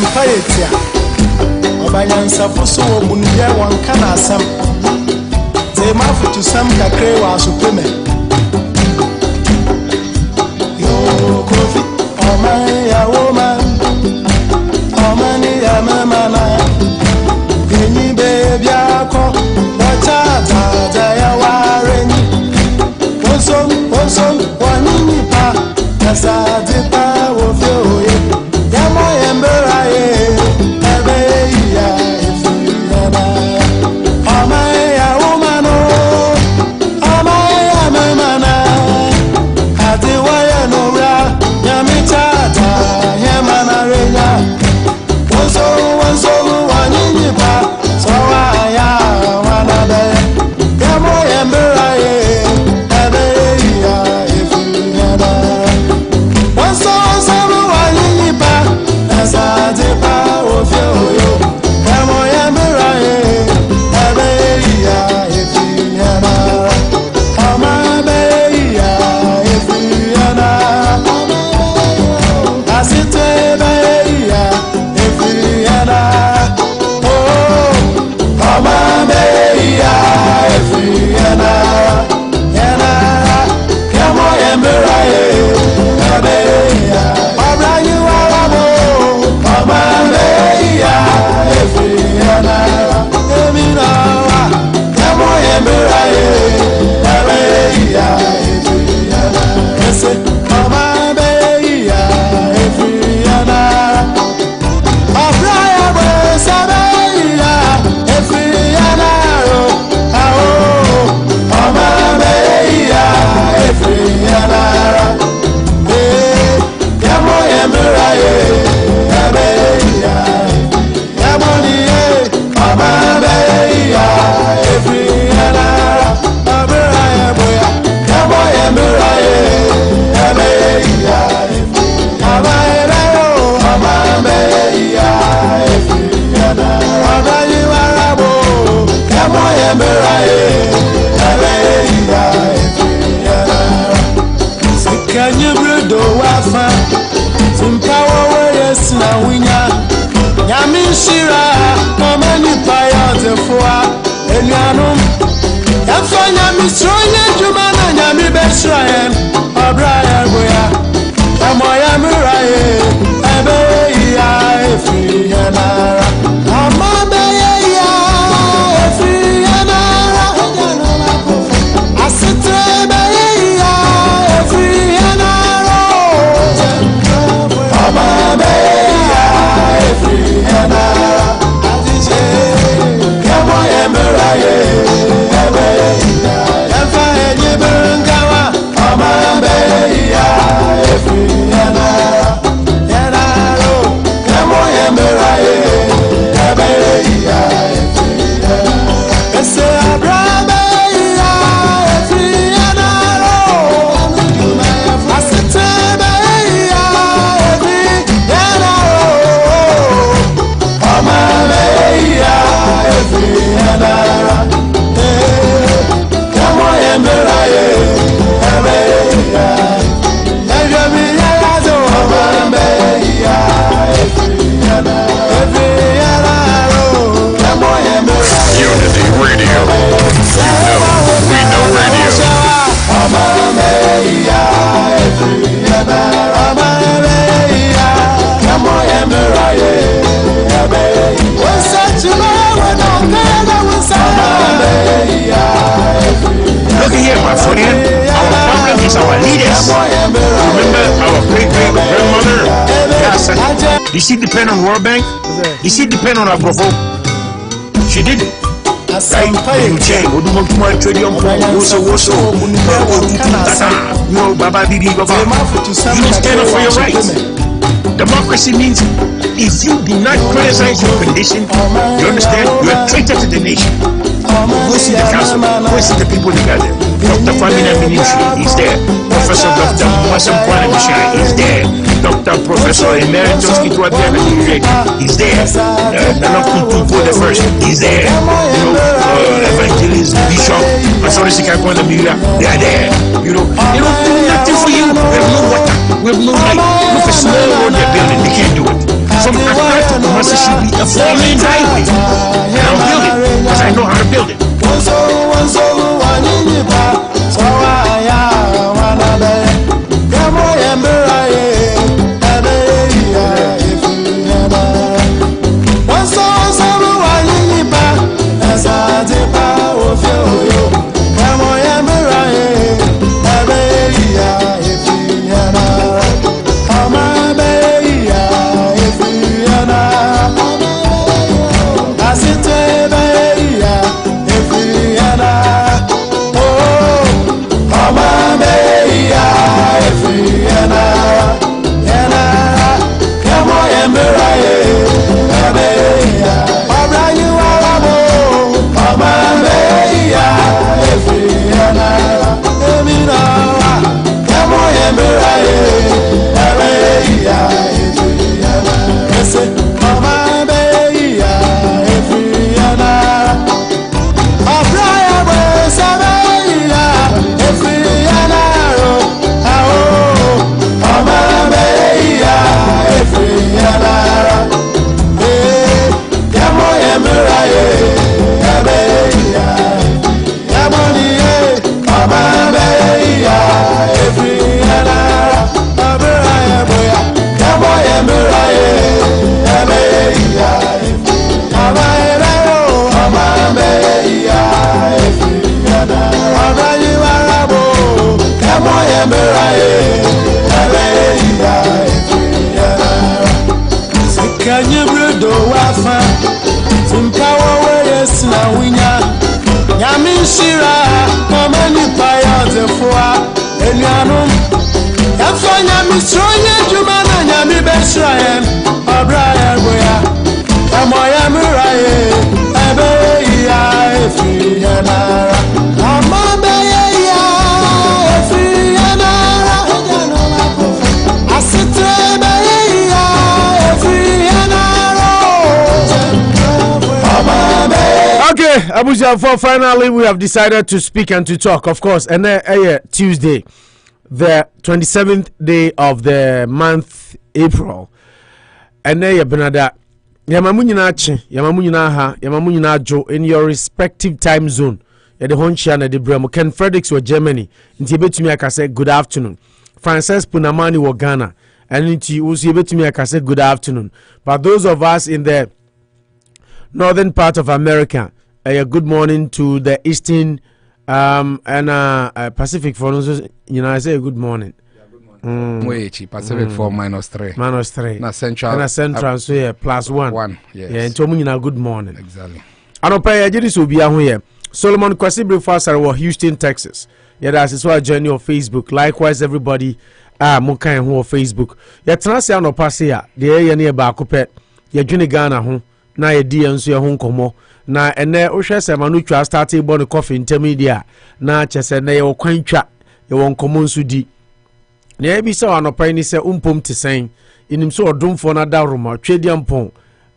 Asampayetia Obanyansa Fuso Munye Wankana Sam Zemafu to Sam Kakre was supreme. Yo Kofi Omaya woman Omani Yamana Any baby Ako Watata Jaya Wareni Osom Waninipa Nasadipa Wofioye Yamo Emberaye Ebeya Ifuyana Omaya Umano Omaya Mamana Adiwaya Nora Yamitata Yamana Renya Onso Waninipa Sawaya Wanade Yamo Emberaye Ebeya Ifuyana Onso Waninipa Nasadipa Wofioyo Yamo Emberaye Ebeya Ifuyana Omabeya Ifuyana Asitebeya Ifuyana Oh Omabeya Ifuyana Yana Yamo Emberaye Ebeya Obrayu Arabo Omabeya Ifuyana Eminawa Yamo Emberaye Ebeya Ifuyana Ese Omabeya Ifuyana Obraya Sabeya Ifuyana Aho Omabeya Ifuyana Yamo Emberaye Ebeya Yamoniye Omabeya Ifuyana Obraya Boya Yamo Emberaye Ebeya Abaero Omabeya Ifuyana Obrayu Arabo Yamo Emberaye Ebeya Ifuyana Sikanye Brudo Wafa Simpawa Weyes na Winya Nyamishira Momani Paya Zefua Elianum Yafanya Misroye Jumana Nyami Besrayen Obraya Boya Amoya Muraye Ebeya Ifuyana Amabeya Ifuyana Asitrebeya Ifuyana Amabeya Ifuyana Yamo Emberaye Ebeya Yafa Enyebungawa Amabeya Ifuyana Yanaro Yamo Emberaye Ebeya Ifuyana Ese Abrabeya Ifuyana Asitebeya Ifuyana Omabeya Ifuyana Yamo Emberaye Ebeya Ejobiya Yazo Omabeya Ifuyana Ifuyana Yamo Emberaye Unity Radio. We know radio. Omabeya Ifuyana Omabeya Yamo Emberaye Ebeya Look here, my friend. Our problem is our leaders. Remember our great-great-grandmother? Did she depend on World Bank? Did she depend on Afrofo? She didn't. Right? You change. No, Baba Bibi Baba. You don't stand up for your rights. Democracy means if you do not criticize your condition, you understand, you're a traitor to the nation. Go see the council, go see the people together. Dr. Famina Ministry, he's there. Professor Dr. Masam Kwana Mishai, he's there. Dr. Professor Emeritus Kitwa Biaga, he's there. Nana Kufuor the first, he's there. You know, Evangelist, Bishop, Asorisi Kakwana Mira, they are there. You know, they don't do nothing for you. We have no water, we have no light. Look at small road they're building, they can't do it. from Accra to Lashibi, a 4-lane highway. And I'll build it because I know how to build it. For finally, we have decided to speak and to talk, of course, and Tuesday, the 27th day of the month, April. And then Benada, Yamamunina ha, Yamamunina Jo in your respective time zone. The Honchiana de Bremo, Ken Fredericks were Germany. In Tibet to me, I say good afternoon. Frances Punamani were Ghana, and in Tibet to me, I say good afternoon. But those of us in the northern part of America, good morning to the eastern and Pacific for us. I say good morning. Yeah, good morning. Wait, Pacific for -3. -3. Na central. Na central so yeah, +1. 1. Yes. Yeah, into munyina good morning. Exactly. Anopa ya jiri so bia ho ye. Solomon Kwasi Breakfast are Houston, Texas. Yeah, that's why journey on Facebook. Likewise, everybody mukan ho on Facebook. Ya transi anopa se ya. De ye ne ba akopet. Ya dwene Ghana ho. Na ye di enso ye ho nkomo. Na ene ohwe se manu twa start e bon coffee intermediate na chese na ye kwantwa ye won komo nso di na ye bi se anopa ni se umpom te sen inim so odomfo na da roma twedi ampon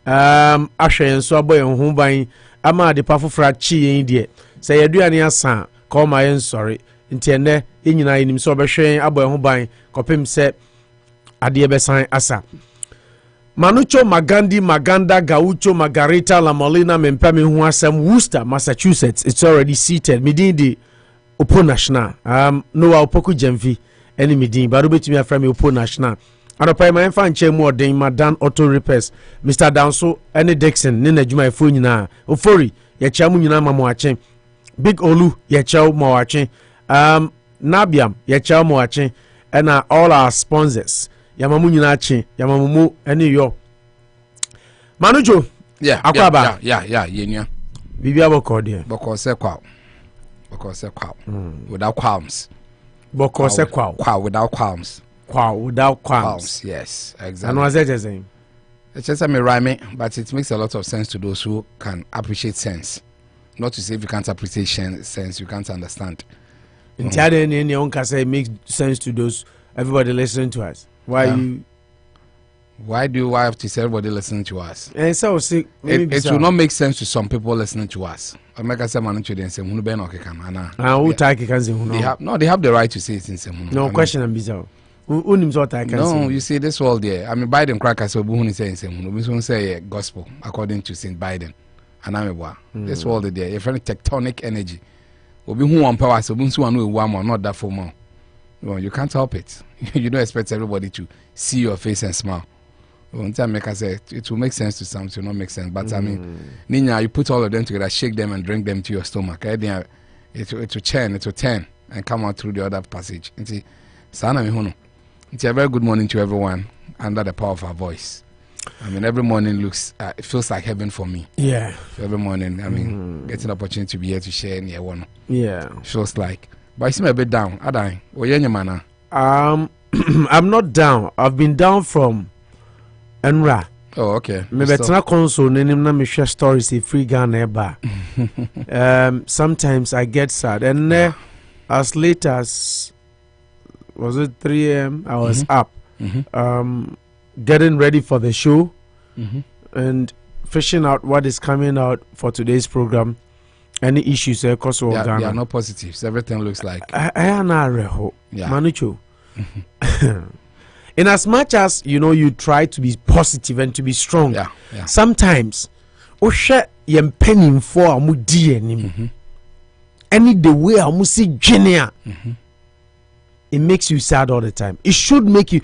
ahwe enso aboye ho ban ama de pa fofra chi yen de se ye duane asa ka o ma yen sori nti ene enyina inim so obehwe aboye ho ban kopem se ade be san asa Manucho Magandi Maganda Gaucho Margarita La Molina Mempame Huasam Worcester, Massachusetts. It's already seated. Midindi Upo National. Noah Opoku Jemfi. Any midin. Barube to me from Upo National. And upon my fan chemo de Madan Auto Repairs. Mr. Downso, any Dixon, Nina Juma Funina. Ofori, Yachamu Yunama Moache. Big Olu, Yachao Moache. Nabiam, Yachao Moache. And all our sponsors. Yamamu nyinachi yamamu eni yo Manujo akwaba yenya bibia boko de boko se kwa without qualms boko se kwa without qualms yes exactly. And was it saying it's just me rhyme but it makes a lot of sense to those who can appreciate sense, not to say if you can't appreciate sense you can't understand. Entirely any onka say it makes sense to those everybody listening to us. Why do I have to say everybody listening to us? And so see, it will not make sense to some people listening to us. I make a say man to them say who be no can who take can say they have the right to say it in some. No question and bizarre. Unim what I can say. No, you see this world there. I mean, Biden crackers so buhuni say gospel according to Saint Biden. And I'm this world there. If any tectonic energy, obi who one power so bunsu anu ewu not that for more. You can't help it. You don't expect everybody to see your face and smile. One time, make I say it will make sense to some, it will not make sense. But I mean, Nina, you put all of them together, shake them, and drink them to your stomach. It will churn, it will turn, and come out through the other passage. It's a very good morning to everyone under the power of our voice. I mean, every morning it feels like heaven for me. Yeah. Every morning, I mean, getting the opportunity to be here to share in one. Yeah. Feels like. But I seem a bit down. Adai, mana? I'm not down. I've been down from Enra. Oh, okay. Maybe not console. Na me share stories. A free Ghana bar. Sometimes I get sad, and as late as was it 3 a.m. I was up, getting ready for the show, and fishing out what is coming out for today's program. Any issues because of Ghana? There are no positives. Everything looks like. I Manucho. In as much as you try to be positive and to be strong, sometimes yem penning for amu any the way amu see genia, it makes you sad all the time. It should make you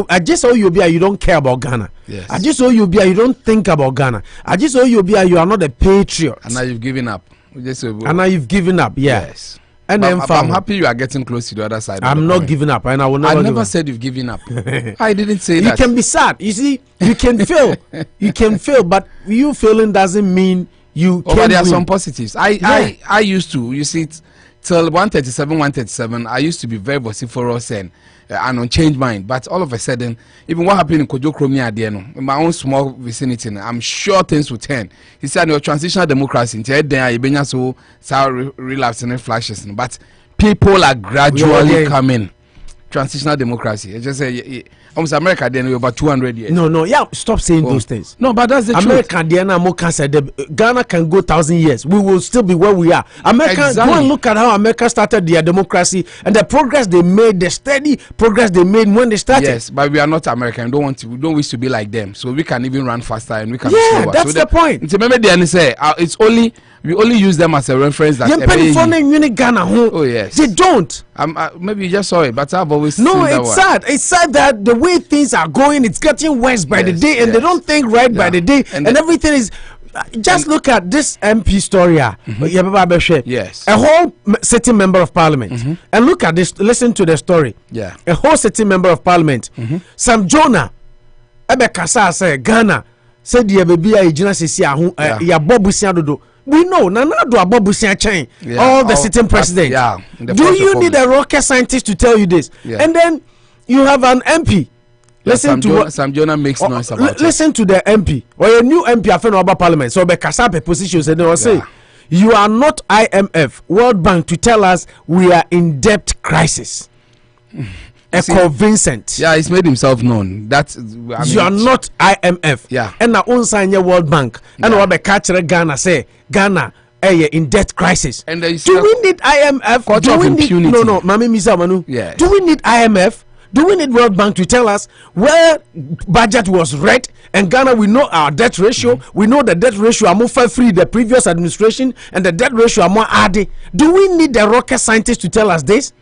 I just saw you be you don't care about Ghana. Yes. I just saw you be you don't think about Ghana. I just saw you be you are not a patriot. And now you've given up. And now you've given up. Yeah. Yes. And then I'm happy you are getting close to the other side. I'm not giving up, and I will never. I never said you've given up. I didn't say that. You can be sad. You see, you can fail. You can fail, but you failing doesn't mean you can't but there are win. some positives. I used to. You see, till 137, I used to be very vociferous and on change mind. But all of a sudden, even what happened in Kojo Kromia, in my own small vicinity, I'm sure things will turn. He said, "No transitional democracy. So relapsing and flashes." But people are gradually coming. Transitional democracy. It's just almost America then over 200 years. No, stop saying those things. No, but that's the America truth. Ghana can go 1,000 years. We will still be where we are. America, go and look at how America started their democracy and the progress they made, the steady progress they made when they started. Yes, but we are not American. We don't wish to be like them. So we can even run faster and we can be slower. Yeah, that's the point. We only use them as a reference. That Ghana. Oh yes, they don't. Maybe you just saw it, but I've always no. It's sad. It's sad that the way things are going, it's getting worse by the day, and they don't think right by the day, and everything is. Just look at this MP story. Yes, a whole sitting member of parliament, and look at this. Listen to the story. Yeah, a whole sitting member of parliament, Sam Jonah, Ebekasa say Ghana said the baby a ya bobusia dodo. We know Nana do abobusia chain. All the sitting president. Do you need a rocket scientist to tell you this? And then you have an MP. Listen to what Sam Jonah makes noise about. Listen to the MP or a new MP after about parliament. So Bekasa position said they will say, you are not IMF, World Bank to tell us we are in debt crisis. Ekow Vincent. Yeah, he's made himself known. You are not IMF. Yeah. And now on sign your World Bank. And what the catcher Ghana say Ghana in debt crisis. And do we need IMF? Do we need no, Mami Misa Manu? Yes. Do we need IMF? Do we need World Bank to tell us where budget was read and Ghana? We know our debt ratio. We know the debt ratio are more free the previous administration and the debt ratio are more added. Do we need the rocket scientist to tell us this?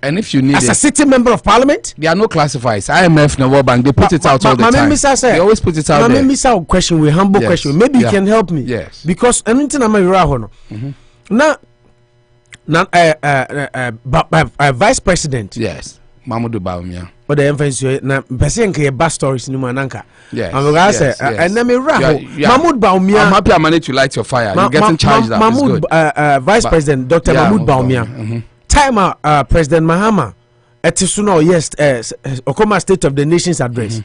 And if you need as a sitting member of parliament, there are no classifiers. IMF and World Bank, they put it out all the time. They always put it out there. Misa question, we humble question. Maybe you can help me. Yes. Because anything I'm now, vice president. Yes. Mamudu Baumia. But the emphasis na person ke bad stories ni mananka. Yes. I'm going to say and na me raho Mahmoud Baumia. I'm happy I managed to light your fire. You're getting charged up. Mahmoud Vice President Dr. Mahmoud Baumia. Time President Mahama etisuna yes Okoma State of the Nations address.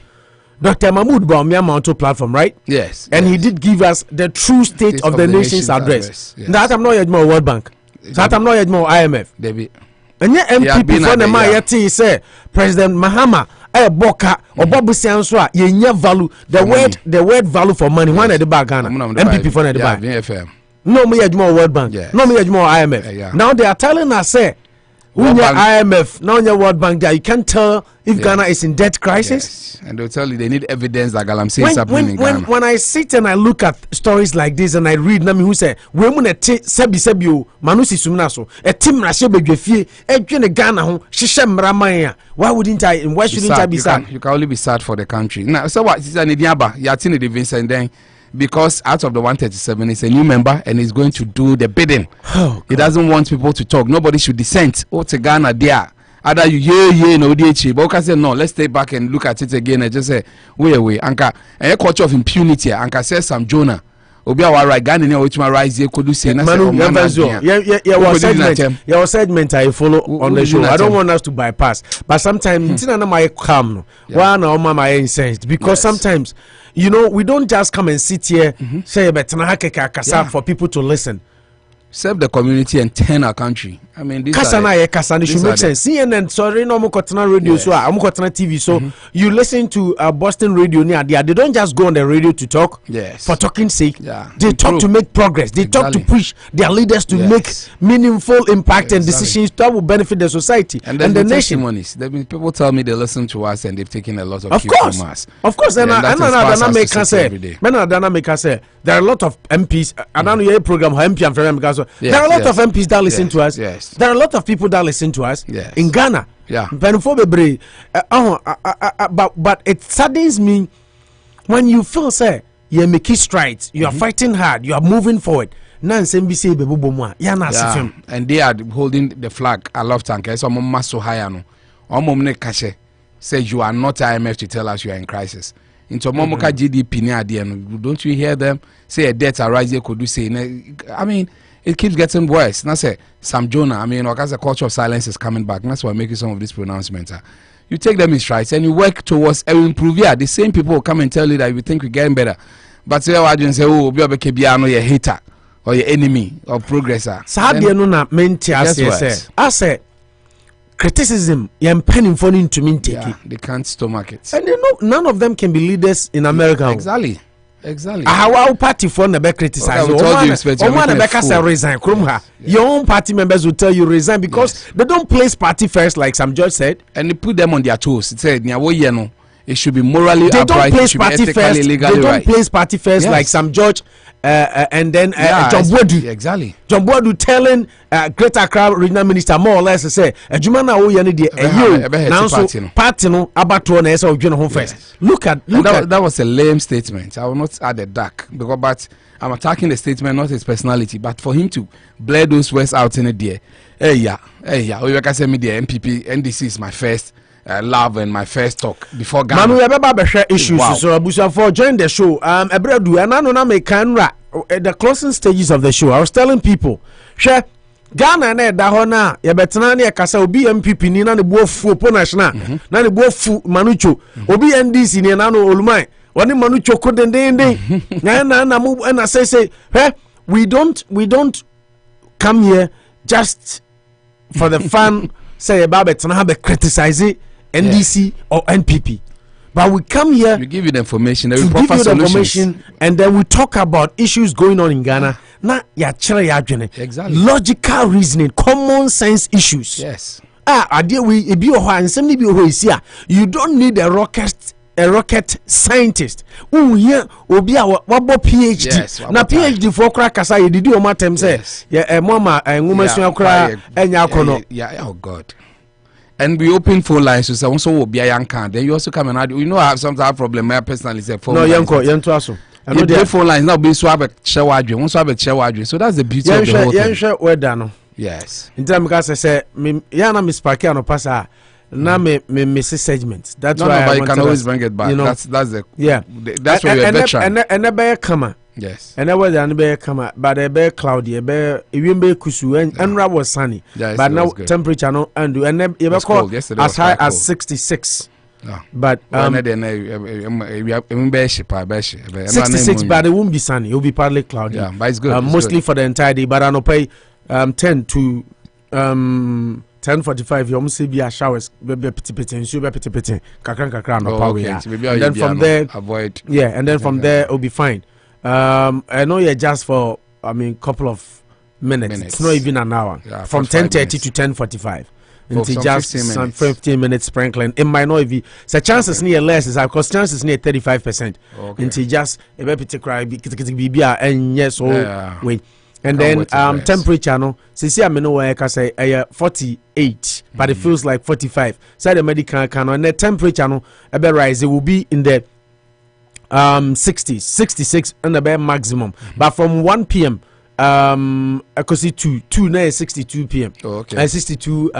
Dr. Mahmoud Baumia mounted platform, right? Yes. And he did give us the true state of the Nations address. Yes. That I'm not yet more World Bank. That I'm not yet more IMF. David. And yet MP before the Mayati say President Mahama Boka or Bobusian Swa ye value the word value for money one at the back Ghana MP for the back. No me more World Bank. No me more IMF. Now they are telling us say IMF, now your World Bank, you can't tell if Ghana is in debt crisis. Yes. And they'll tell you they need evidence that Galamsey is happening in Ghana. When I sit and I look at stories like this and I read, Nami who say, "Women at Sebi Manusi Sumnaso, a Tim Lashibi Gefi, a Ghana, Shishem Ramaya. Why wouldn't I? Why shouldn't I be sad? You can only be sad for the country. Now, so what is an Idiaba? Yatini Vincent then. Because out of the 137 is a new member and he's going to do the bidding. He doesn't want people to talk. Nobody should dissent. Oh, to Ghana there. Either you no DH. But I say no, let's stay back and look at it again and just say, wait. Anka, a culture of impunity. Anka says Sam Jonah. Obi awa right Ghana ne which my rise here could do say na your segment I follow on the show. I don't want us to bypass, but sometimes tina na my calm no one or mama incensed because sometimes you know we don't just come and sit here say betna hakeka kasa for people to listen. Serve the community and turn our country. I mean, this Kasana should make sense. CNN, sorry, no Mukotana radio, so Mukotana TV. So you listen to Boston radio near there. They don't just go on the radio to talk for talking sake. They talk to make progress. They talk to push their leaders to make meaningful impact and decisions that will benefit the society and the nation. People tell me they listen to us and they've taken a lot of cues from us. Of course, and I make us say, there are a lot of MPs. I don't know your program, MP and Ferem because there are a lot of MPs that listen to us. There are a lot of people that listen to us in Ghana. But it saddens me when you feel say you're making strides, you are fighting hard, you are moving forward. And they are holding the flag aloft and so high. Say you are not IMF to tell us you are in crisis. Into Momoka GDP near the end. Don't you hear them say a debt arising could do say? I mean, it keeps getting worse. Now say Sam Jonah. I mean, because the culture of silence is coming back. That's why I'm making some of these pronouncements. You take them in strides and you work towards improve. Yeah, the same people will come and tell you that you think we're getting better. But say, oh, I didn't say, oh, you're a hater or your enemy or progressor. So how do you know that menti I say criticism you're penning for into me take it. They can't stomach it. And you know none of them can be leaders in America. Exactly. Our party for the back criticize. Resign. Your own party members will tell you resign because they don't place party first, like Sam George said, and they put them on their toes. It said, it should be morally they upright. Don't place party first. They don't place party first, like Sam George, and then John Bodu. Exactly. John Bodu telling Greater Accra Regional Minister more or less to say, "Jumana wo yani de now so party no abato na esa odwene ho first." Look at that was a lame statement. I will not add a dark because but I'm attacking the statement, not his personality, but for him to blare those words out in a day. Hey, you can say me the MPP NDC is my first love and my first talk before Ghana. Manu yababa share issues so abusa for join the show. Ebredu anano na me kanra the closing stages of the show. I was telling people, share Ghana na da ho na ye betena na kasa obi MPP ni na ne bofu opo national na ne bofu manucho obi NDC ni na no olumai woni manucho ko dendende na mu na say we don't come here just for the fun say about betena have criticize NDC or NPP, but we come here we give you the information, to give you the information, and then we talk about issues going on in Ghana. Exactly. Logical reasoning, common sense issues. Yes. You don't need a rocket scientist. PhD. Now PhD for crackers I did you my time say mama oh God. And we open phone lines to say also will be a young can. Then you also come and add, you know I have some problem. I personally say phone lines. I know the phone lines now be swab share wadri, so that's the beauty of the whole thing. We're done. Yes. In time because I say yana miss parke no passa na me miss segment. That's why but you can always bring it back. You know, that's the that's where you're better. And be come. Yes. And weather be come, but a be cloudy, even be kusu and rain was sunny. But now temperature no and as high as 66. But 66, but it won't be sunny. It will be partly cloudy. Yeah, but it's good. Mostly for the entire day. But I know pay 10 to 10:45. You almost see be a showers. Be piti kakran no power. And then from there, avoid. Yeah, and then from there it'll be fine. I know you're just for couple of minutes. It's not even an hour. Yeah, from 10:30 to 10:45. Into just 15 minutes sprinkling. It might not be. So chances near less is because chances near 35%. Into just a bit cry and yes, wait. And then temperature no. See I know where I can say 48, but it feels like 45. So the medical can and the temperature no rise. It will be in the 60s, 66 and the bare maximum. But from 1 p.m. I could see 2 now 62 p.m. And 62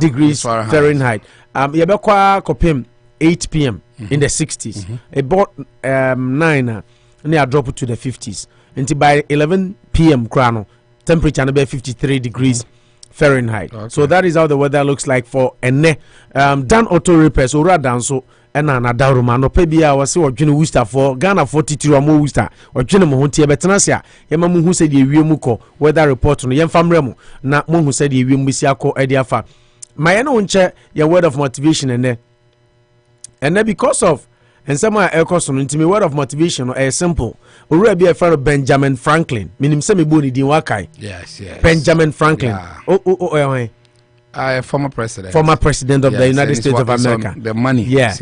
degrees Fahrenheit. Yabekwa kopim 8 p.m. in the 60s. About 9 and they drop it to the 50s. Until by 11 p.m. Krano, temperature be 53 degrees Fahrenheit. So that is how the weather looks like for ene. Dan auto repairs ora danso ena na daruma no pe bia wase odwene Worcester for Ghana 42 amo Worcester odwene mo hontie betena se a yema mu hu se de ewiem ko weather report no yemfa mremu na mo hu se de ewiem bisi akọ ede afa maye no nche your word of motivation ene because of and some Ekow so ntimi word of motivation no simple owura bi e fa Benjamin Franklin minim se me boni din wakai. Yes Benjamin Franklin former president of the United States of America. The money. Yeah.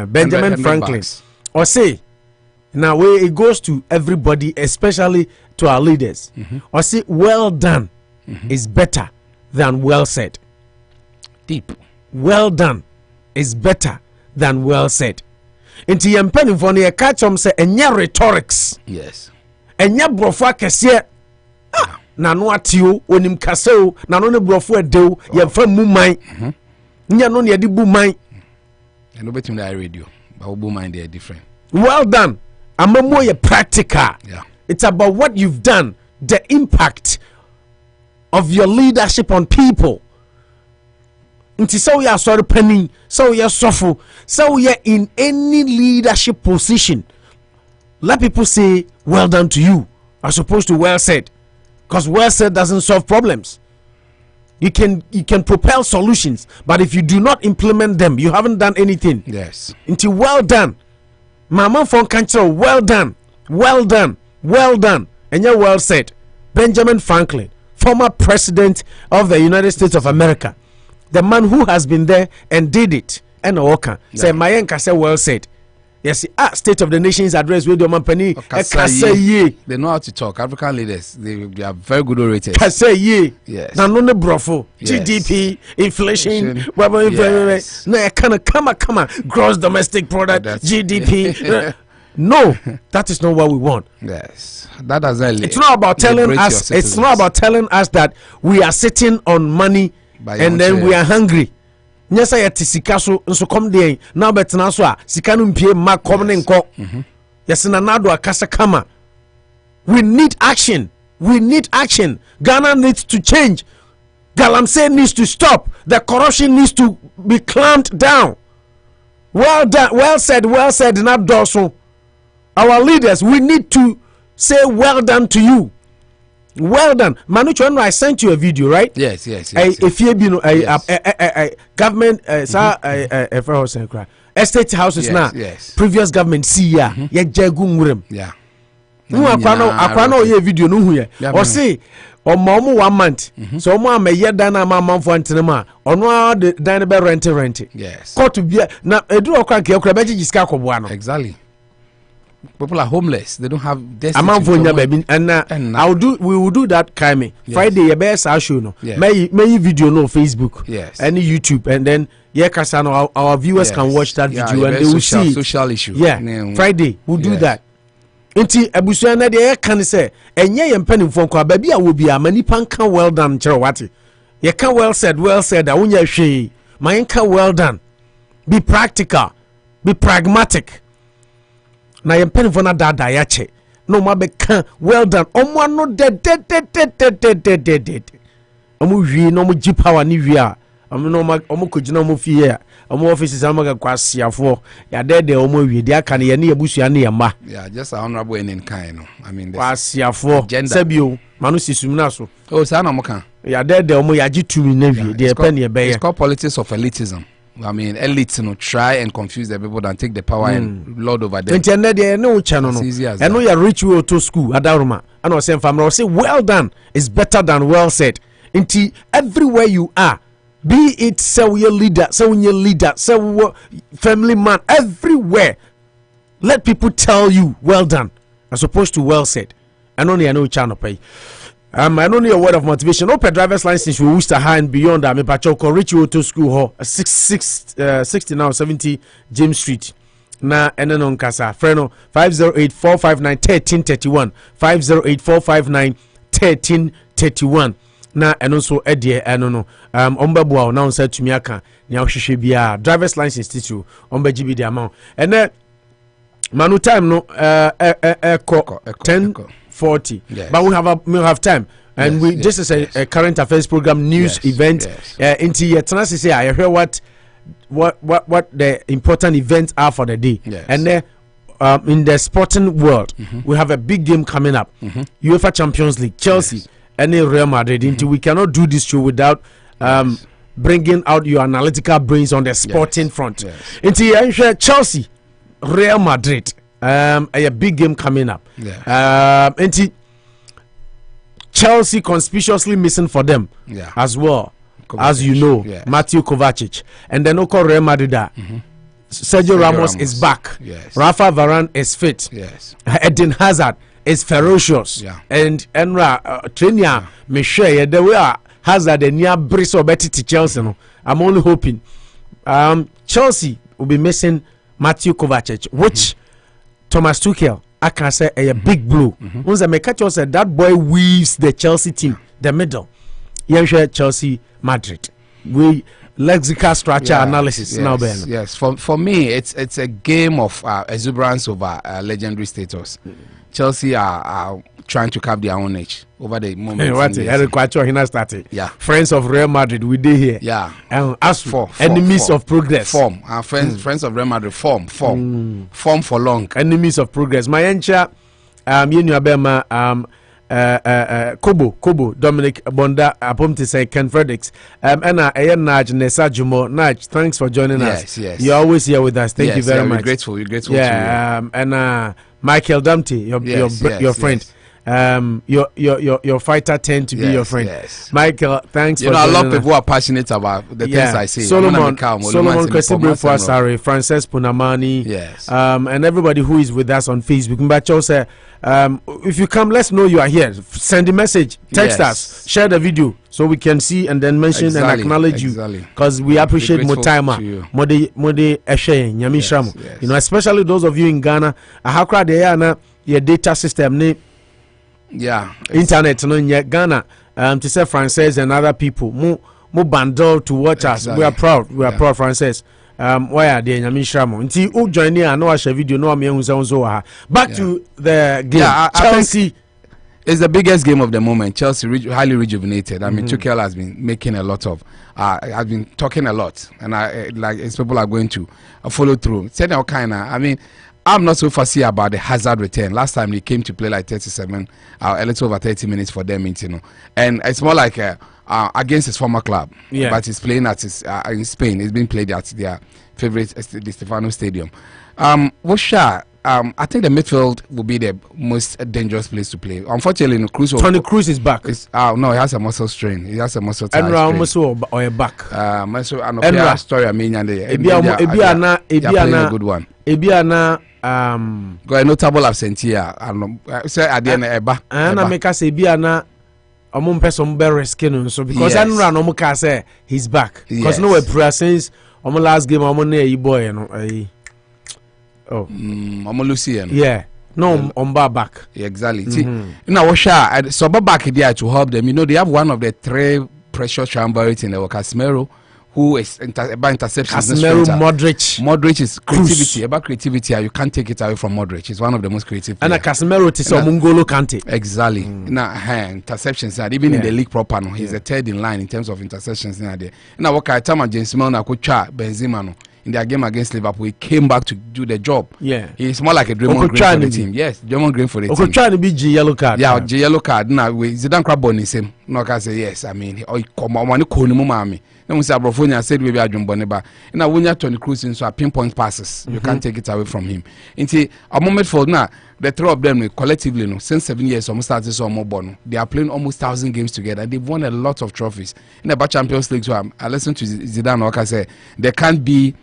Benjamin Franklin. Or say, now where it goes to everybody, especially to our leaders. Or say, well done is better than well said. Deep. Well done is better than well said. Into your penny for the catch say, and your rhetorics. Yes. And your brofa kesiye. Na no atio onim kaseo na no ne brofo edew ye fa mu man nya no ne de bu man and no betim that radio but bu man they are different. Well done. Amamo ye practical. Yeah. It's about what you've done, the impact of your leadership on people. Nti so ya sorry penny, so ya suffer, so ya in any leadership position. Let people say well done to you as opposed to well said. Because well said doesn't solve problems. You can propel solutions, but if you do not implement them, you haven't done anything. Yes. Until well done. Mama from country, well done. And you're well said. Benjamin Franklin, former president of the United States of America. The man who has been there and did it. And Oka. Say Mayenka say well said. Yes, State of the Nations address with your company. They know how to talk. African leaders, they are very good orators. Yes. Now no brofo. GDP, inflation, yes. No, come on. Gross domestic product, GDP. No, that is not what we want. Yes, that doesn't. It's not about telling us. It's not about telling us that we are sitting on money and then we are hungry. Nyesa ya tisikaso nso kom de na betena so a sika no mpie ma kom ne nko yesena nado akasa kama. We need action. Ghana needs to change. Galamsey needs to stop. The corruption needs to be clamped down. Well done, well said not doso. Our leaders, we need to say well done to you. Well done, Manucho. I sent you a video, right? Yes. If you know, government, estate houses now. Yes. Previous government see ya. Ya jagung yeah. No, akwano ye video no hu ye. Or say, or momu 1 month. So mo am ye dan na ma man for antenema. Ono the dan be rent. Yes. Court to be na edu okwa ke okra be jiska koboa no. Exactly. People are homeless. They don't have destiny. We will do that Kaime. Yes. Friday your best show no. Yes. May video no Facebook. Yes. Any YouTube and then kasano our viewers can watch that video and they will see social issue. Yeah. Friday we'll do that. Nti abusua na de kan say enye ye mpanimfo kwa baby a wo bia mani panka well done kire wate. Ye can well said a wonya hwe. Man can well done. Be practical. Be pragmatic. Na ye mpanimfo na dada ya che. No ma be kan well done. Omo no de. Omo hwi no mo gi power ni hwi a. Omo kogina omo fie a. Omo offices amaga kwasiafo. Ya de omo hwi de aka ne ye ne abusua ne ye ma. Yeah, just honorable in kind no. I mean kwasiafo sebio manu sisumna so. Oh, say na mo kan. Ya de omo ya gi tumi na hwi de pe ne be ye. It's called politics of elitism. I mean, elites, try and confuse the people and take the power and lord over them. No channel. I know you're rich to school. Adaruma. I know same family. I say well done is better than well said. Inti everywhere you are, be it say we leader, say we family man, everywhere. Let people tell you well done as opposed to well said. And only I know channel pay. I don't need a word of motivation. Open driver's license we Worcester High and beyond. I'm a Pachoko reach you to school hall 60 now 70 James Street. Na enen on kasa. Freno 508-459-1331. 508-459-1331. Na eno so edie eno no. Ombabua na onse tumi aka. Nya ohwehwe bia driver's license tissue. Omba GB the amount. And Manu time no 10:40. Yes. But we have time. And yes, this is a current affairs program, news event. Into your chance to say I hear what the important events are for the day. Yes. And then in the sporting world, we have a big game coming up. UEFA Champions League, Chelsea, and Real Madrid. Into we cannot do this show without bringing out your analytical brains on the sporting front. Into you share Chelsea, Real Madrid. A big game coming up. And Chelsea conspicuously missing for them as well. Kovacic, as you know, Matthew Kovacic. And then Oko Real Madrid. Sergio Ramos is back. Rafa Varane is fit. Eden Hazard is ferocious. And Enra Trenia Michelle, the way Hazard and near Briso Betty to Chelsea. No? I'm only hoping. Chelsea will be missing Matthew Kovacic, which Thomas Tuchel, I can say a big blow. Once I make catch said that boy weaves the Chelsea team, the middle. Chelsea Madrid. We lexical structure analysis now. Yes, for me, it's a game of exuberance over legendary status. Chelsea are trying to cap their own edge over the moment. Friends of Real Madrid, we did here. And as for enemies of progress, form. Our friends of Real Madrid, form for long. Enemies of progress. My encha, Kobo, Dominic Bonda, Apomti say Ken Fredericks, and Naj Nessa Jumo. Naj, thanks for joining us. Yes. You're always here with us. Thank you very much. We're grateful. Yeah, and Michael Dumpty, your friend. Your fighter tend to be your friend. Michael, thanks for a lot of people are passionate about the things I say. Solomon Kwesi Frances Punamani, and everybody who is with us on Facebook. Mbacho say, if you come, let's know you are here. Send a message, text us, share the video so we can see and then mention and acknowledge you, because we appreciate more time. You know, especially those of you in Ghana. How crowd they are now? Your data system internet no in Ghana to say Frances and other people mo bundle to watch us. We are proud Frances. Why are they Nyamishramo nti o join here no share video no am ehun back to the game. Chelsea is the biggest game of the moment. Chelsea highly rejuvenated. I mean, Tuchel has been making a lot of has been talking a lot, and people are going to follow through. Said all kind of, I mean, I'm not so fussy about the Hazard return. Last time he came to play like 37, a little over 30 minutes for them, you know. And it's more like against his former club. But he's playing at in Spain. He's been played at their favorite, the Stefano Stadium. I think the midfield will be the most dangerous place to play. Unfortunately, Toni Kroos is back. No, he has a muscle strain. He has a muscle strain. And Ramoso or a back. Anopa story. I mean, a good one. Got a notable absentee. Say at the end eba. And I make us a biana among person better skin so because I run Omuka say he's back. Because no way since last game boy I'm Lucian. On bar back. Exactly. Now, so back there to help them. You know, they have one of the three precious Chambas in the Casemiro, who is about interceptions. Modric is creativity. About creativity, you can't take it away from Modric. He's one of the most creative. And a Casemiro is Mungolo Kante. Exactly. Now, interceptions, even in the league proper, he's the third in line in terms of interceptions. Now, what kind of time James Milner could chat Benzema in their game against Liverpool, he came back to do the job. He's more like a Draymond Green for the team. Yes, Draymond Green for the team. Trying to be G yellow card. G yellow card. Now, Zidane crab on him. no can say yes. I mean, or come on, one call mommy. Then we say Abrofonia said we are Jumboneba. And when you're Tony Cruz in so pinpoint passes, you can't take it away from him. Into a moment for now, the three of them collectively, no, since 7 years, almost started so more bono. They are playing almost 1,000 games together. They've won a lot of trophies in the Champions League. So I listened to Zidane. Like I say, there can't be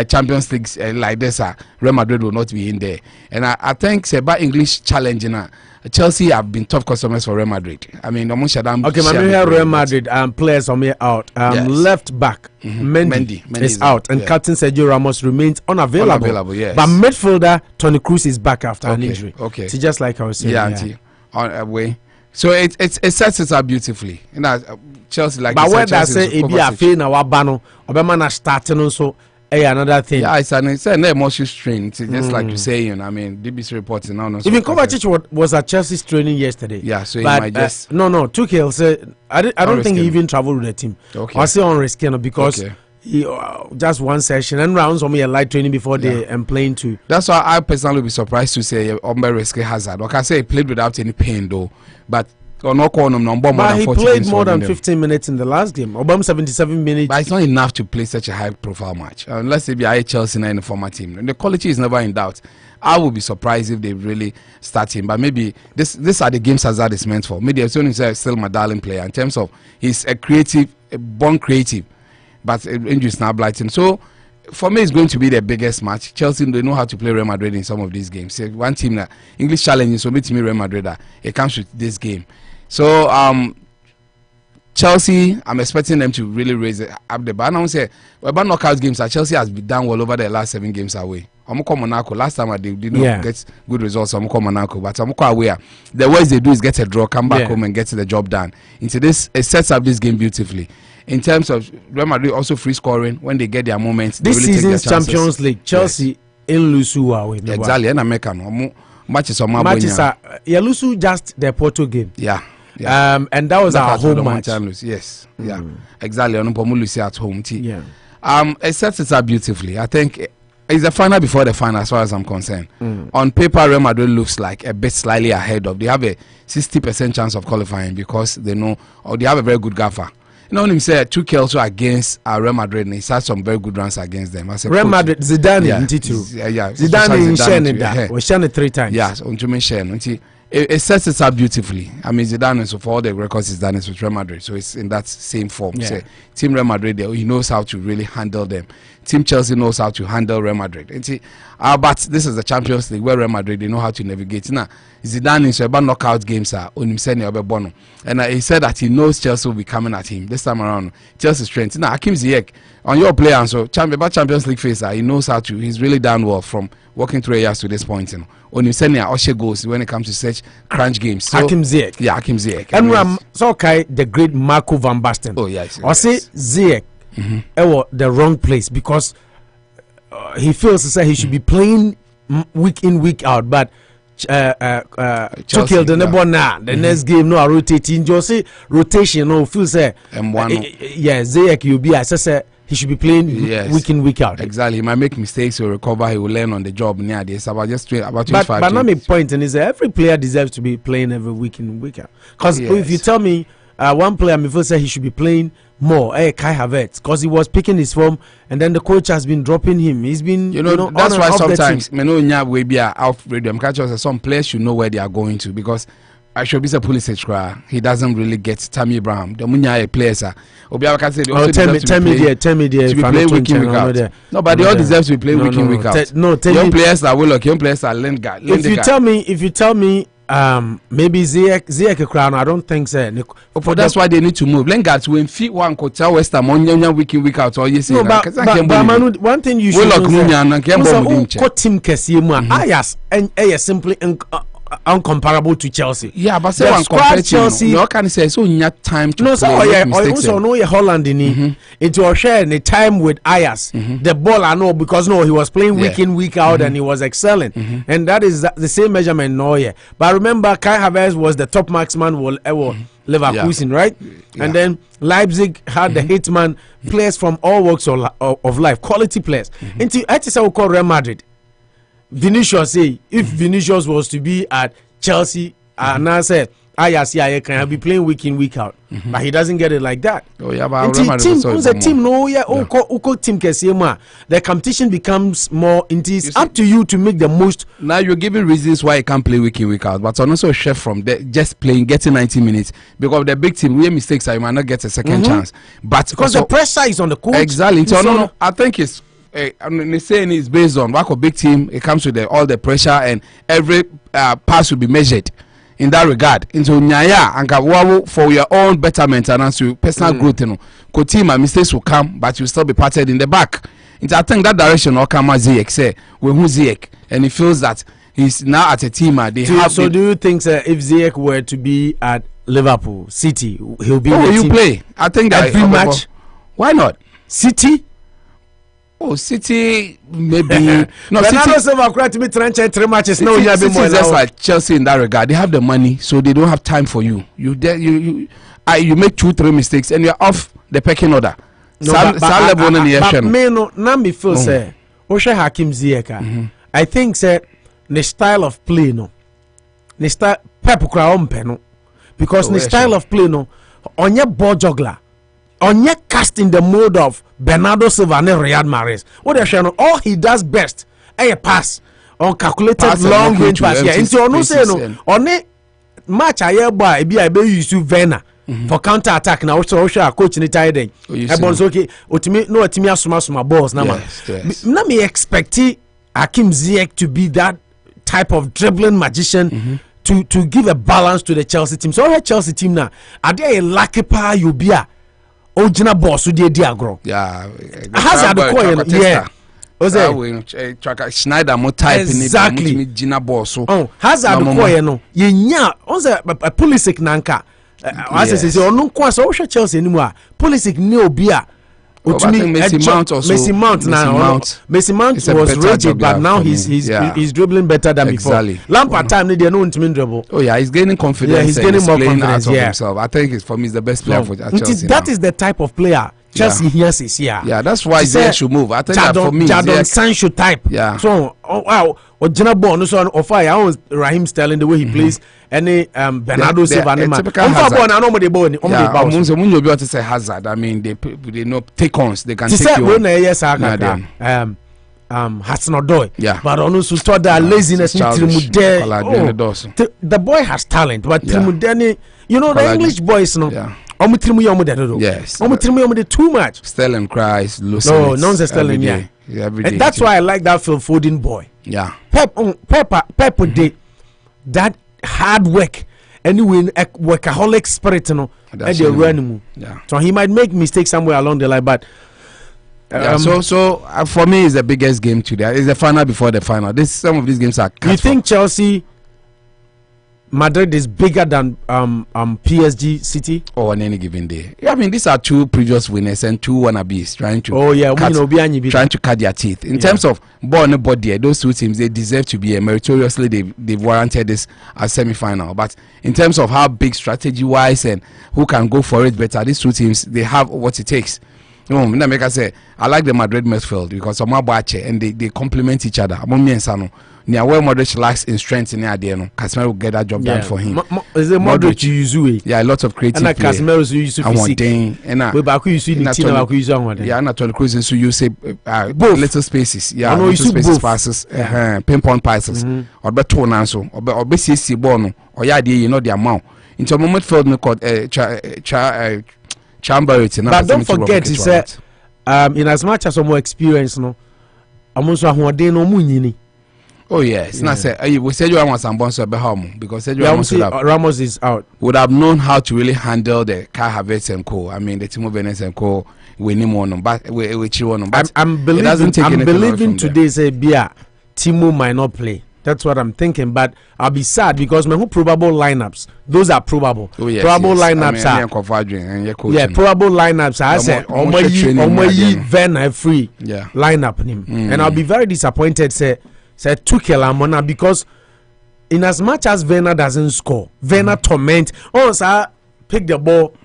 Champions League like this. Real Madrid will not be in there. And I think say about English challenging. Chelsea have been tough customers for Real Madrid. I mean, almost okay, man, we have Real Madrid players on me out. Yes. Left back Mendy is out, and Captain Sergio Ramos remains unavailable. Yes. But midfielder Tony Cruz is back after an injury. Okay, so just like I was saying, on a way. So it sets it up beautifully. You know, Chelsea like. But when I say it be a fail now, Wabano, Obama starting also. Hey, another thing. Yeah, it's an emotional strain. Just like you say, I mean, DBC reporting now. Even Kovacic was at Chelsea's training yesterday. Yeah, so but, he might just no. Tuchel said I don't think he even traveled with the team. Okay. I say on risk because he just one session and rounds on me a light training before they playing too. That's why I personally would be surprised to say Ombe risky hazard. Like I say, he played without any pain though, but. But he played more than 15 minutes in the last game. Obama 77 minutes. But it's not enough to play such a high-profile match. Unless they be Chelsea in the former team. And the quality is never in doubt. I would be surprised if they really start him. But maybe these are the games Hazard is meant for. Maybe Antonio is still my darling player in terms of he's a born creative. But injuries now blighting. So for me, it's going to be the biggest match. Chelsea, they know how to play Real Madrid in some of these games. One team that English challenge is so me Real Madrid. It comes with this game. So Chelsea, I'm expecting them to really raise it up the bar. And I say about knockout games, Chelsea has been done well over the last 7 games away. I'm call Monaco. Last time I did not get good results. I'm call Monaco, but I'm call aware. The worst they do is get a draw, come back home and get the job done. Into this, it sets up this game beautifully. In terms of Real Madrid, also free scoring when they get their moments. This really season's Champions League, Chelsea in Lusu away. Exactly, and American matches on matches are Lusu just the Porto game. Yeah. And that was our home match. Yes, exactly. Anopa Bosuo at home. Yeah. It sets it up beautifully. I think it's the final before the final, as far as I'm concerned. On paper, Real Madrid looks like a bit slightly ahead of. They have a 60% chance of qualifying because they know, or they have a very good gaffer. You know, when he said Tuchel also against Real Madrid, and he's had some very good runs against them. Real Madrid, Zidane, Zidane in Shen that, or Shen 3 times. Yes, on Jimmy Shen. It sets it up beautifully. I mean, Zidane, so for all the records he's done is with Real Madrid, so it's in that same form. Yeah. So, Team Real Madrid, he knows how to really handle them. Team Chelsea knows how to handle Real Madrid. But this is the Champions League where Real Madrid, they know how to navigate. Now, Zidane is about knockout games on him, and he said that he knows Chelsea will be coming at him this time around. Chelsea's strength. Now, Hakim Ziyech, on your player, and so about Champions League face, he knows how to. He's really done well from working through years to this point. On him sending Oshe goals when it comes to such crunch games. So, Hakim Ziyech. Yeah, Hakim Ziyech. And so the great Marco van Basten. Oh yes. I say Ziyech the wrong place because he feels that he should be playing week in week out, but Tuchel the next game no rotating. Just say rotation no feels Ziyech you be as I say. He should be playing week in, week out. Exactly. He might make mistakes, he'll recover, he will learn on the job near this. About 25 But not my point is every player deserves to be playing every week in, week out. Because if you tell me one player, me feel say he should be playing more, Kai Havertz, because he was picking his form, and then the coach has been dropping him. He's been, that's why sometimes some players should know where they are going to, because I should be a Pulisic cry. He doesn't really get Tammy Abraham. The Munya players are. Tell me there. Week in, week out. No, but they all deserve to be playing week in, week out. Young players are Willock. Young players are Lingard. If you tell me, maybe Ziyech crown, I don't think so. That's why they need to move. Lingard when fit one coach West Ham on week in, week out. Or you say, but one thing you should know is team Kesiemu Ayas and simply uncomparable to Chelsea. Yeah, but say one compared Chelsea, you can say so you have time to play. Also know Holland in it was sharing the time with Ayas. The ball I know because he was playing week in, week out, and he was excelling. And that is the same measurement but remember Kai Havertz was the top marksman Leverkusen, right? And then Leipzig had the hitman players from all walks of life, quality players. Until I just call Real Madrid. Vinicius say if Vinicius was to be at Chelsea and I said Ayasi can be playing week in week out, but he doesn't get it like that. Oh yeah, but team no yeah, Oko team Kesema. The competition becomes more. It is up to you to make the most. Now you're giving reasons why he can't play week in week out, but also a chef from there just playing, getting 90 minutes because the big team, we mistakes, you might not get a second chance. But because the pressure is on the coach. Exactly. So no, I think it's. I'm saying it's based on a big team. It comes with all the pressure and every pass will be measured in that regard. Into Nyaya and for your own betterment and as your personal growth, you know, team and mistakes will come, but you'll still be patted in the back. And I think that direction will come as Ziyech say when who Ziyech and he feels that he's now at a team. So do you think if Ziyech were to be at Liverpool City, he'll be? Oh, you play? I think that every match. Why not City? Oh, City maybe. No, City Silva to be 3 matches. No, you have just like Chelsea in that regard. They have the money, so they don't have time for you. You make 2-3 mistakes and you're off the pecking order. But me no, me feel say Osha Hakim Ziyech. I think say the style of play no, the style Pep Kraompe no, because the style of play no, on your ball juggler. On your cast in the mode of Bernardo Silva and Riyad Mahrez. What they're showing, all he does best, a pass on calculated long range pass. Yeah, into no say no. On a match I hear by I be use to Werner for counter attack. Now also coach in the tight end. Everyone's okay. Ultimate no Timia suma balls now man. Now me expect Hakim Ziyech to be that type of dribbling magician. To give a balance to the Chelsea team. So our Chelsea team now, are they a lucky pa you be a Ojina boss who did agro. Yeah, Hazard the coin. Yeah, was it? Schneider more type exactly. In Gina boss. Oh, Hazard the coin. No, yeah. Also, a Pulisic nanka. As I say, no kwa so Chelsea anymore. Pulisic no beer. Messi Mount was rigid, but now he's dribbling better than before. Lampard time they no dribble. Oh yeah, he's gaining confidence. Yeah, he's gaining more confidence. Out of himself. I think for me, he's the best player for Chelsea. That is the type of player Chelsea hears is here. Yeah, that's why Ziyech should move. I think that for me, Jadon Sancho type. Yeah. So wow, or Gyampo no so on fire. I was Raheem Sterling the way he plays. Any Bernardo Silva man. Hazard. I mean, they know take-ons. They can take you on. Hasnodoy. Yeah. But also start that laziness. The boy has talent, but you know the English boys, no. Yeah. Yes. Too much. Sterling cries, no, nonsense Sterling. Yeah. And that's why I like that Phil Foden boy. Yeah. Pep did that hard work. Anyway, a workaholic spirit, you know, and they run. Yeah. So he might make mistakes somewhere along the line, but. So for me, it's the biggest game today. It's the final before the final. Some of these games are. You think Chelsea, Madrid is bigger than PSG City? Or on any given day? Yeah, I mean these are two previous winners and two wannabes trying to. Trying to cut their teeth. In terms of ball and body, those two teams they deserve to be meritoriously they've warranted this as semi-final. But in terms of how big strategy-wise and who can go for it better, these two teams they have what it takes. Make I say I like the Madrid midfield because Amoah and they complement each other. Among me and Sano, near where Modric lacks in strength in the idea, Casemiro will get that job done for him. Is it Modric use? Yeah, a lot of creative. And Casemiro use physique. And we back use yeah, and Toni Kroos so you say both little spaces. Yeah, little spaces passes, pinpoint passes. Or better now so or be CC ball or yeah, you know the amount. Into a midfield called Chambas. But don't forget, he said, in as much as some more experience, no, I'm also no money. Oh yes, now say we said you want some bonds be home because Ramos is out. Would have known how to really handle the Kai Havertz and co. I mean the Timo Werner and co. We need one, but we chew one. I'm believing today say Bia Timo might not play. That's what I'm thinking, but I'll be sad because my who probable lineups, those are probable. Oh, yes, probable lineups are probable lineups. I said Omoyi Werner free lineup him, and I'll be very disappointed. Say Tuchel Amona because in as much as Werner doesn't score, Werner torment. Oh, sir, pick the ball.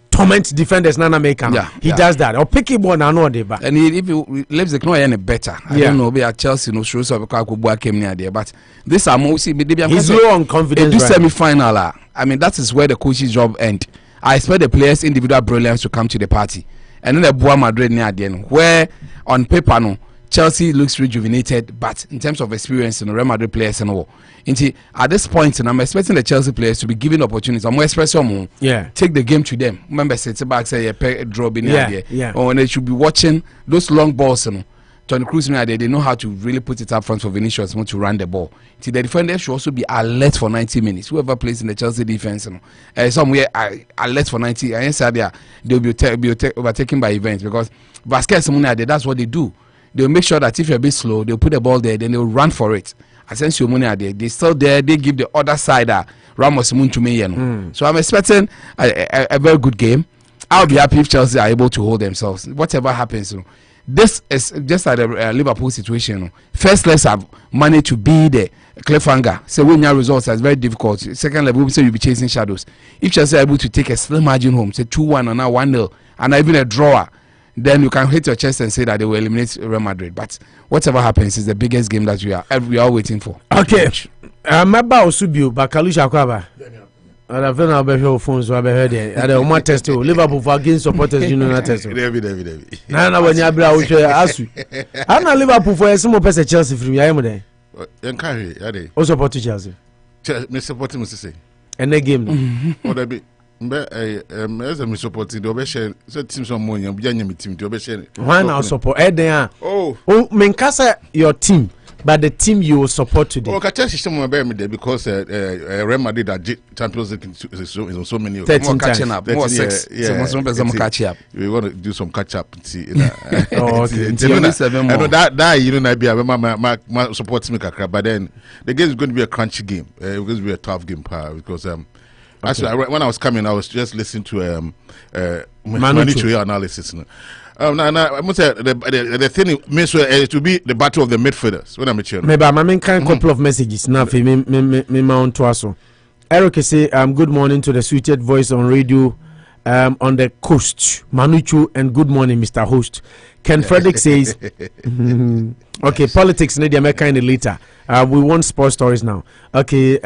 Torment defenders nana make he does that or pick ball na no dey back and if he leaves the no any better I don't know be at Chelsea no shows up because Kufuor came near there but this are mostly he's low on confidence this semi-final I mean, that is where the coach's job ends. I expect the players' individual brilliance to come to the party. And then the Boa Madrid near the end, where on paper, no, Chelsea looks rejuvenated, but in terms of experience, Real Madrid players and all. At this point, and I'm expecting the Chelsea players to be given opportunities. I'm expressing take the game to them. Remember, sit back, say a draw in there, or they should be watching those long balls. Tony Cruz, they know how to really put it up front for Vinicius to run the ball. The defenders should also be alert for 90 minutes. Whoever plays in the Chelsea defense, somewhere alert for 90. I said they'll be overtaken by events because Vasquez, that's what they do. They'll make sure that if you're a bit slow, they'll put the ball there, then they'll run for it. Asensio Munia, they still there. They give the other side Ramos Mun to me. So I'm expecting a very good game. I'll be happy if Chelsea are able to hold themselves. Whatever happens, this is just like the Liverpool situation. First, let's have money to be the cliffhanger. So when your results are very difficult. Second level, we say you'll be chasing shadows. If Chelsea are able to take a slim margin home, say 2-1 or now 1-0, and even a draw, then you can hit your chest and say that they will eliminate Real Madrid. But whatever happens is the biggest game that we are waiting for. Okay. Maba Osubio, Bakalusha Kwaba. I've been out of phones, so I've heard it. I don't want to test you. Liverpool for against supporters, you know, not test you. Now, when you ask you, I'm not Liverpool for a small person Chelsea from Yamode. Also support Chelsea. Me support me say. And the game. Or that be. As a supporting the obession, so teams on money, and Gyampo team to obession. Why now support? Oh, Menkasa your team, but the team you will support today. Oh, catch system bear me there because Real Madrid are Champions League in so many. 13 catching up, more 6. Catch up. We want to do some catch up. Oh, okay. I know that you know, my support me, but then the game is going to be a crunchy game. It's going to be a tough game, because actually, when I was coming, I was just listening to Manichu analysis. I must say the thing means to be the battle of the midfielders. When I'm a maybe I'm making a couple of messages now. Me mount to us. Eric say, good morning to the sweeted voice on radio, on the coast, Manuchu, and good morning, Mr. Host. Ken Frederick says, okay, politics need America in the later. We want sports stories now. Okay,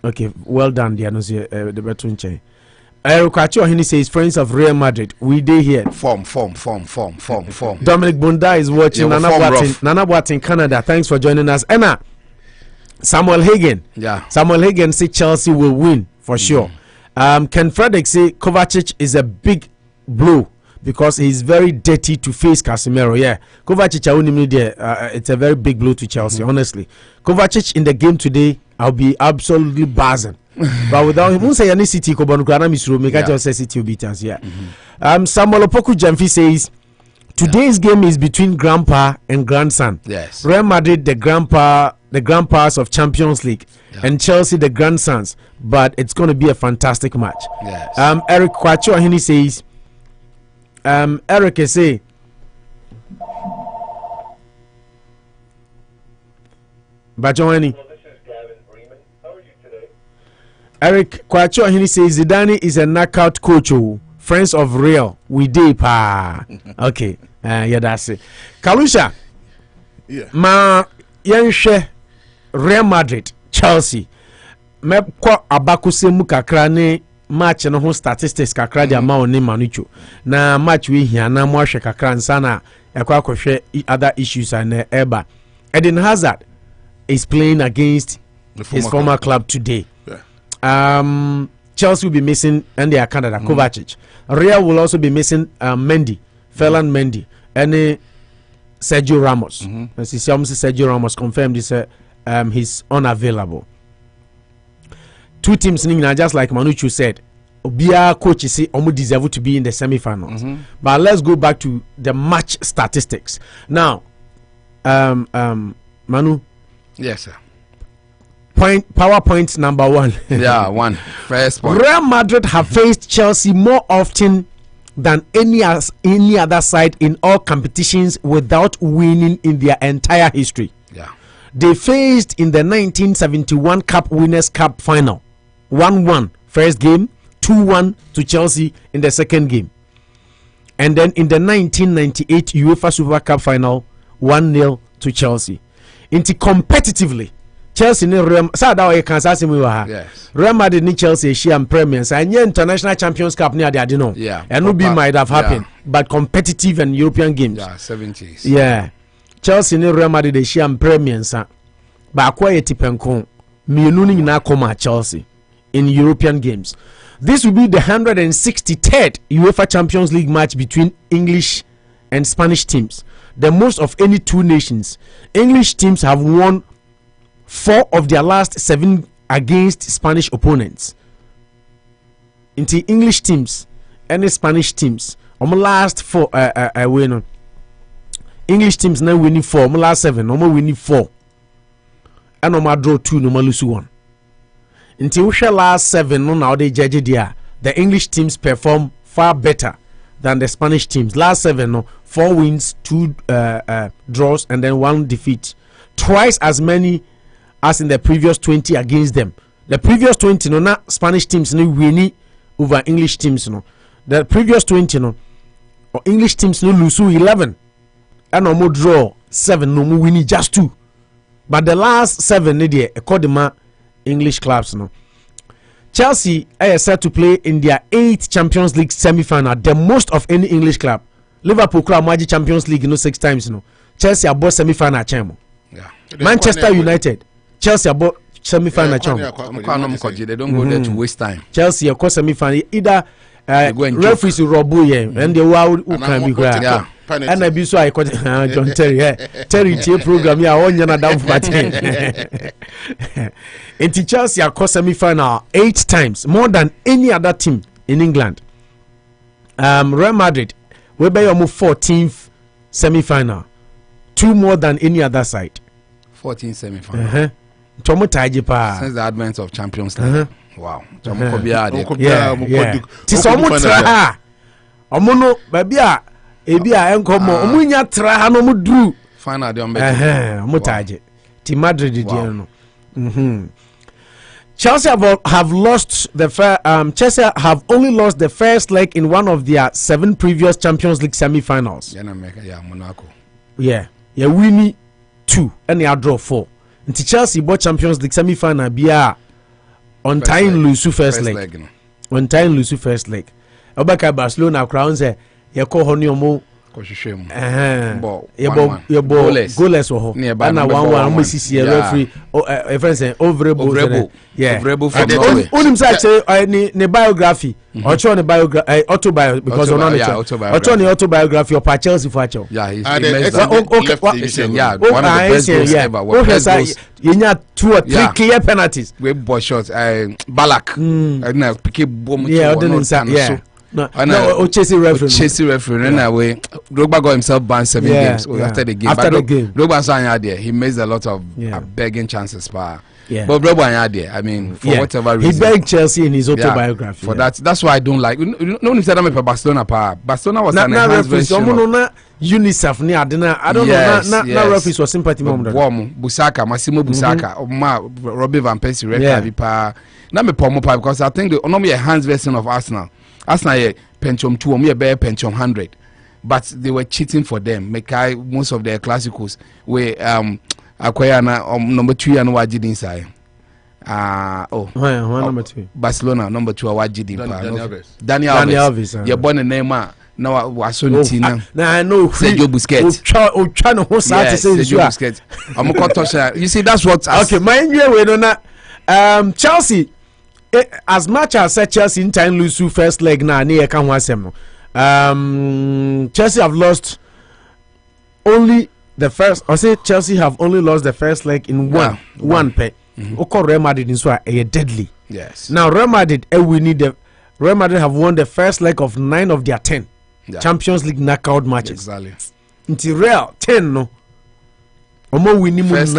okay, well done, the veteran chain. Eric Kwacho says, friends of Real Madrid, we day here. Form. Dominic Bunda is watching. Nana Boatin, Canada. Thanks for joining us. Emma, Samuel Hagen. Yeah. Samuel Hagen say Chelsea will win for sure. Ken Frederick say Kovacic is a big blow because he's very dirty to face Casemiro. Yeah, Kovacic, it's a very big blow to Chelsea. Honestly, Kovacic in the game today, I'll be absolutely buzzing. But without him, say any city Kobanukana Misro, make just say City will beat us. Yeah. Samuel Opoku Jamfi says today's game is between grandpa and grandson. Yes. Real Madrid, the grandpas of Champions League, and Chelsea, the grandsons. But it's going to be a fantastic match. Yes. Eric Kwacho Ahini says, Eric say, Bajawani. Eric Kwacho Ahini says Zidane is a knockout coach. Friends of Real, we dey pa. Okay, yeah, that's it. Kalusha, yeah. Ma yenhwe Real Madrid, Chelsea. Me kwa abakuse mu kakra ne match no ho statistics kakra dia ma oni Manucho. Na match we hia na mo ahwe kakra nsa na yakwa akohwe other issues and eba. Eden Hazard is playing against his former club today. Chelsea will be missing and they are Canada Kovacic. Real will also be missing Mendy, Ferland Mendy, and Sergio Ramos. Sergio Ramos confirmed this. He's unavailable. Two teams, just like Manuchu said, Obia coach say almost deserve to be in the semi-finals. But let's go back to the match statistics now. Manu. Yes, sir. PowerPoint number 1. Yeah, 1. First point. Real Madrid have faced Chelsea more often than any other side in all competitions without winning in their entire history. Yeah. They faced in the 1971 Cup Winners' Cup final. 1-1 first game, 2-1 to Chelsea in the second game. And then in the 1998 UEFA Super Cup final, 1-0 to Chelsea. Competitively, Chelsea ni Real sada o kan sase mi wa ha. Yes. Real Madrid ni Chelsea share premiers. Anye international champions cup ni ade no. Yeah. And no be might have happened, but competitive and European games. Yeah, 70s. Yeah. Chelsea ni Real Madrid share premiers ba akwa ye tipenko mienu ni nyina koma Chelsea in European games. This will be the 163rd UEFA Champions League match between English and Spanish teams, the most of any two nations. English teams have won 4 of their last 7 against Spanish opponents. Into English teams and Spanish teams, last 4 win. English teams now winning 4, last 7, winning 4, and draw 2, lose 1. Until we last 7, no now they judge there. The English teams perform far better than the Spanish teams. Last 7, no 4 wins, 2 draws, and then 1 defeat. Twice as many as in the previous 20 against them. The previous 20, no, not Spanish teams no winning over English teams. No, the previous 20, no, or English teams no lose 11, and no more draw 7, no more winning just 2. But the last 7, they according English clubs, no. Chelsea are set to play in their 8th Champions League semi-final, the most of any English club. Liverpool club magic Champions League 6 times, no. Chelsea are both semi-final champion. Yeah. Manchester United, Chelsea are both semi-final champion. They don't go there to waste time. Chelsea are semi-final either referees Robu and the wow who can be yeah. And I be so I caught John Terry. Terry program ya on yana down for and Chelsea are semi-final 8 times, more than any other team in England. Real Madrid we be your 14th semi-final, 2 more than any other side. 14 semi-final. Since the advent of Champions League. Wow. Yeah. Tisomu tra. Omono babia ebia enkomo omunya tra ha no mudru final de ometaje ti Madrid di no. Chelsea have lost the Chelsea have only lost the first leg in one of their 7 previous Champions League semi-finals. Monaco. Yeah, winning 2 and they draw 4. Until Chelsea bought Champions League semi-final bia on time lose first leg. On time lose first leg. Obaka Barcelona crown say ye ko honi omo kohwehwem. Goalless ho. Na 1-1 omo sisi referee friend say overable. Yeah. Overable from Norway. Onim say ne biography. Ocho ne biography autobiography because on the autobiography of Chelsea for Chelsea. Yeah, he's one of the best goals ever. Yenya 2 or 3 clear penalties. We boy shots Balak na pick bomb yeah. No, Chelsea referee. And away, Drogba got himself banned 7 games after the game. After the game, Drogba sang there. He missed a lot of begging chances. Yeah. But Drogba there. I mean, for whatever reason, he begged Chelsea in his autobiography. For that's why I don't like. No one said I'm a Barcelona. Barcelona was an enhanced version. UNICEF ni adena. I don't know. Na referees was sympathy moment. Busaka, Massimo Busaka, Robbie Van Persie, Red pa. Na me pomo pa because I think the only enhanced version of Arsenal. Arsenal Pentium 2, me bear Pentium 100, but they were cheating for them. Most of their classicals were acquire number 2 and what did inside. Number 2. Barcelona number 2 what did in Daniel Alves. You're born in Neymar. Now was so Tina. Now I know Sergio Busquets. Sergio Busquets. I'm going to you see that's what. Okay, mind you, we don't. Chelsea. As much as Chelsea in time lose first leg na near can wasem Chelsea have lost only the first. I say Chelsea have only lost the first leg in one pay. Real Madrid in so deadly. Yes. Now Real Madrid Real Madrid have won the first leg of 9 of their 10 Champions League knockout matches. Exactly. Until Real 10 no. Winning first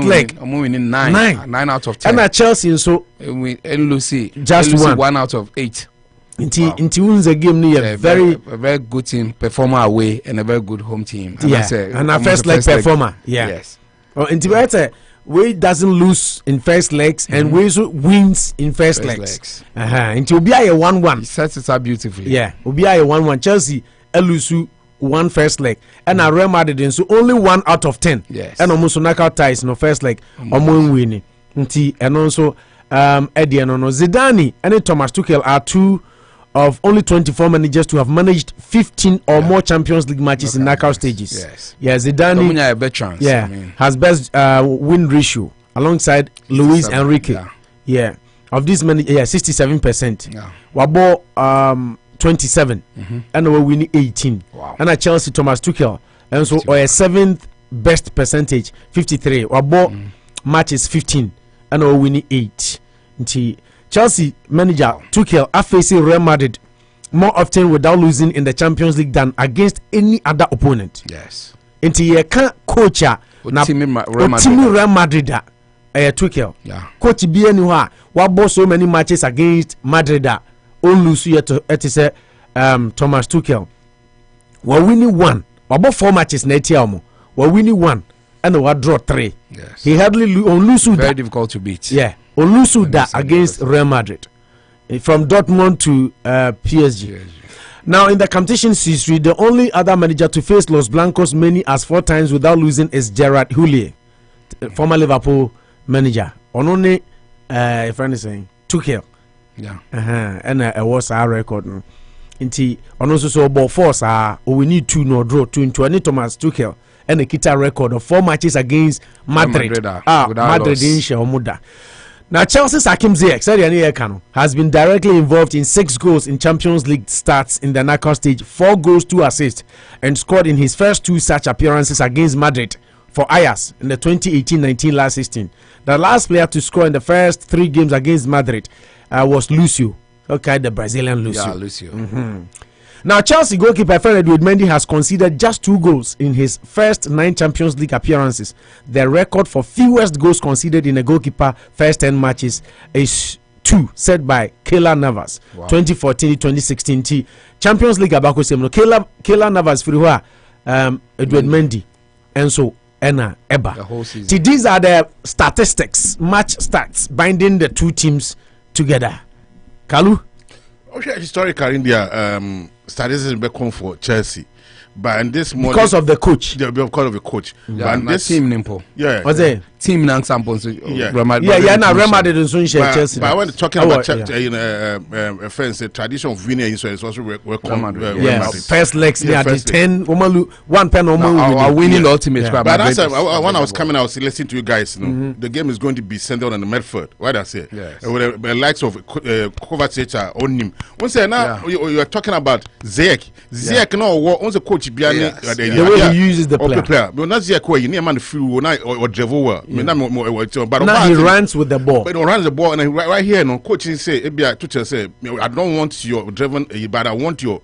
leg. Winning 9 out of 10. And at Chelsea so Lucy just Lucy 1 out of 8. Until wins the game near a very good team performer away and a very good home team. And and a first leg performer. Yes. Until we doesn't lose in first legs and we wins in first legs. Until be a 1-1. He sets it up beautifully. Yeah, will be a 1-1. Chelsea Elusu 1 first leg and Real Madrid so only 1 out of 10 yes and almost knockout ties no first leg omo winning nti and also Eddie no Zidane and Thomas Tuchel are 2 of only 24 managers to have managed 15 or more Champions League matches in knockout stages. Zidane has best win ratio alongside Luis Enrique. Of these many 67%. Wabo 27 and we win 18. And at Chelsea Thomas Tuchel and so or a 7th best percentage 53. Wabo matches 15 and we win 8. Chelsea manager Tuchel are facing Real Madrid more often without losing in the Champions League than against any other opponent. Yes. Into ye can coach na Real Madrid Tuchel. Coach be anywhere. What bought so many matches against Madrid on lose yet to say Thomas Tuchel. We're winning 1. We bought 4 matches next year. We're winning 1 and we draw 3. Yes. He hardly lose. Very difficult to beat. Yeah. Olusuda against Real Madrid from Dortmund to PSG. Now in the competition's history, the only other manager to face Los Blancos many as 4 times without losing is Gerard Houllier, former Liverpool manager. On only friend is saying Tuchel. And was our record. Inti on also so about 4 we need 2 no draw 2 Thomas Tuchel and a kita record of 4 matches against Madrid. Madrid in Omuda. Now Chelsea's Hakim Ziyech has been directly involved in 6 goals in Champions League starts in the knockout stage, 4 goals, 2 assists, and scored in his first 2 such appearances against Madrid for Ajax in the 2018-19 last season. The last player to score in the first 3 games against Madrid was Lucio. Okay, the Brazilian Lucio. Yeah, Lucio. Now, Chelsea goalkeeper Fred Mendy has conceded just 2 goals in his first 9 Champions League appearances. The record for fewest goals conceded in a goalkeeper first 10 matches is 2, set by Keylor Navas. 2014-2016 Champions League abako semno Keylor Navas friwa Edward Mendy and so Enna Eba. The whole season. These are the statistics, match stats binding the 2 teams together. Kalu? Historically, India statistics be come for Chelsea, but in this morning because of the coach, because of the coach. Yeah, but this team nimpo. Yeah, what's it? Team nang samples. Yeah, na Real Madrid don't share Chelsea. But when talking about offense, the tradition of winning is also welcome. Yes, first legs near the 10. 1 pen or winning ultimate. But that's when I was coming, I was listening to you guys. The game is going to be centered on the midfield. What I say? With the likes of Kovacic on him. Once now you are talking about Ziyech. Ziyech now once the coach behind the way he uses the player. But not Ziyech where you need man the field or Drevoa. But now he runs with the ball. But he runs the ball, and right here, no coach say, "Tuchel say, I don't want your driven, but I want your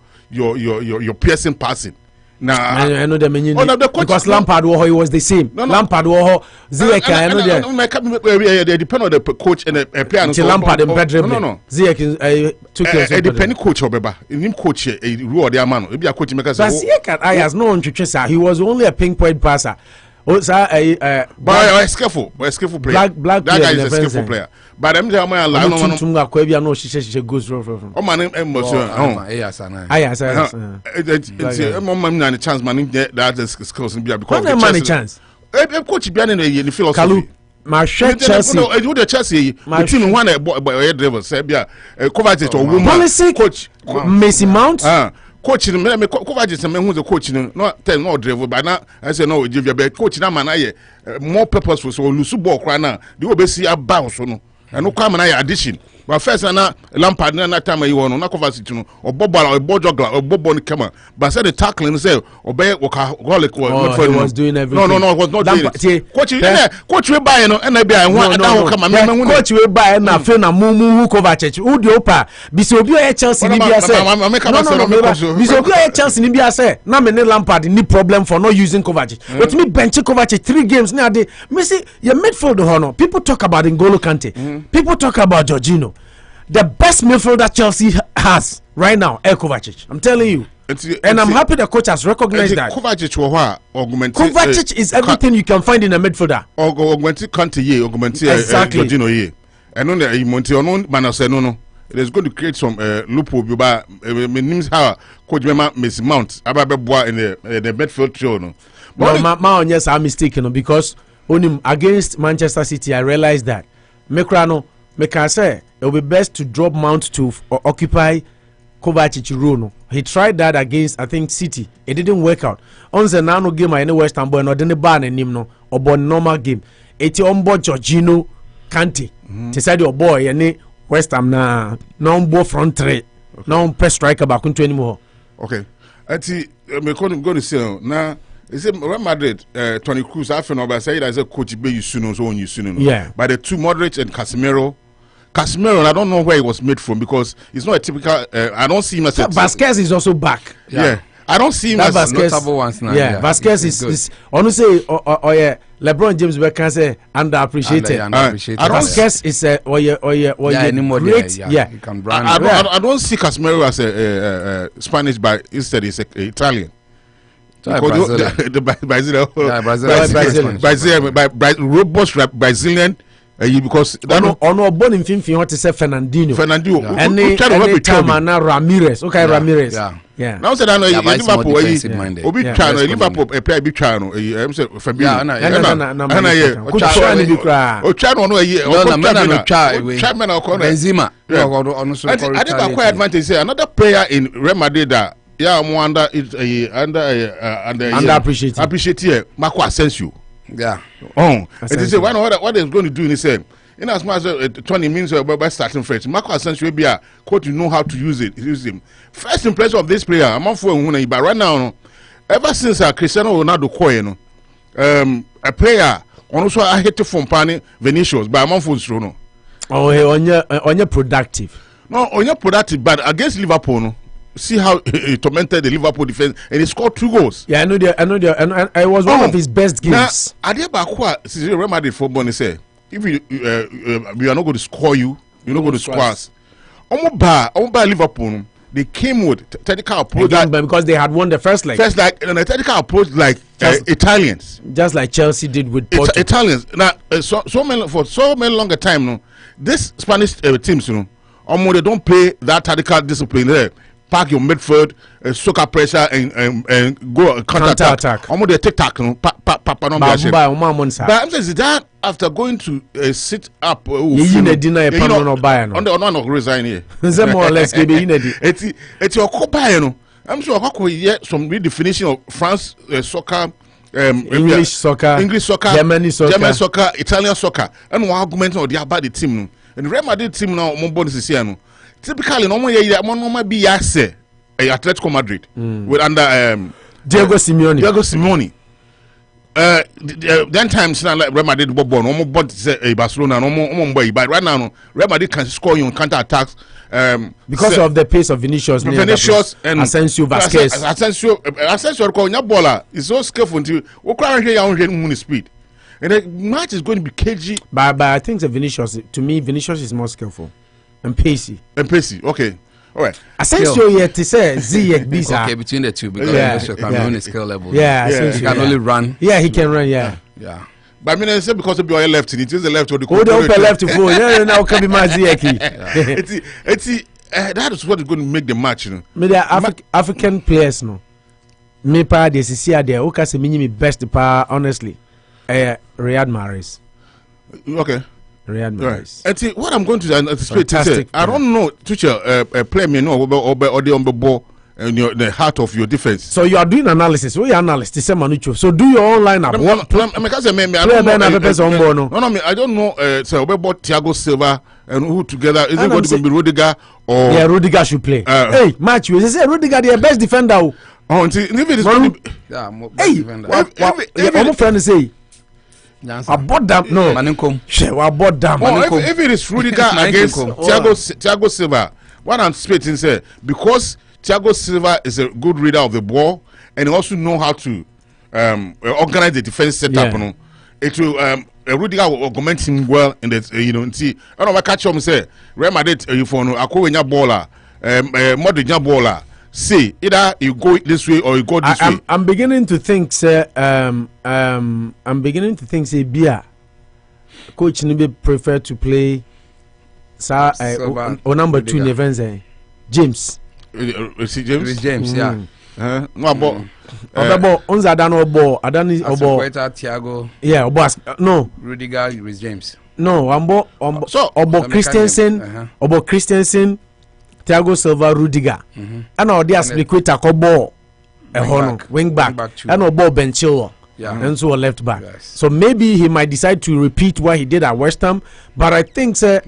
piercing passing." Nah, I know the meaning. Because Lampard was the same. Lampard Ziyech, I know that. They depend on the coach and the player. Until Lampard and Pedro. No. Ziyech Tuchel. It depend coach or beba. Him coach rule their man. Maybe a coach makers. But Ziyech at Ajax no one to he was only a pinpoint passer. But a skillful player. Black that guy is a skillful player. But I'm telling you, no, she goes from. Oh man, it's chance man that is skills because of money chance. Coach behind the philosophy. My Chelsea. No, do the Chelsea. The team one boy driver say be Kovacic or woman. Policy coach Messi Mount. Coach me Kovacic me who the coach no tell no driver but now I say no give you coach na man aye more purposeful so lose ball kra na the obesi aba so no and no come na addition but first na Lampard na time you no na Kovacic no obobala obojogla obobo ni kama but say the tackling say obey he was doing everything. No, was not doing it. Coach we buy no na bia ho kama me coach we buy na fe na mumu Kovacic who the opa bisi obi o Chelsea ni bia say no bisi obi o Chelsea ni bia say na me ne Lampard ni problem for not using Kovacic but me bench Kovacic 3 games na dey me see your midfield no people talk about N'Golo Kante people talk about Jorginho. The best midfielder Chelsea has right now, Kovacic. I'm telling you. And I'm happy the coach has recognized that. Kovacic is everything you can find in a midfielder. Augmented Kante ye, augmented Jorginho ye. And on the Monte on Manase no. it is going to create some loophole. But means how Coach Mema Miss Mount Ababeboa in the midfield trio. No, but yes, I'm mistaken because only against Manchester City, I realized that Mekrano, I say it will be best to drop Mount to occupy Kovacic role. No. He tried that against I think City. It didn't work out. On the nano game, I know West Ham boy no didn't ban him no or normal game. It's on board Jorginho Kante. To say your boy any West Ham na no front three. No press striker back into anymore. Okay. Ati me going to say now. Is it Real Madrid? Tony Cruz. I feel no, say that a coach be you soon so you soon. Yeah. By the two Modric and Casemiro. Casemiro, I don't know where he was made from because it's not a typical. I don't see him as. Vasquez is also back. Yeah. I don't see him that as Vasquez, notable ones now. Yeah, Vasquez is honestly, yeah, LeBron James can say underappreciated. Vasquez is great. Yeah. You can brand I don't see Casemiro as a Spanish, but instead he's Italian. Robust Brazilian. Because born in Finfin, what to say Fernandinho. And Ramirez. Okay, Ramirez. Yeah. Now said I know Liverpool. Obi Chano, Liverpool, a player big Chano. I'm saying Fabio. Benzema. I think quite advantage. Another player in Real Madrid that under appreciate Marco Asensio. Yeah. Oh, it is one what is going to do in his head. In as much as 20 means by starting fresh, Marco Asensio will be a coach you know how to use it. Use him. First impression of this player, I'm not for him, but right now, ever since Cristiano Ronaldo Koye, a player also I hate to from Pani Vinicius, but I'm not for Strono. Oh, on your productive. No, on your productive, but against Liverpool. No. See how he tormented the Liverpool defense and he scored 2 goals. Yeah, I know. And I was one of his best games. Now, Real Madrid football, they say, if we are not going to score you, you're not going to score us. Omoba Liverpool, they came with technical approach because they had won the first leg. And a technical approach like Italians, just like Chelsea did with Porto. Italians. Now, for so many longer time, no, this Spanish teams, you know, they don't play that tactical discipline there. Park your midfield, soccer pressure, and go counter attack. Almost the tic-tac, but I'm saying that after going to sit up, on resign here. More or less, it's your co I'm sure some redefinition of France soccer. English soccer, German soccer, Italian soccer, and one argument on the about the team. And Real Madrid team now, typically, no might be Yase, Atletico Madrid, with under Diego Simeone. Then times like Real Madrid, Barcelona, but right now, Real Madrid can score you on counter attacks. Because of the pace of Vinicius and Asensio Vasquez. Asensio is so skillful until we speed. And the match is going to be cagey. But I think the Vinicius, to me, Vinicius is more skillful and pacey. Okay. All right. Asensio yet to say Bisa. Okay, between the two because on his skill level. Yeah, he can only run. Yeah, he can run. Yeah. But I mean, I said because of your left, it is the left or the left to go. Yeah, now can be Mazieki. That is what is going to make the match, you know. Me the African players, no. Me pa de sisi there. Okay, say me best pa honestly. Riyad Mahrez. Okay. Riyad Mahrez. And see what I'm going to anticipate is I don't know, teacher, play me no or the on the ball and the heart of your defense. So you are doing analysis. We analyst the same Manucho. So do your own lineup. I don't know. So about Thiago Silva and who together is it going to be Rudiger or Rudiger should play. Hey, match you say Rudiger the best defender. Oh, if it is going to be what friend say I bought them. No, I bought them. If it is Rudiger against Thiago Silva, what I'm stating say because Thiago Silva is a good reader of the ball and he also know how to organize the defense setup. Yeah. It will Rudiger will augment him well in the see. I don't know what catch him say. Real Madrid you for no Akonya baller, Modric baller. See, either you go this way or you go this way. I'm beginning to think, sir. I'm beginning to think, say, Bia, Coach Nibe prefer to play Sa o number 2 ne Vincent James. James, yeah. No abo. Obebo onza adano obo adani obo. Thiago. Yeah, obo no. Rudiger with James. No, ombo so obo Christensen, obo Christensen, Thiago Silva, Rudiger. And odi Aspilicueta ko ball wing back. And obo Ben Chilwell. Yeah. And so a left back. Yes. So maybe he might decide to repeat what he did at West Ham, but I think that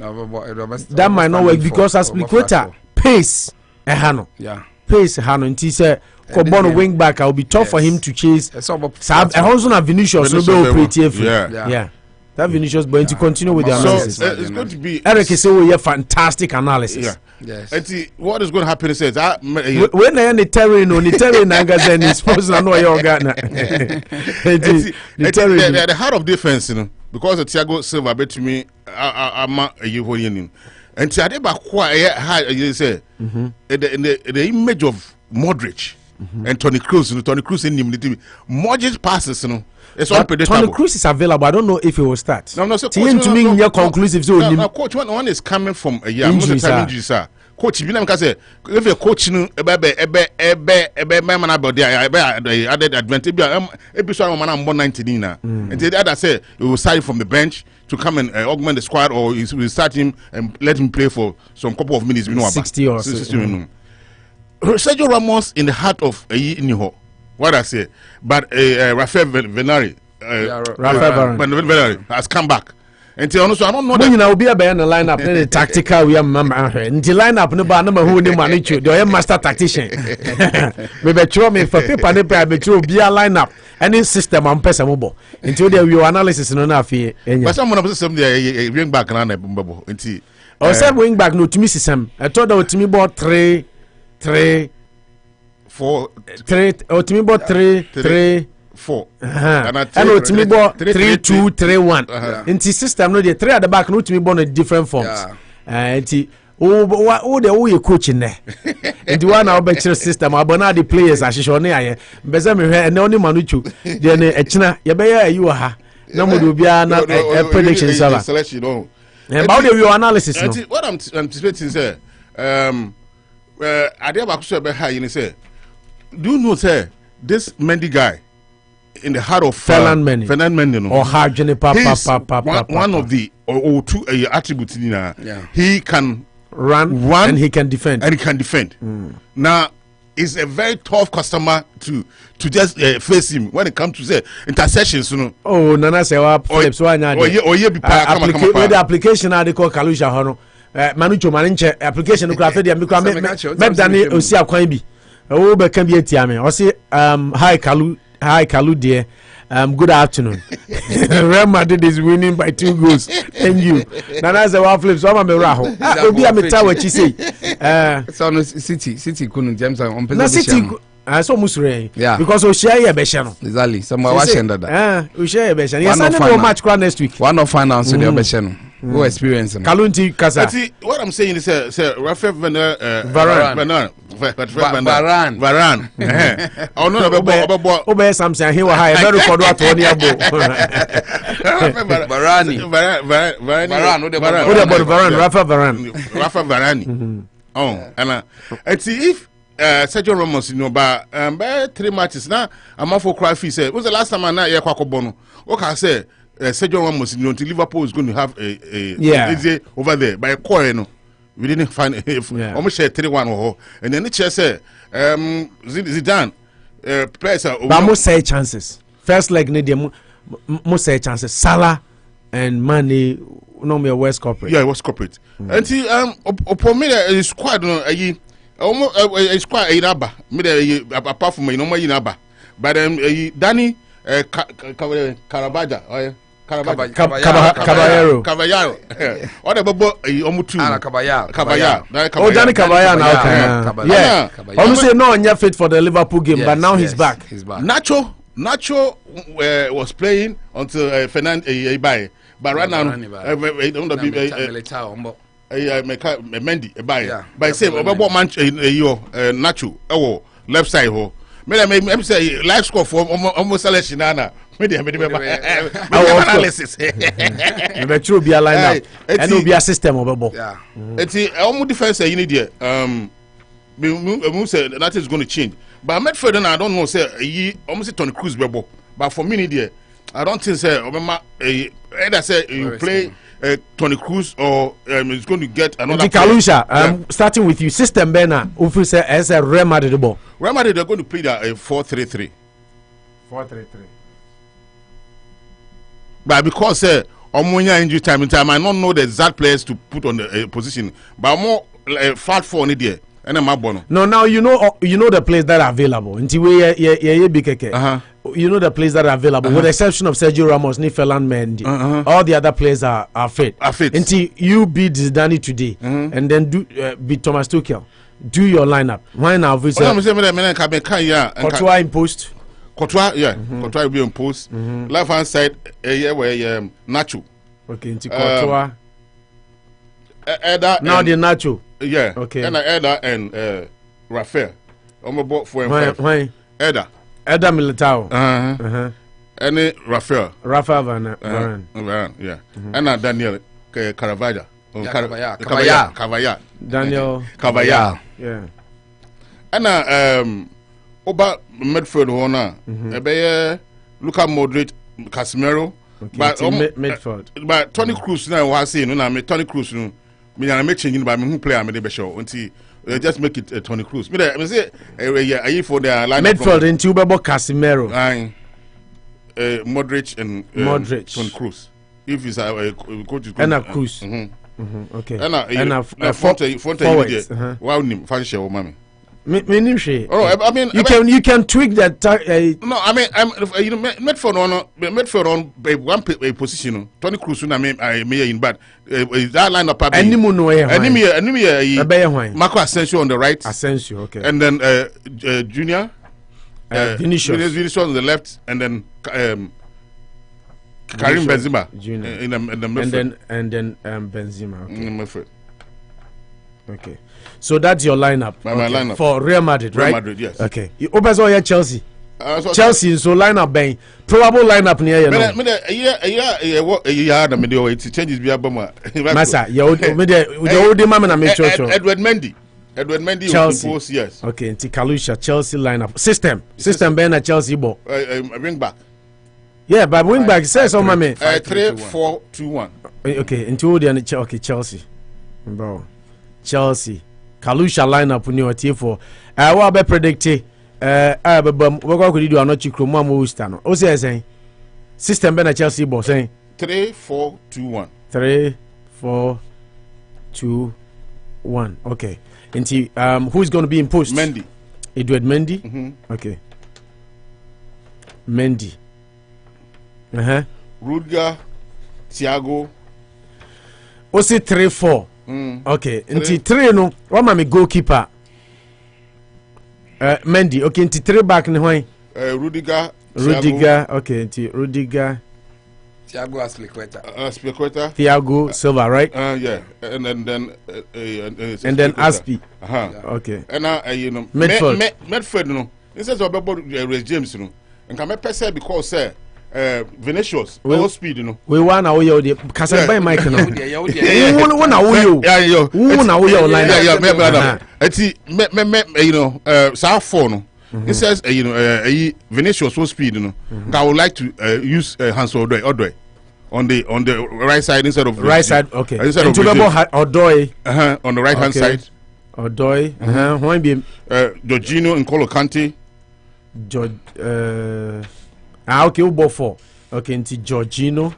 might not work because Aspilicueta pace ehano. Yeah. Pace ehano until say Kobono wing back, I will be tough for him to chase. Vinicius will be operative. Yeah. That Vinicius going to continue with the analysis. So it's going to be Eric is saying a fantastic analysis. Yeah. Yes. And what is going to happen is that when they are the terrain on the terrain, then he's supposed to know your Ghana. The heart of defense, you know, because the Thiago Silva bet to me, I'm a Ukrainian. And Thiago quite high, you say, the image of Modric and Toni Kroos, Toni Kroos in him, Modric passes, you know. It's unpredictable. Toni Kroos is available. I don't know if he will start. No, so conclusive. No, coach, one is coming from a year. Injury, sir. Coach, you know, say if a coach, man about the added advantage. Episode man 119 now, and the other say he will start from the bench to come and augment the squad, or he will start him and let him play for some couple of minutes. 60 or 60 minutes. Sergio Ramos in the heart of a Niho. What I say, but Rafael Venari, has come back. And so I don't know. When you know, be a band lineup, then tactical. We are until lineup no bar number who name manager. They are master tactician. Maybe throw me for people. They be throw be a lineup. Any system on person mobile. Until they will analysis no na fear. But someone of some day wing back and I bumble. Until or some wing back no to me system. I thought that to me about 3 4 3 or to me about 3 4 and to me about 3 2 3 1 into system no the 3 at the back no to me about different forms into the coaching there into one our better system abona the players ashisho ne aye mbeza me hwe ene oni manuchu de ne echina ye be ya you ha na mo do bia na prediction sala about the analysis no what I'm anticipating say ade ba so be high you say do you know say this Mendy guy in the heart of Fernand Mendy no or Harjane one of the or two attributes he can run and he can defend now is a very tough customer to just face him when it comes to say intercessions you know. Oh nana say wa Phillips wa nya the application they call Kalusha hono manucho maninche application no craft dey me dani osi akwan bi o be kan bi etia me o say hi Kalu dear good afternoon. Real Madrid is winning by 2 goals. Thank you. Nana say wa Phillips wa me raho obi am ta wa chi say so city kunu James on na city so musure because o share ye be share no exactly some wa share that o share ye be share yes no match crown next week one of finance so dey be share no who experience Kalunti Kasa what I'm saying is Rafael Varane oh no obe Samson he wa high very record what one year bo Rafa Varane oh and see if Sergio Ramos you know by 3 matches now I'm for cry fee say was the last time na ye kwakobo no okay say Sergio Ramos you know until Liverpool is going to have a over there by a coin no we didn't find almost share 3-1 and then it say Zidane players but most say chances first leg need them most say chances Salah and Mane no me West corporate West corporate and see upon me is squad no it's quite a number apart from no more number but Danny Carabaja Caballero what about Omutu Caballero oh Danny Caballero now yeah almost say no on fit for the Liverpool game but now he's back Nacho was playing until Fernand Ibai but right now Mendy by say about man Nacho left side ho me say live score for almost selection na media analysis. The true be a lineup and will be a system of bubble. Yeah. It's almost defense you need there. Say that is going to change. But Medford and I don't know say he almost Tony Cruz bubble. But for me there, I don't think say either say you play Tony Cruz or it's going to get another. Kalusha, starting with you, system Bena, who say as a Real Madrid ball. Real Madrid they're going to play that 4-3-3. 4-3-3. But because Omonia injury time in time, I don't know the exact players to put on the position. But more flat for any day. And I'm bono. No, now you know the players that are available. Until you know the players that are available, with the exception of Sergio Ramos, Nifeland Mendy. All the other players are fit. Until you beat Zidane today, and then beat Thomas Tuchel. Do your lineup. Why now? Quartey in post. Quartey, yeah. Quartey will be in post. Left hand side, where Nacho. Okay, into Quartey. Now the Nacho. Yeah. Okay. And Eda and Rafael. I'm about 4 and 5. Eda Militao. And Rafael. Varane. Yeah. And Daniel Caravaggio. Cavaya. Daniel Cavaya. Yeah. And Oba Medford Hona. Luka Modric, Casemiro. Okay, but Medford. But Tony Cruz now was saying, no, Tony Cruz no. Me and I'm changing by me who play. I'm the best show until just make it Tony Cruz. Me say for the line. Medford into Babo Casemiro. Modric and Tony Cruz. If he's a coach, and a Cruz. Okay. And a forward. Wow, name fancy or mommy. I mean, you can tweak that. No, I mean, I'm Medford on one position. Tony Cruz, I may in bad. That line up. Marco Asensio on the right. Asensio, okay. And then Junior. Vinicius on the left, and then Karim Benzema. Junior. In the and then Benzema. Okay. So that's your lineup. My lineup for Real Madrid, right? Real Madrid, yes. Okay. You open all your Chelsea. Chelsea, so lineup bang. Probable lineup near you. It changes be abama. Massa, you mama na make sure. Edward Mendy Chelsea. Post, yes. Okay, into Kalusha, Chelsea lineup. System Ben at Chelsea ball. Bring back. Yeah, but wing back says so my man. 3-4-2-1. Okay, into the okay, Chelsea. Bro. Chelsea. Kalusha lineup ni wati for what be predict we go do anochi kroma mo Worcester no o say saying system be na Chelsea boss saying 3-4-2-1 3-4-2-1 okay and who's going to be in post? Mendy. Edward Mendy. Okay, Mendy. Rudiger, Thiago. O say 3-4. Okay, into 3 no. What my goalkeeper? Mendy. Okay, into 3 back in why? Rudiger. Okay, into Rudiger. Thiago Aspilicueta. Thiago Silva, right? Yeah, and then Aspi. Okay. And Medford no. Instead of about James no. And can me say because Vinicius, low speed, you know. We want our yo, the Casabay Mike, no. South 4, no. It says, Vinicius low speed, you know. I would like to use Hans Odoi on the right side instead of right side. Okay. Instead of Odoi. On the right hand side. Odoi. Why be Jorginho and N'Golo Kante. Okay, we'll go for. Okay, into Jorginho.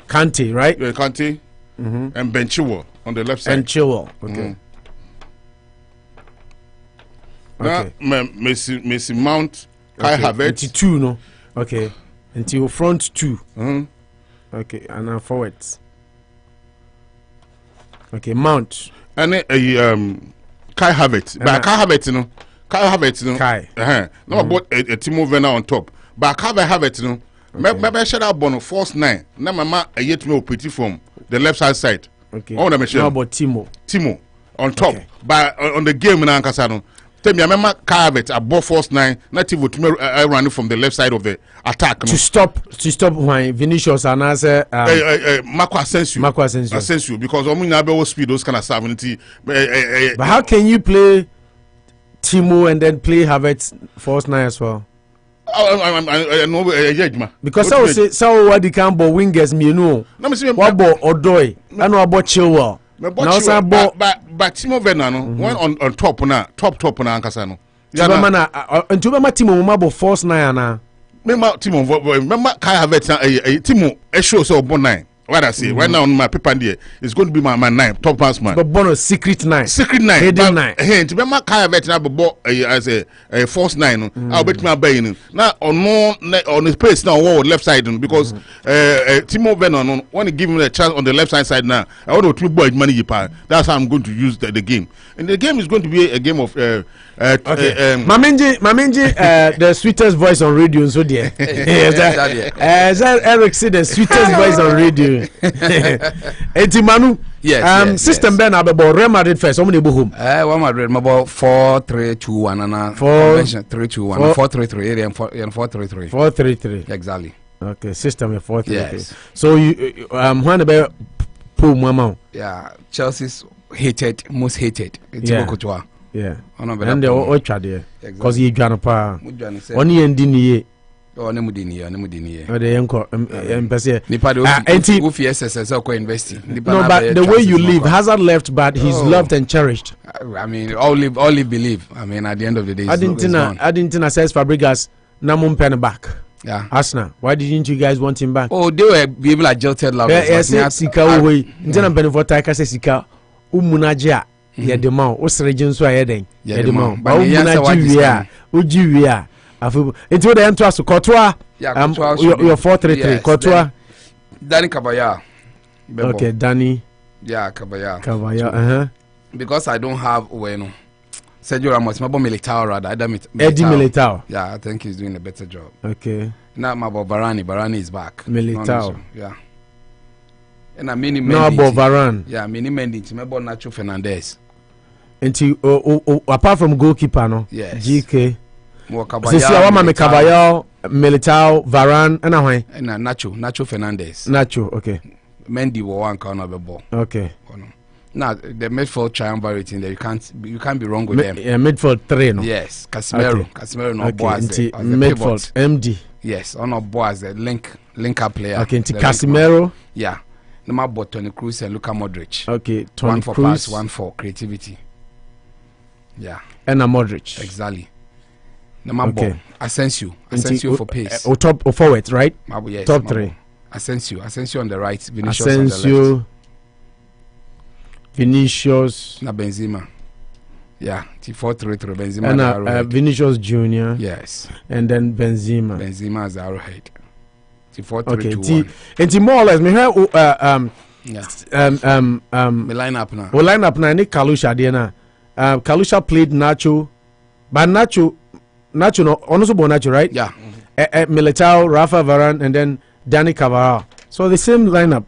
Kante, right? Yeah, Kante. And Ben Chilwell on the left side. And Chilwell, okay. Okay. Messi Mount, Kai Havertz. Into 2, no? Okay. Into front 2. Okay, and now forwards. Okay, Mount. And Kai Havertz. But Kai Havertz, you know. Kai Havertz, you know. No, about a Timo Werner on top. But Kai Havertz, you know. Maybe shut up on force 9. Now, my yet no pretty from the left hand side. Okay. Oh, no, about Timo on top. Okay. But on the game in Ankasano, Tell me, I remember Carvet above force 9. Native would running from the left side of the attack. To stop why Vinicius and answer Marco Asensio because Omunabe speed those kind of stuff. But how can you play Timo and then play Havertz force 9 as well? I know because I would say so what the Gyampo wingers me no. What about Odoi? I know about Chilwell. But Timo Werner no one on top na ankasa no. Ntubema Timo mabo force 9 na. Remember Kai Havertz Timo show so bon 9. What I say right now on my paper there is going to be my 9 top pass man. But Bono secret 9. Hidden 9. Hey, remember Kai Havertz na bo as a force 9 no. I'll bet me buy now on his place now on left side because Timo Werner no want to give him a chance on the left side now. I want to boy money that's how I'm going to use the game. And the game is going to be a game of Mamenji, the sweetest voice on radio, so dear. Eric said the sweetest voice on radio. Etimanu, yes. System Ben about Real Madrid first. How many home? Real Madrid about 4-3-2-1 and 4-3-2-1, 4-3-3 and 4-3-3. 4-3-3. Exactly. Okay, system is 4-3-3. Yes. So you when about Paul Mama? Yeah, Chelsea's most hated. Yeah. Yeah. And they all try there because he Gyampo pa. Oni endi niye. Oh, ne mudini. Oh, the yanko empese. Nipa de ofi SSS ko invest. No, but the way you live, Hazard left, but he's loved and cherished. I mean, all believe. I mean, at the end of the day, I didn't says Fabregas Namum pen back. Yeah. Arsenal. Why didn't you guys want him back? Oh, they were people like jilted love. Yes, Sika away. Intina pen for Taika says Sika umunaja. Yeah, the man. What's region so I den? Yeah, the man. But umunaja ujiwia. It would enter us to Quartey. You're 4-3-3. Quartey. Danny Caballero. Okay, Danny. Yeah, Caballero. Because I don't have Ueno. Sergio Ramos, my boy Militao rather. Eddie Militao. Yeah, I think he's doing a better job. Okay. Now my boy Varane is back. Militao. Yeah. And I mean no about Varane. Yeah, mini Mendy. My boy Nacho Fernandez. And apart from goalkeeper, no. Yes. GK. Sisi awama me Caballero, Militao, Varane, and away. And Nacho Fernandez. Nacho, okay. Mendy will one corner of the ball. Okay. Now the midfield triumvirate in there, you can't be wrong with them. Yeah, midfield 3, no. Yes, Casemiro no boy midfield MD. Yes, on no boy as a link up player. Okay, into Casemiro. Yeah, no matter about Toni Kroos and Luka Modric. Okay, Toni one for Kroos. pass, one for creativity. Yeah, and Modric. Exactly. No matter Asensio for pace. Or top or forward, right? Yes, top 3. Asensio on the right, Vinicius Asensio, on the left. Vinicius. Na Benzema. Yeah, T4-3-3 Benzema. And Vinicius Junior. Yes. And then Benzema. Benzema as arrowhead. T4-3-2-1. Okay. And more or less, me have me line up now. We line up now. Ni Kalusha Diana. Kalusha played Nacho, but Nacho no also born Nacho, right? Yeah. Militao, Rafa Varane, and then Danny Caballero. So the same lineup.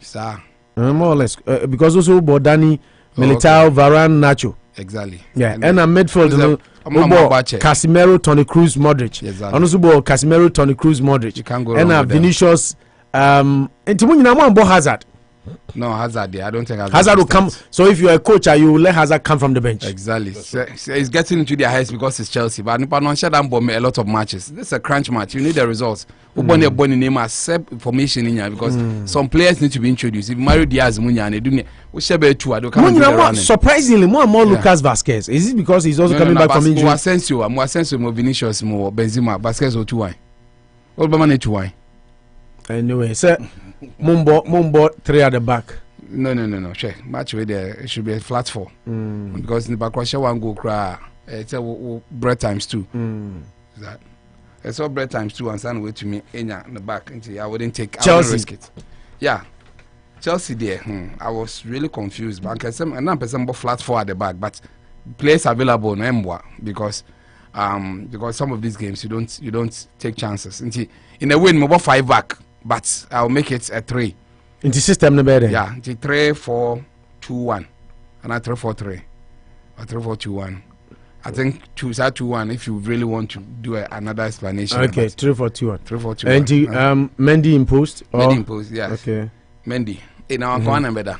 Sir. More or less, because also bought Danny, Militao, Varane, Nacho. Exactly. Yeah, and a midfield, Casemiro, Toni Kroos, Modric. Exactly. And also bought Casemiro, Toni Kroos, Modric. You can't go wrong and Vinicius, and Timunina bought Hazard. No, Hazard. I don't think Hazard will come. So if you're a coach, you will let Hazard come from the bench. Exactly. So he's getting into their heads because it's Chelsea. But Nipa shut down a lot of matches. This is a crunch match. You need the results. Uboni name accept information in here because some players need to be introduced. If Mario Diaz Munya and Edunia, we share be two. I don't come. Surprisingly, more and more Lucas Vasquez. Is it because he's also coming back from injury? More Asensio, more Vinicius, more Benzema, Vasquez or 2-1. What about money 2-1? Anyway, sir, Mumbo 3 at the back. No. Sure. Match with there. It should be a flat 4. Because in the back, one go cry. It's a bread times 2. That. It's all bread times 2 and stand way to me in the back. I wouldn't take. Chelsea. I wouldn't risk it. Yeah. Chelsea there. I was really confused. But I'm flat 4 at the back, but players available no Amoah because some of these games you don't take chances. In a win, mobile 5 back, but I'll make it a 3. In the system, no better. Yeah, 3-4-2-1, and I 3-4-3 or 3-4-2-1. I think 2-1 if you really want to do another explanation. Okay, 3-4-2-1. 3-4-2-1. And Mendy imposed? Mendy imposed, yes. Okay. Mendy. In our corner better.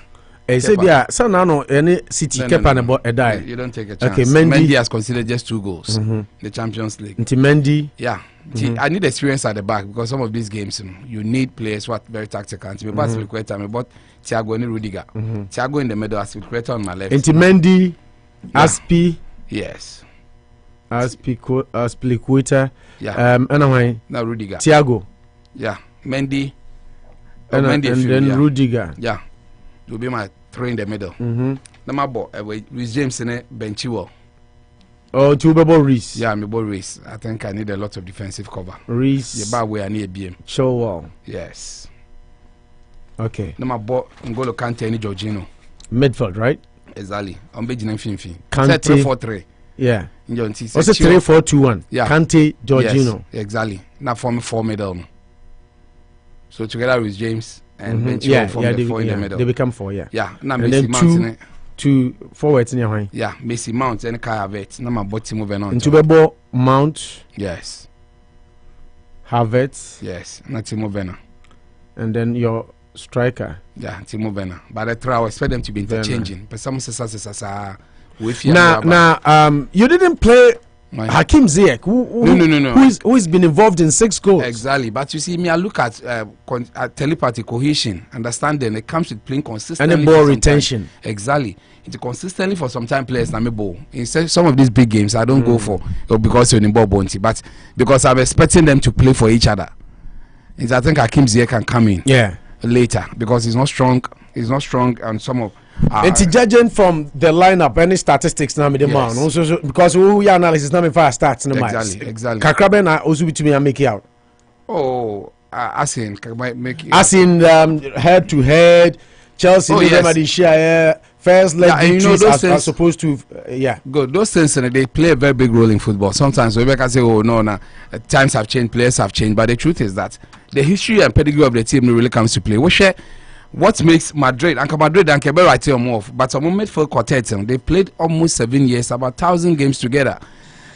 No, any City kepa nebo edai. You don't take a chance. Okay, Mendy has considered just 2 goals in the Champions League. Nti Mendy. Yeah. I need experience at the back because some of these games, you need players who are very tactical. Me bought Aspilicueta, me bought Thiago and Rudiger. Thiago in the middle, Aspilicueta on my left. Nti Mendy, Aspi. Yes. Aspilicueta. Yeah. Anyway. Now Rudiger. Thiago. Yeah. Mendy. And then Rudiger. Yeah. Will be my 3 in the middle. Number ball with James in it, Benchiwo. Oh, Tubebo Reese. Yeah, me ball Reese. I think I need a lot of defensive cover. Reese. The bad way I need a BM. Chilwell. Yes. Okay. Number ball N'Golo Kante and Jorginho. Midfield, right? Exactly. I'm beginning Finfi. Kante. 3-4-3. Yeah. Also 3-4-2-1. Yeah. Kante, Jorginho. Yes, exactly. Now form 4 middle. So together with James and Benchiwo from the 4 in the middle. They become 4, yeah. Yeah. Now and Messi then 2 forwards in your yeah, Messi Mount and Kai Havertz. Now my bottom moving on. Tubebo Mount. Yes. Havertz. Yes. Not Timo Werner. And then your striker. Yeah, Timo Werner. But I try to expect them to be interchanging. But some now, you didn't play Hakim Ziyech, who has been involved in 6 goals. Exactly, but you see, me, I look at telepathy, cohesion, understanding. It comes with playing consistently. And ball retention. Exactly, it's consistently for some time players. Na me ball. Instead, some of these big games I don't go for because you're in ball bounty, but because I'm expecting them to play for each other. Is I think Hakim Ziyech can come in. Yeah. Later because he's not strong. He's not strong, and some of. And judging from the lineup, any statistics now, man. Also, because we analysis now, fast starts in the match. Exactly. Kakraben also to me and make it out. Oh, as in head to head, Chelsea. First leg are supposed to, good. Those things they play a very big role in football. Sometimes we can say, oh no, times have changed, players have changed, but the truth is that the history and pedigree of the team really comes to play. What makes Madrid and Quebec right here off, but some midfield quartet, they played almost 7 years, about 1,000 games together.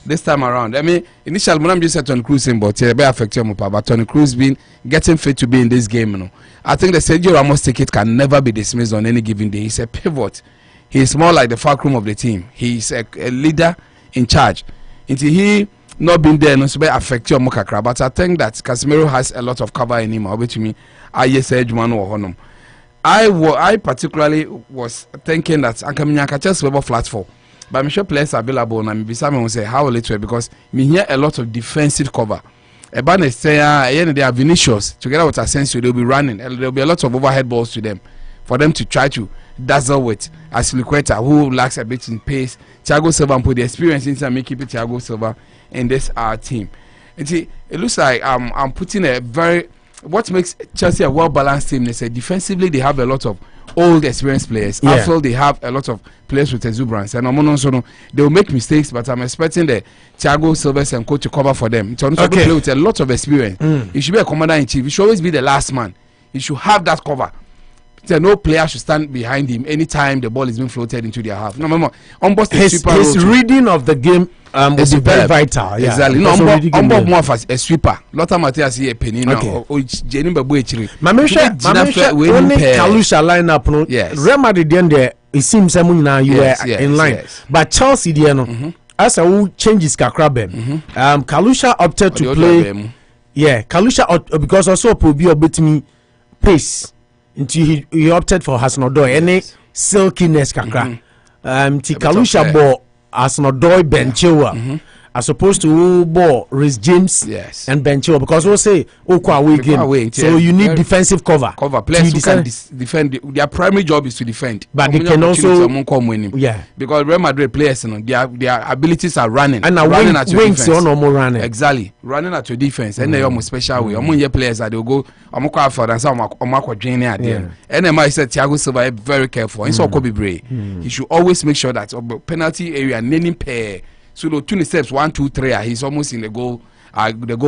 This time around, I mean, initially, I'm just said Toni Kroos in, but it affect him, but Toni Kroos been getting fit to be in this game. I think the Sergio Ramos ticket can never be dismissed on any given day. He's a pivot. He's more like the fulcrum of the team. He's a leader in charge. Until he not been there, no, so be affect your Mokakra. But I think that Casemiro has a lot of cover in him. I'll bet to me, I particularly was thinking that Ankaminyaka just were flat for. But I'm sure players are available and I'm will say how will it work because me hear a lot of defensive cover. Ebane say they are Vinicius together with Asensio, they'll be running. There'll be a lot of overhead balls to them for them to try to dazzle with Aspilicueta, who lacks a bit in pace. Thiago Silva put the experience into me keep it Thiago Silva in this team. And see, it looks like I'm putting a very what makes Chelsea a well-balanced team. They say defensively they have a lot of old experienced players. Yeah. Also they have a lot of players with exuberance. And they will make mistakes, but I'm expecting the Thiago Silva and coach to cover for them. It's also play with a lot of experience. He should be a commander in chief. He should always be the last man. He should have that cover. So no player should stand behind him anytime the ball is being floated into their half. No, his reading of the game is very vital. Yeah. Exactly. No, I'm more of a sweeper. Lotta Matias here penny now. Jenny Babuichiri. Only Kalusha lineup. No. Yes. Real Madrid there. It seems now you were in line. Yes. But Chelsea there no. As a who changes Kakrabem. Kalusha opted to play. Yeah, Kalusha because also probably a bit me pace. Until he opted for Hasnodoy any silkiness kakra. Kalusha ball Hasnodoy Benchewa as opposed to ball Rhys James and Benchewa because we'll say away game. So you need defensive cover. Players who can defend. Their primary job is to defend. But they can also because Real Madrid players their abilities are running. And now running at your defense. Running. Exactly. Running at your defense. And they are special way. Among your players that they'll go for and some drain at them. And then I said Thiago Silva very careful. And so Kobe Bray. He should always make sure that penalty area naming pair. So the 20 steps 1, 2, 3 he's almost in the goal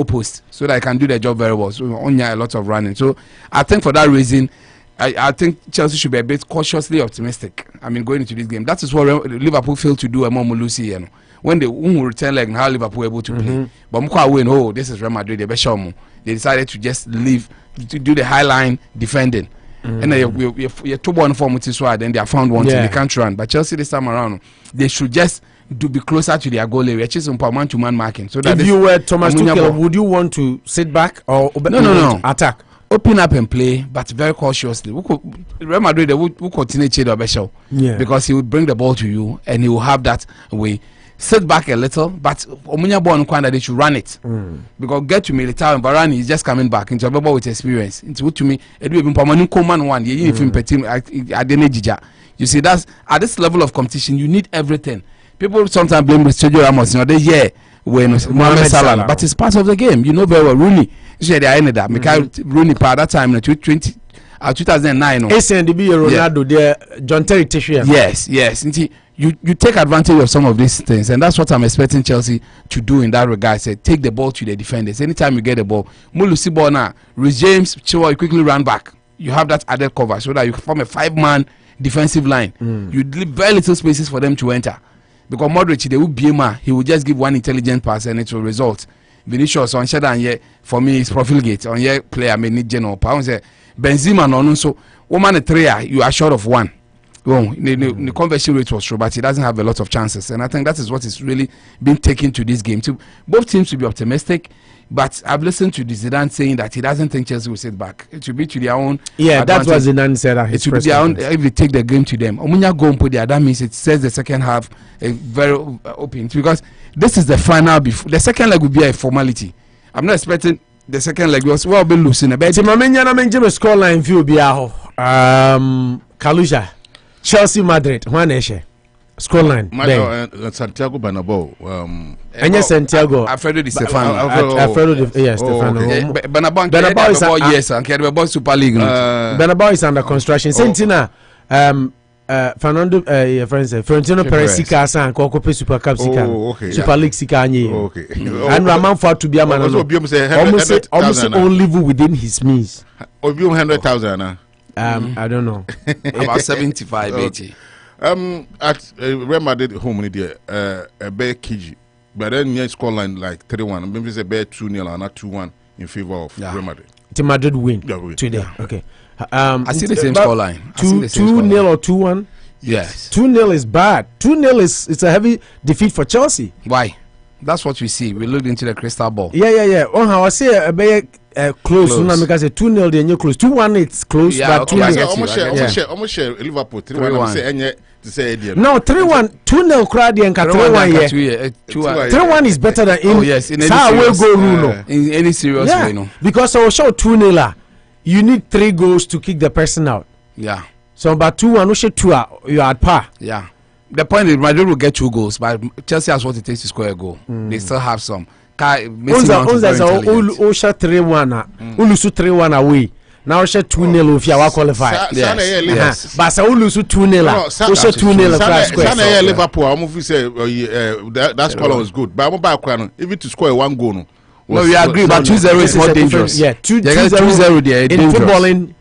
post so that I can do the job very well. So only a lot of running. So I think for that reason I think Chelsea should be a bit cautiously optimistic. I mean going into this game. That is what Liverpool failed to do among Mulusi, when they will return leg how Liverpool were able to play. But Mukwa win, oh, this is Real Madrid, they decided to just leave to do the high line defending. And you took one form with Israel, then they have found one thing they can't run. But Chelsea this time around, they should just be closer to their goal area, just man-to-man marking. So that if you were Thomas Tuchel, would you want to sit back or no. attack? Open up and play, but very cautiously. Real Madrid will continue to because he will bring the ball to you and he will have that way. Sit back a little, but Omunya Bon Kwanda they should run it. Because get to Militao and Varane is just coming back into a bubble with experience. Into to me, it will be permanent command one. You see, that's at this level of competition, you need everything. People sometimes blame Sergio Ramos, when Mohamed Salah, but it's part of the game. You know very well. Rooney, you said I ended that. Rooney, at that time in 2009. SNDB Ronaldo, there, John Terry Tissue. Yes. You take advantage of some of these things, and that's what I'm expecting Chelsea to do in that regard. Say, take the ball to the defenders. Anytime you get the ball, Mulusi Bona, Rhys James, Chilwell, you quickly run back. You have that added cover so that you form a 5-man defensive line. You leave very little spaces for them to enter. Because Modric, they will be he will just give one intelligent pass and it will result. Vinicius on Shadan, for me, is profligate. On your player may need general power. Benzema, no, so woman a 3, you are short of 1. Well, the conversion rate was true, but he doesn't have a lot of chances. And I think that is what is really being taken to this game. Too. Both teams should be optimistic, but I've listened to Zidane saying that he doesn't think Chelsea will sit back. It should be to their own. Yeah, that's what Zidane said. It should be their own if they take the game to them. Omunya go and put there. That means it says the second half very open because this is the final. Before the second leg will be a formality. I'm not expecting the second leg was well been losing a bit. Timamenya na menjime scoreline view biaho. Kalusha. Chelsea Madrid, one nation. Scoreline. Santiago Bernabeu. Santiago. Alfredo Di Stefano. Yes, Stefano. Bernabeu, yes, and Bernabeu Super League. Bernabeu is under construction. Sentina, Fernando, Florentino Perez Sika San, Kokope Super Cup Sika, Super League Sika. Okay. And Raman for to be a man. Almost only live within his means. Obium 100,000. I don't know. About 75, 80. At Real Madrid home in there, a bare kg, but then near scoreline like 3-1. Maybe it's a bare 2-0 and not 2-1 in favor of Real Madrid. The Madrid win today. Yeah. Okay. I see the same scoreline. 2-0 or 2-1. Yes. 2-0 is bad. 2-0 is it's a heavy defeat for Chelsea. Why? That's what we see. We looked into the crystal ball. Yeah. Oh, how I say a bare close. Because 2-0 they are close. 2-1 it's close, but 2-0. Almost share Liverpool 3-1. Say no 3-1 2-0 crowd and 3-1 3-1 is better than in in any serious way, no. Because I will show 2-0 you need 3 goals to kick the person out. Yeah. So about 2-1 you are at par. Yeah. The point is Madrid will get 2 goals, but Chelsea has what it takes to score a goal. They still have some. Onza 3-1 ulusu 3-1 away. Now she 2-0 if you are qualified. Yes. But so lose 2-0. So 2-0 square. Liverpool, I'm say that score was good. But I'm back even to score 1 goal. No, we agree. But 2-0 is more dangerous. Yeah, 2-0 there. In footballing,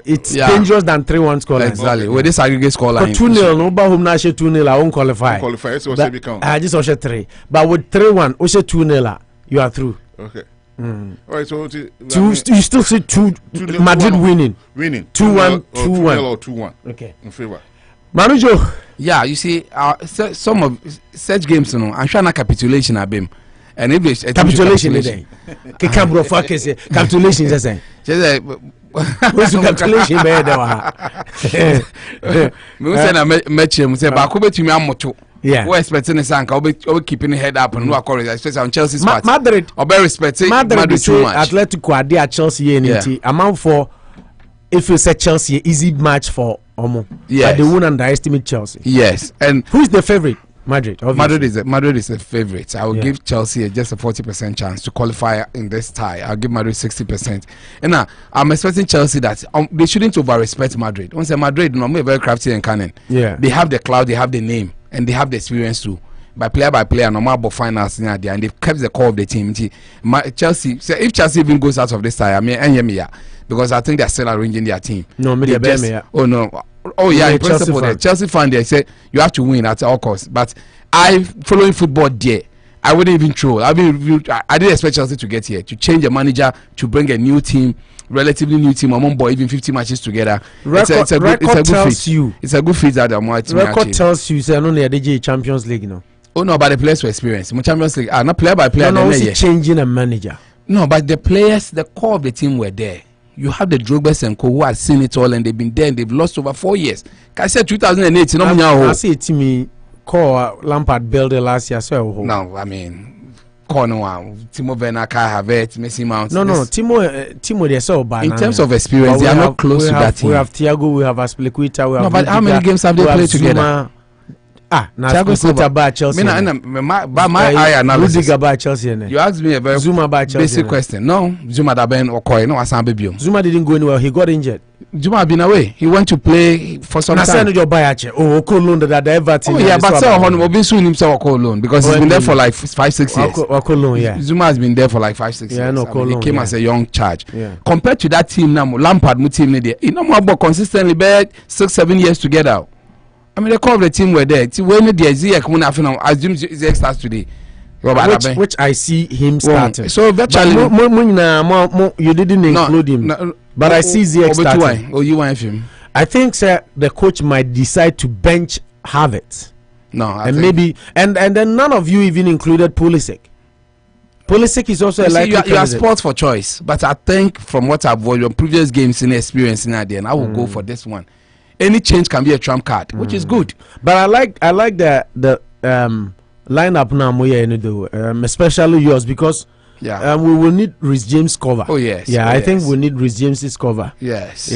it's dangerous than 3-1 scoreline. Exactly. With this aggregate scoreline. 2-0, no, but whom now she 2-0, I won't qualify. So I just watch 3. But with 3-1, also 2-0, you are through. Okay. All right, so you still see 2 Madrid winning 2-1 or 2-1 okay in favor. Manujo. Yeah, you see some of such games, you know, I'm trying to capitulation at him. And if it's capitulation today Kikabro focus capitulation just say what's capitulation be there me say na match him say ba ko betumi amoto. Yeah, we expecting the sanka we keeping the head up and no correct, especially on Chelsea's part. Madrid or very respecting Madrid too much. Atletico are there Chelsea and amount for if you say Chelsea easy match for Omo. Yes. But they won't underestimate Chelsea. Yes. And who is the favorite? Madrid. Obviously. Madrid is a favorite. I will give Chelsea just a 40% chance to qualify in this tie. I'll give Madrid 60%. And now I'm expecting Chelsea that they shouldn't over-respect Madrid. Once Madrid, normally very crafty and cunning. Yeah, they have the clout, they have the name, and they have the experience too. By player, no matter finals and they've kept the core of the team. Chelsea, so if Chelsea even goes out of this tie, I mean, because I think they're still arranging their team. No, oh no. Oh yeah, in principle, the Chelsea fan they say you have to win at all costs. But I following football there. I wouldn't even troll. I didn't expect Chelsea to get here, to change a manager, to bring a new team, relatively new team, among boy, even 50 matches together. It's a good feat. It's a good feat that Amoah team record tells you, say, I know the Champions League, you know. Oh no, but the players were experienced. Champions League, not player by player. No, changing a manager. No, but the players, the core of the team were there. You have the Drogbas and Co who have seen it all, and they've been there, and they've lost over 4 years. I said 2008. I see a team call Lampard built it last year. So no, I mean, Timo Werner, Kai Havertz, Messi Mount. No, Timo they're so bad. In terms of experience, they are not close to that team. We have Thiago, we have Aspilicueta, we have. No, but how many games have they played together? Thiago Silva by Chelsea. By my eye analysis, Rudiger by Chelsea. You asked me a very Zuma by Chelsea. Basic question. No, Zuma da Ben Okoye. No, Asan Bebium. Zuma didn't go anywhere. He got injured. Zuma been away. He went to play for some time. Okolo loan that Everton. Oh yeah, but say Obi himself Okolo loan because he's been there for like 5-6 years. Okolo, yeah. Zuma has been there for like 5-6 years. Yeah, no, he came as a young charge. Yeah. Compared to that team now, Lampard team there. He no more consistently bad 6-7 years together. I mean, the core of the team were there. When the Ziyech assume Ziyech starts today. Which I see him starting. So virtually, you didn't include him. But I see Ziyech starting. Oh, you want him? I think, sir, the coach might decide to bench Havertz. No, and then none of you even included Pulisic. Pulisic is also a likely candidate. You are sports for choice, but I think from what I've watched on previous games in experience in there, and I will go for this one. Any change can be a trump card, which is good. But I like the lineup now, especially yours, because we will need Reece James cover. Oh yes, I think we need Reece James's cover. Yes,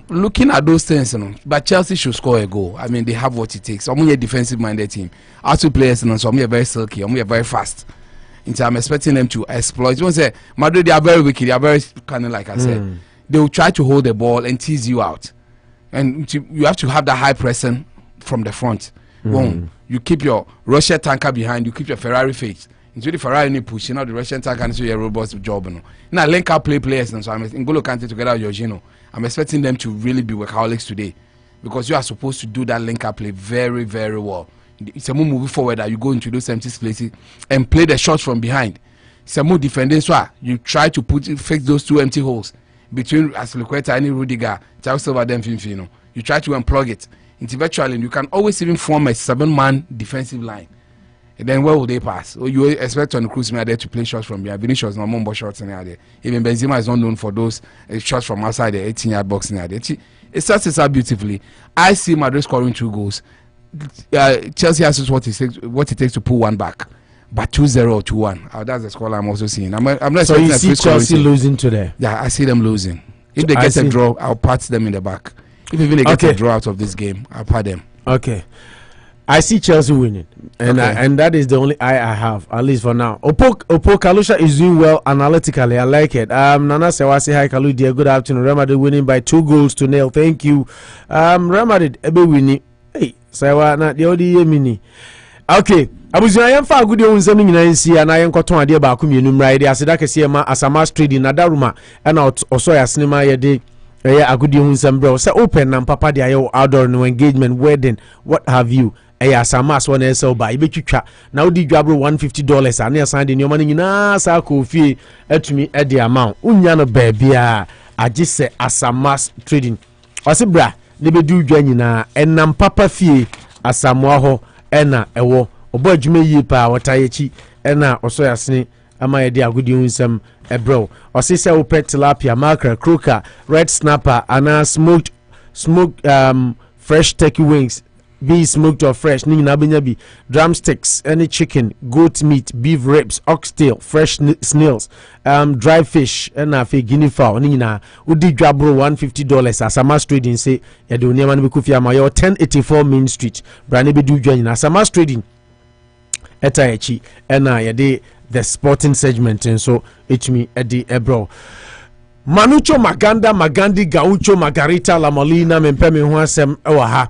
looking at those things, but Chelsea should score a goal. I mean, they have what it takes. I'm a defensive-minded team. Our two players, so I'm very silky. I'm very fast. I'm expecting them to exploit. You want to say Madrid? They are very wicked. They are very kind of like I said. They will try to hold the ball and tease you out, and you have to have that high pressing from the front. You keep your Russian tanker behind, you keep your Ferrari face. Into the Ferrari ni pushing out the Russian tanker and so your robust job. Now link up players, and so I'm in N'Golo Kante together with Jorginho. I'm expecting them to really be workaholics today, because you are supposed to do that link up play very, very well. It's a move moving forward that you go into those empty spaces and play the shots from behind. It's a move defending, so you try to fix those two empty holes between Aspilicueta and Rudiger, Thiago Silva, then Finfino. You try to unplug it. Individually, you can always even form a 7-man defensive line. And then where will they pass? Or you expect on the cruise there to play shots from behind. Vinicius no more shots in there. Even Benzema is not known for those shots from outside the 18-yard box in there. It starts this out beautifully. I see Madrid scoring 2 goals. Chelsea has what it takes to pull one back. But 2-0 or 2-1. That's the score I'm also seeing. I'm not so you see Chelsea losing today? Yeah, I see them losing. If they get a draw, I'll pat them in the back. If even they get a draw out of this game, I'll pat them. Okay. I see Chelsea winning. And that is the only eye I have, at least for now. Opo Kalusha is doing well analytically. I like it. Nana Sewasi, hi Kalu, dear. Good afternoon. Real Madrid winning by 2-0. Thank you. Real Madrid, ebe winning. Hey, Sewa, na the odi mini. Okay. Abuzuya yɛmfa agudi ohun nsɛm nyina nsi ana yɛnkɔtɔn adeɛ baako mienu mmra yɛde aseda kɛseɛ ma Asamas Trading na daruma ɛna ɔsɔ yɛ asenema yɛde ɛyɛ agudi ohun nsɛm brɛ sɛ open na papa de ayɛ outdoor no engagement wedding what have you ɛyɛ Asamas wɔn ɛsɛ ɔba yɛbɛtwitwa na wodi dwabro $150 ana yɛsan de nneɛma no nyinaa saa kɔ ofie atumi ɛde ama wo unya no baabia agye sɛ Asamas Trading ɔse bra ne bɛdi dwa nyinaa ɛnam papa fie Asamoah hɔ ɛna ɛwɔ obo adwuma yie pa watayechi ena oso yasene ama yede agudi hunsam ebro osi se wo pet tilapia mackerel croaker red snapper ana smoked fresh turkey wings be smoked or fresh ni na benya bi drumsticks any chicken goat meat beef ribs oxtail fresh snails dry fish na fe guinea fowl ni na udi dwabro $150 Asamas Trading say yede oniama no be kofia ma yo 1084 Main Street brane be du dwa nyina Asamas Trading etayechi ena yede the sporting segment so etumi edi ebro Manucho Magandi Gaucho Margarita La Molina mempeme ho asem ewa ha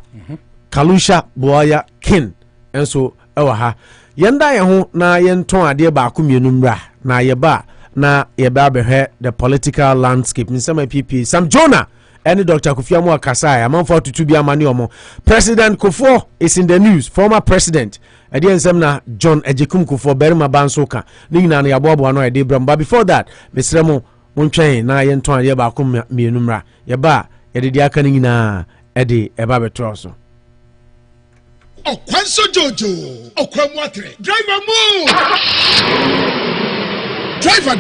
Kalusha Boya Kin enso ewa ha yenda ye ho na yenton ade ba akomienu mra na yeba na yeba behwe the political landscape nsema PP Sam Jonah any Dr. Kufuor Kasai among for to be a maniomo. President Kufuor is in the news. Former president Edian Semna John Ejekum Kufuor Berima Bansoka Nina na Yabobo no Edebram. But before that, Mr. Mo Munchain na yenton ye ba kum mienumra ye ba ye de aka nyina ede eba betroso. Oh, Kwanso Jojo. Oh, Kwamwatre. Driver move. Driver,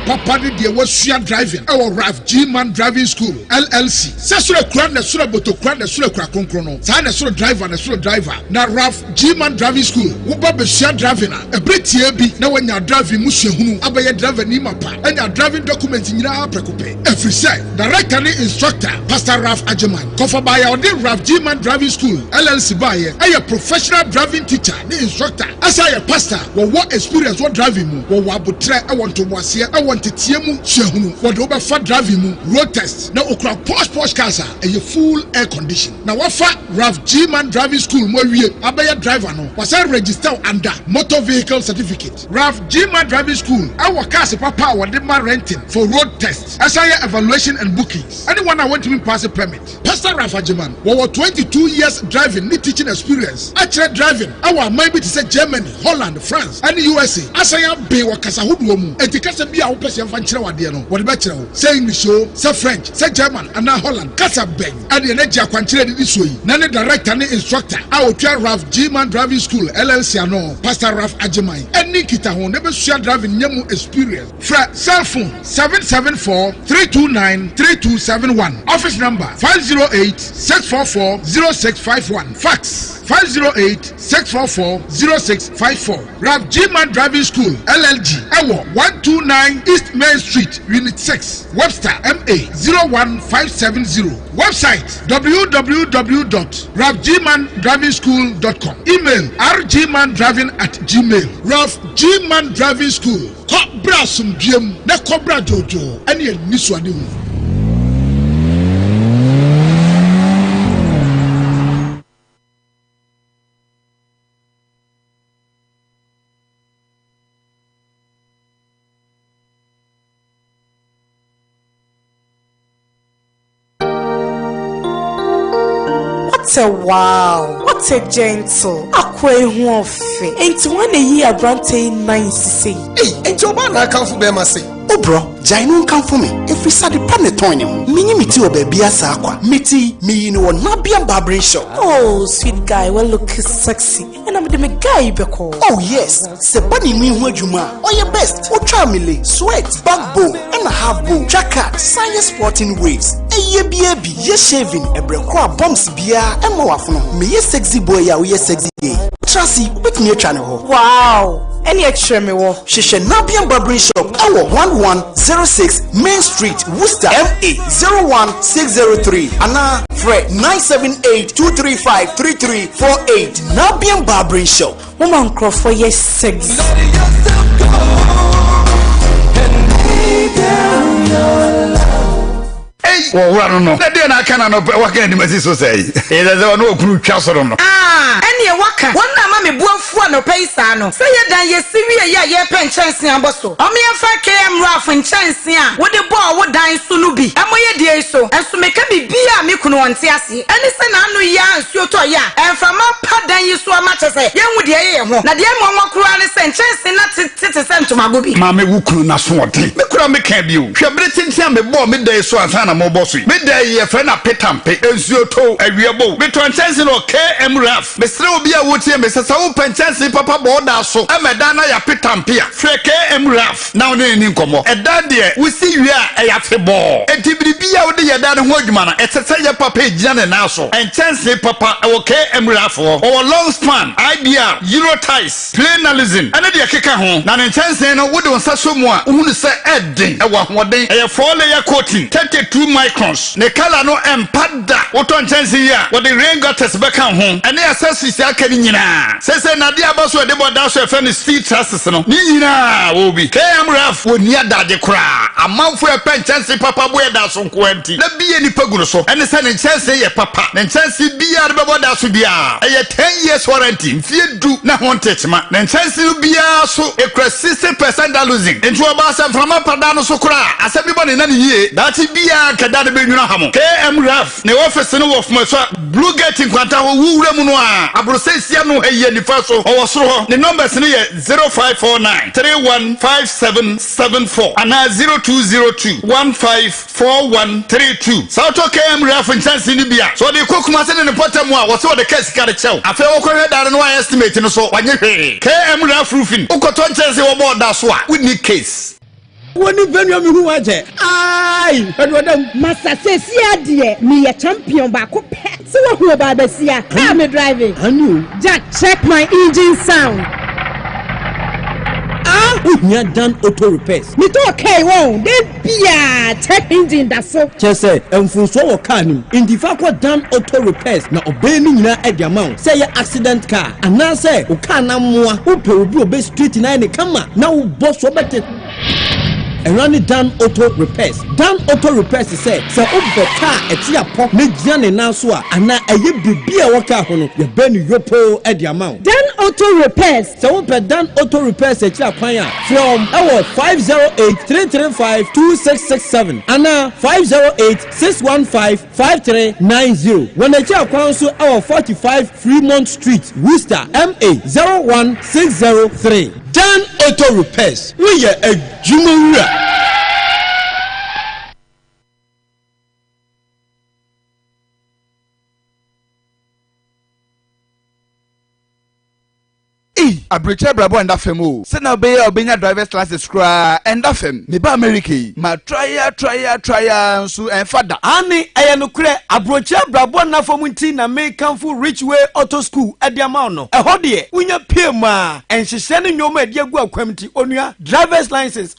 Papa did the was driving. Our RAF G-Man Driving School, LLC. Sasura Kran, the Sura Boto Kran, the Sura Krakon, Sana Sura Driver, the Sura Driver. Now RAF G-Man Driving School, Uba Shia driving. A Brit TB, now when you're driving Mushahunu, Abaya driver Nimapa, and you're driving documents in your Precope. Every side, director instructor, Pastor Raf Ajaman. Cover by our dear RAF G-Man Driving School, LLC by a professional driving teacher, the instructor. As I a pastor, what experience what driving, what I want to was here. I want to tiemu shehunu. What over for driving road test. Now okra posh casa and your full air condition. Now what for RAF G-Man Driving School more we abaya driver no. Was I register under motor vehicle certificate. RAF G-Man Driving School. Our cars papa what they man renting for road tests. As I evaluation and bookings. Anyone I want to pass a permit. Pastor Raf Ajaman. Our 22 years driving need teaching experience. Actually driving. Our maybe to say Germany, Holland, France, and the USA. As I am be wakasa hudu. Etikasa be our person fanchira wade no what better say English say French say German and now Holland kasa beng and the energy akwanchira di so yi na ne director ne instructor a otwa RAF G-Man Driving School LLC ano Pastor Raf Ajaman any kita ho ne be sua driving nyamu experience fra cell phone 774-329-3271 office number 508-644-0651 fax 508-644-0654 RAF G-Man Driving School LLG Awo 129 East Main Street Unit 6 Webster MA 01570 Website www.rafgmandrivingschool.com Email rgmandriving@gmail RAF G-Man Driving School Cobra Sumbiem Ne Cobra Jojo Any Niswadi. Wow, what a gentle, aqua huofe. Ain't one a year brante nine say. Hey, ain't your man I come for them, I say. Oh, bro, Jainu come for me. If we start the planetonium, minimity or baby as aqua, miti, me no Nabian barbering shop. Oh, sweet guy, well look sexy. And I'm the guy beko. Oh, yes, Sepani me wajuma. Oh, your best. Oh, charmily, sweat, backbone, and a half bow, jacket, science sporting waves. Ye shaving a breakwa bombs beer and more me ye sexy boy ya we sexy gay. Tracy with me channel. Wow, any extra me wo. Shisha Nabian Barbering Shop, our 1106 Main Street, Worcester MA 01603. Anna Fred 978-235-3348. Nabian Barbering Shop. Woman crow for yes sexy. Well, run no. That day I cannot work any so say. It is no group castle. Any waka. One mammy buff no paisano. Say that ye Syria, ye pen chance in Bosso. O me fa KM Raf and chance ya. What the ball would die sunubi. And my dear so. And so make a be me kuno and tiasi. And it's an anu ya, so ya. And from my padan you so much as a young with the air. Now the Amoah Kuran and chance in not to send to my booby. Mammy Wuku Naswati. Me could make you. She Britain Sam be born midday so as Hannah Mobosi. Midday ye friend a petampe. Ezioto a reabo. Between chance in KM Raf. Mr. Obia would say Mr. Open chance Papa Borda so. I'm a Dana ya petampia. KM Raf. Now name Komo. A dad dear, we see you are a ball. And Tibia would be a dad Wordman. It's a say papa Jan and also. And chance Papa KM Raf or long span. Idea, Euro ties, plainalism. And a kicker home. Now in chance no would on someone who say Edding. A 1 day a 4-layer coating. 32 microns. Nekala no empada. What on chance here? What the rain got us back home. And they assess is Akanina. Says Nadia Bosuo de Bodash of any street trusses. No, Nina will be KM Raf would near that cry. A month for a pen chance Papa Boy that's on Quartey. Let be any Paguso. And the son in chance papa. And chance be a Bodash be a 10 years warranty mfie du na ho ntechema na nchance bia so ekura 60% da losing nti oba se frama pada no so kura asabi bone na ne yie dati bia kada de benwuna hamo KM Raf ne office no of my blue gate kwanta ho wuwura mu no a abrosesia no haye nifa so owosoro ho ne numbers ne ye 0549 315774 ana 0202 154132 Sauto KM Raf nchance ni bia so de kokuma se ne potamu a wo se wo de case ka de chew afa wo ko hedare no estimate no so wanye hwe KM Raf roofing ukoto nchance wo board da so a we need case woni venue mi hu waje ai edodam masase sia de me ye champion ba ko pe se wo hu ba sia car me driving anu just check my engine sound Unya done auto repairs. Me to okay won. Then bia check engine that so. Chese emfunso wo car nim. Indifa kwa done auto repairs na obey ni nyina e dia ma. Say accident car. Ana say o car na moa. Wo pe obi obe street na ne kama. Na wo boss wo bete. Erani Dan Auto Repairs. Dan Auto Repairs say ube car etia pop ne giane na so a ana eye bibia wo car ho no ye be ni yopo e di amount. Dan Auto Repairs. Ube Dan Auto Repairs etia kwan a from 508-335-2667 ana 508-615-5390. When etia kwan so 45 Fremont Street, Worcester, MA 01603. Dan Auto Repairs. We are a Jumura. Abrecha brabo and afem o se na be obenya driver's license kra and afem me ba America ma try nso en fada ani eye no kure abrocha brabo na fom nti na me kanfo Richway Auto School adiama no e ho de unya piem a enhyehyɛ ne nyoma adi agu akwamti onua driver's license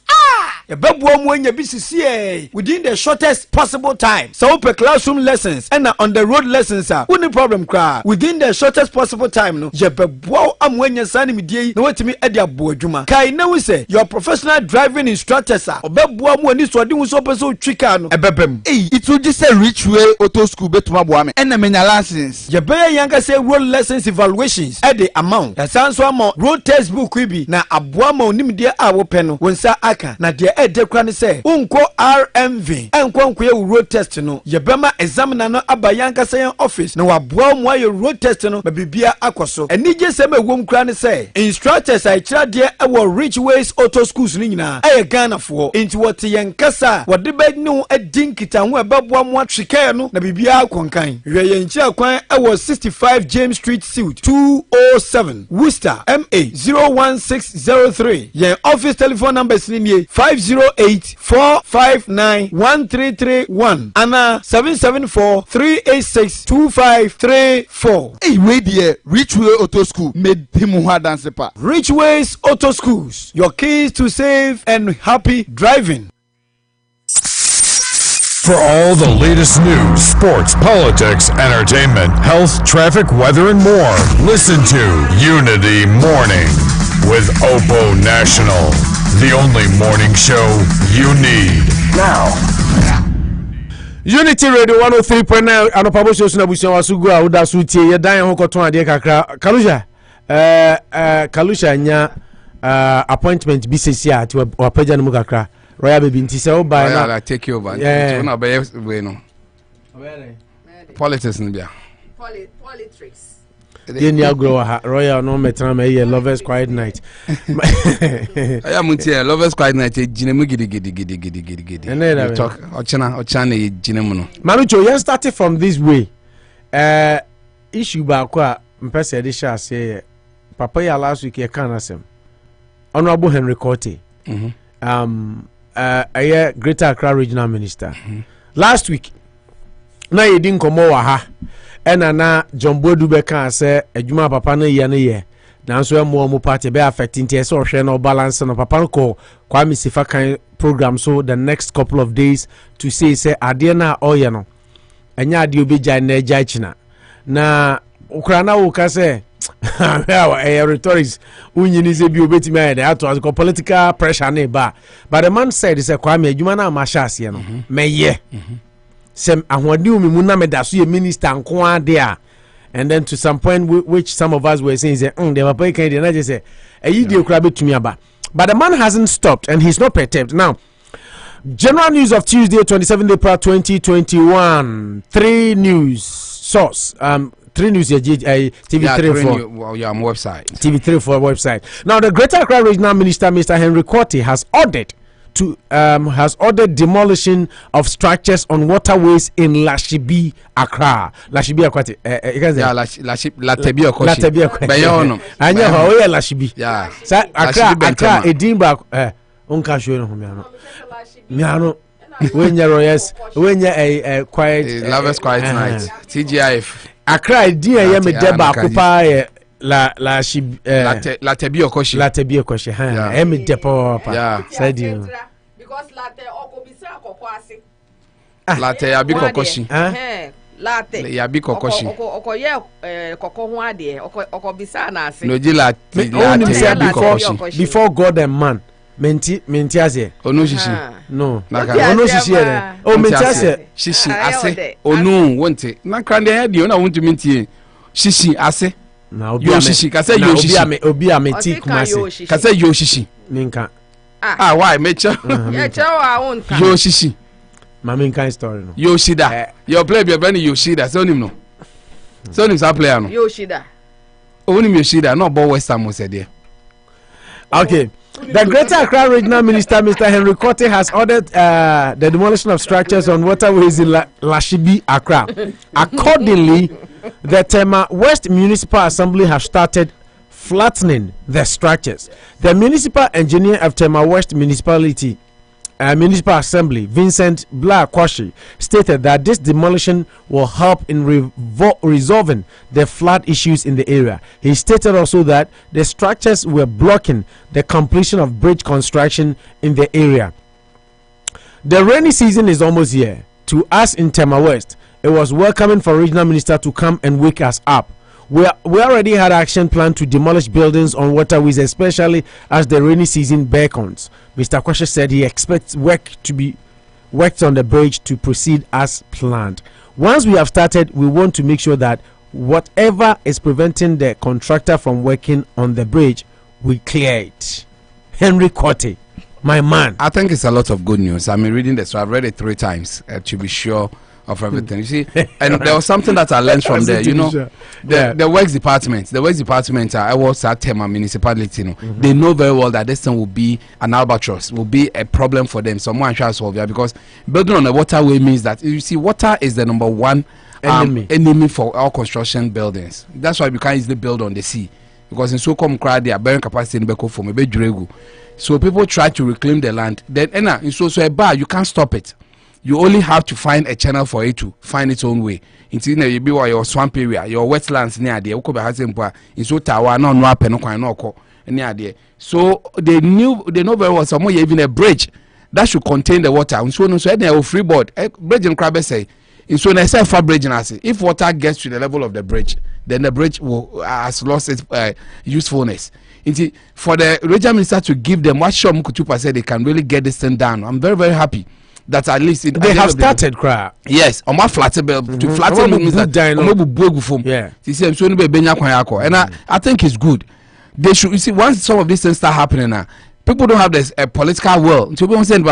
Ebebuo mu anya bisisi within the shortest possible time. So per classroom lessons and on the road lessons are only problem cry within the shortest possible time no. Jebebuo amwenya sani midie no wetimi edi abo adwuma. Kai na we say your professional driving instructors are obebuo mu ani so de wo so person twika no ebebem. It will just say Richway Auto School betuma boa me. And menya license. Jebe yanka say road lessons evaluations at the amount. Ya sanso am road textbook bi na aboa ma onimde a wo pe no wonsa aka na de edekwa ne say unko RMV enkonko ye road test no yebema examiner no abayanka say office na waboa mo ye road test no babibia akoso enije sem ewom kra ne say instructors I kira de e wo Richways Auto Schools ni nyina e Ghana fo enti wote yenkasa wode be nu edinkita ho ebeboa mo atweka no na bibia akonkan hwe yenkira kwan e wo 65 James Street Suite 207 Worcester MA 01603 ye office telephone numbers ni 508-459-1331 and 774-386-2534. Hey, wait there. Richway Auto School made him who had dance pa. Richways Auto Schools, your keys to safe and happy driving. For all the latest news, sports, politics, entertainment, health, traffic, weather, and more, listen to Unity Morning with Oppo National. The only morning show you need. Now. Unity Radio 103.9 Anopa Bosuo na busia wasugu a uda sutie ye dan ho koton ade kakra Kalusha nya appointment BCC at wapaja no kakra Royal baby nti se oba na take you over so na be we no politics ni bia politics Yeni agro ha Royal no metra me here lovers quiet night. Aya muntie lovers quiet night ginemu gidi. We talk ochana ginemu no. Manucho, you started from this way. Issue ba kwa mpese de sha say papa ya last week e kan asem. Honorable Henry Quartey. Greater Accra Regional Minister. Last week na yedin komo wa ha ena na Gyampo Dubeka say adwuma papa na ye na so emo mu party be affecting tie so hwe no balance no papa ko Kwame Sifa kan program so the next couple of days to say ade na oye no enya ade obegya na egya china na ukra na wo ka say rhetorics unyini se bi obetimi ayede ato ko political pressure na ba but the man said say Kwame adwuma na ma sha ase no meye sem ahwade umi mu na medaso ye minister nko ade a and then to some point which some of us were saying say the papa can dey just say you dey kura betumi aba, but the man hasn't stopped and he's not perturbed. Now general news of Tuesday 27th April 2021, 3 news source 3 news TV3 website TV3 for website. Now the Greater Accra Regional Minister Mr. Henry Quartey has ordered demolishing of structures on waterways in Lashibi, Accra. Lashibi Akwati. Latebi Okoshi. Bayono. Anya ho we Lashibi. Yeah. Sa Accra Edinburgh onka show no miano. Miano. Wenya Royals, wenya quiet Lovers Quiet Night. TGIF. Accra Edin ya me deba akupa Lashibi Latebi Okoshi. Latebi Okoshi. Ha. Emi depo pa. Yeah. Said you. Because latte okobisa kokwase. Latte yabi kokoshi. Latte yabi kokoshi. Okoye koko ho ade okobisa na ase. No ji latte yabi kokoshi. Before God and man. Menti ase. Onu shishi. No. Onu shishi ere. O menti ase. Shishi ase. Onu wonte. Na krande ya di ona wontu menti. Shishi ase. Na obi yo shishi kase yo shishi. Obi ameti kumase. Kase yo shishi. Ninka. Why mecha? Yeah, chawa won kan. Yo shishi. Mami kan story no. Yoshida. Your play be ben Yoshida. So nim no. So nim sa player no. Yoshida. Onim Yoshida no bo West Ham said there. Okay. The Greater Accra Regional Minister Mr. Henry Quartey has ordered the demolition of structures on waterways in Lashibi, Accra. Accordingly, the Tema West Municipal Assembly have started flattening the structures. The municipal engineer of Tema West Municipal Assembly, Vincent Kwashi, stated that this demolition will help in resolving the flood issues in the area. He stated also that the structures were blocking the completion of bridge construction in the area. The rainy season is almost here. To us in Tema West, it was welcoming for regional minister to come and wake us up. We already had action plan to demolish buildings on waterways, especially as the rainy season beckons. Mr. Kwashe said he expects work to be worked on the bridge to proceed as planned. Once we have started, we want to make sure that whatever is preventing the contractor from working on the bridge, we clear it. Henry Quartey, my man. I think it's a lot of good news. I'm reading this, so I've read it 3 times to be sure of everything. You see, and there was something that I learned from there. You know, the works department. I was at Tema municipality. You know, they know very well that this thing will be an albatross, will be a problem for them. Someone try to solve it because building on a waterway means that you see, water is the number 1 enemy for all construction buildings. That's why we can't easily build on the sea because in so come crowd they are bearing capacity in Beko for maybe Juregu. So people try to reclaim the land. Then in so a bar you can't stop it. You only have to find a channel for it to find its own way. Until you be your swamp area, your wetlands near there. In so tower no near there. So they know very well. Some even a bridge that should contain the water. And so they have freeboard. Bridge in Crabbe say. In so they say for bridge and say if water gets to the level of the bridge, then the bridge has lost its usefulness. For the regional minister to give them what Shom Kutupa said, they can really get this thing down. I'm very, very happy that at least they have started cry. Yes, on my flatten to flatten means that and I think it's good. They should, you see, once some of these things start happening now, people don't have this political will to be saying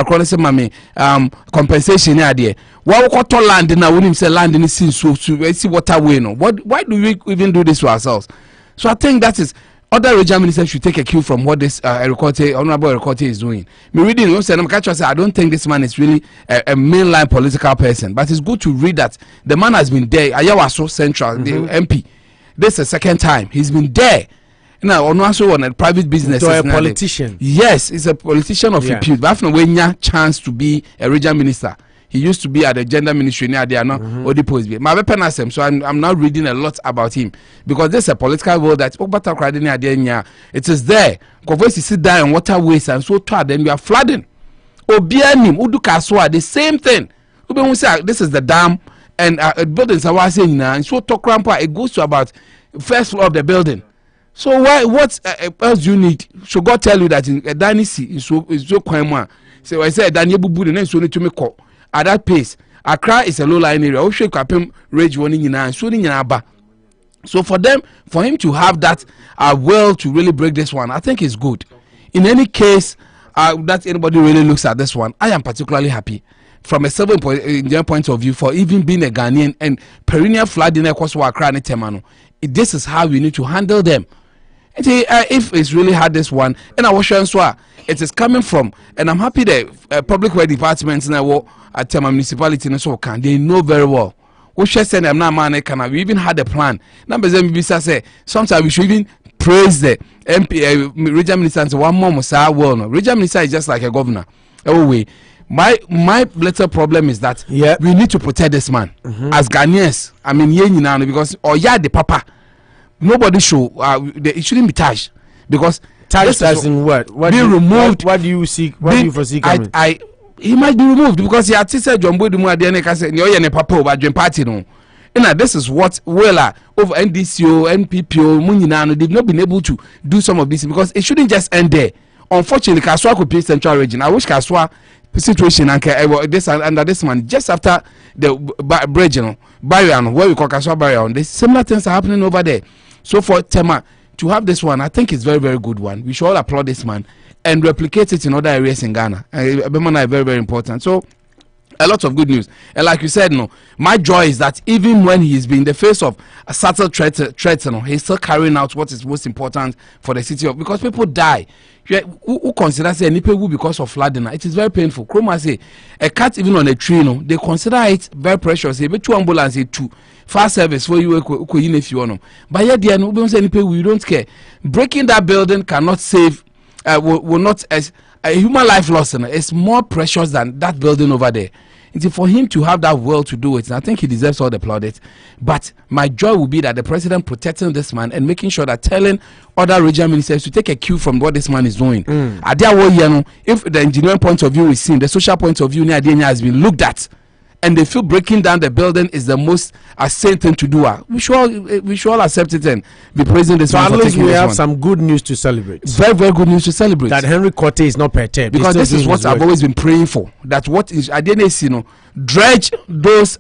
compensation idea. Why we got land now when him say land in the scene so see waterway no. Why do we even do this to ourselves? So I think that is other regional ministers should take a cue from what this Honorable Ekow is doing. Me reading, I don't think this man is really a mainline political person, but it's good to read that the man has been there. Ayawaso Central, the MP. This is the second time he's been there. Now, also on a private business. So a politician. Yes, he's a politician of repute. But after when you chance to be a regional minister. He used to be at the gender ministry near there now. So I'm now reading a lot about him because there's a political world that it is there. Because you sit down in waterways and so tired, then we are flooding. Obianim Udukaswa, the same thing. This is the dam and buildings are saying and so talk rampa, it goes to about first floor of the building. So what else do you need? Should God tell you that in a dynasty is so quite. So I said Daniel Bubu and so need to make at that pace. Accra is a low-lying area. We should capim range one in and shooting in Aba. So for him to have that will to really break this one, I think is good. In any case, that anybody really looks at this one, I am particularly happy from a civil point of view for even being a Ghanaian and perennial flood in Temano. This is how we need to handle them. If it's really had this one, and I was sure it is coming from, and I'm happy that public works departments now at Tema municipality and so can they know very well. We should send them now, man. We even had a plan. Numbers MBC say sometimes we should even praise the MP, regional minister and say one more Musa. Well, no, regional minister is just like a governor. Anyway, my little problem is that we need to protect this man as Ghanaians. I mean, because the papa. Nobody should. It shouldn't be touched because touched as in what? Be removed. What do you seek? What do you foresee coming? He might be removed because he had said Gyampo do more than he said. No, papa over Gyampo party no. This is what over NDCO, NPPO, Muninano, they've not been able to do some of this because it shouldn't just end there. Unfortunately, Kaswa could be central region. I wish Kaswa situation and this under this man just after the bridge, barrier, where we call Kaswa barrier. There's similar things are happening over there. So for Tema to have this one, I think it's very, very good one. We should all applaud this man and replicate it in other areas in Ghana. Very, very important. So a lot of good news. And like you said, my joy is that even when he's been in the face of a subtle threat, he's still carrying out what is most important for the city of, because people die. Who considers any people because of flooding? It is very painful. Chroma say a cat even on a tree, they consider it very precious. They be 2 ambulances, 2 fast service for you if you want them. But yet there no any people we don't care. Breaking that building cannot save. Will not as a human life loss. It's more precious than that building over there. It's for him to have that will to do it. And I think he deserves all the plaudits. But my joy will be that the president protecting this man and making sure that telling other regional ministers to take a cue from what this man is doing. If the engineering point of view is seen, the social point of view has been looked at, and they feel breaking down the building is the most sane thing to do. We should all accept it and be praising this man. At least we have some good news to celebrate. Very, very good news to celebrate. That Henry Quartey is not perturbed. Because this is what I've always been praying for. That what is dredge those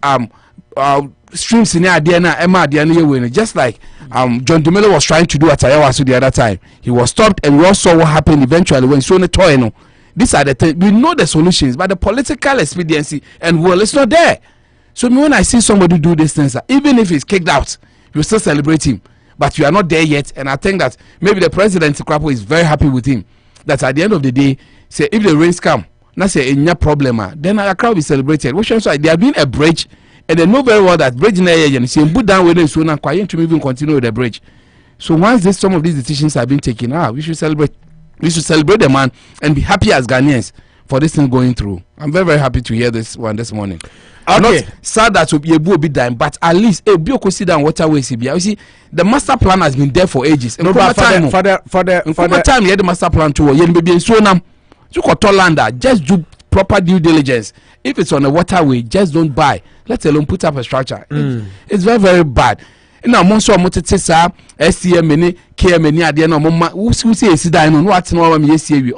streams in Adiana, just like John DeMello was trying to do at Ayawasu the other time. He was stopped, and we all saw what happened eventually when Sone Toyeno. These are the things we know the solutions, but the political expediency and will is not there. So when I see somebody do these things, even if he's kicked out, you still celebrate him. But you are not there yet, and I think that maybe the president Krapo is very happy with him. That at the end of the day, say if the rains come, not say any problem, then our crowd will be celebrated. Which is why they are doing a bridge, and they know very well that bridge na and say put down with them so now quiet to even continue with the bridge. So once some of these decisions have been taken, we should celebrate. We should celebrate the man and be happy as Ghanaians for this thing going through. I'm very, very happy to hear this one this morning. I'm not sad that will be dying, but at least consider waterways. You see, the master plan has been there for ages. No, but for the time, you had the master plan too. You be in Sonam, you got Tolanda. Just do proper due diligence. If it's on a waterway, just don't buy. Let alone put up a structure. It's very, very bad. Now, most of STM, KM, at the end of who say what's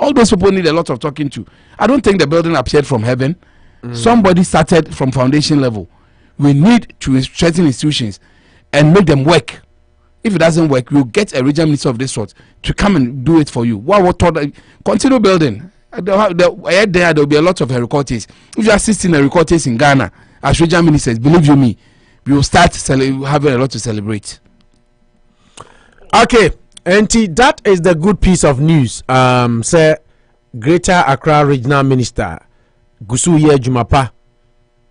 all those people need a lot of talking to. I don't think the building appeared from heaven. Somebody started from foundation level. We need to strengthen institutions and make them work. If it doesn't work, we'll get a regional minister of this sort to come and do it for you. Continue building. There will be a lot of hericotes. If you are assisting hericotes in Ghana as regional ministers, believe you me, we will start having a lot to celebrate. Okay, and that is the good piece of news. Say Greater Accra Regional Minister Gusuye Jumapa,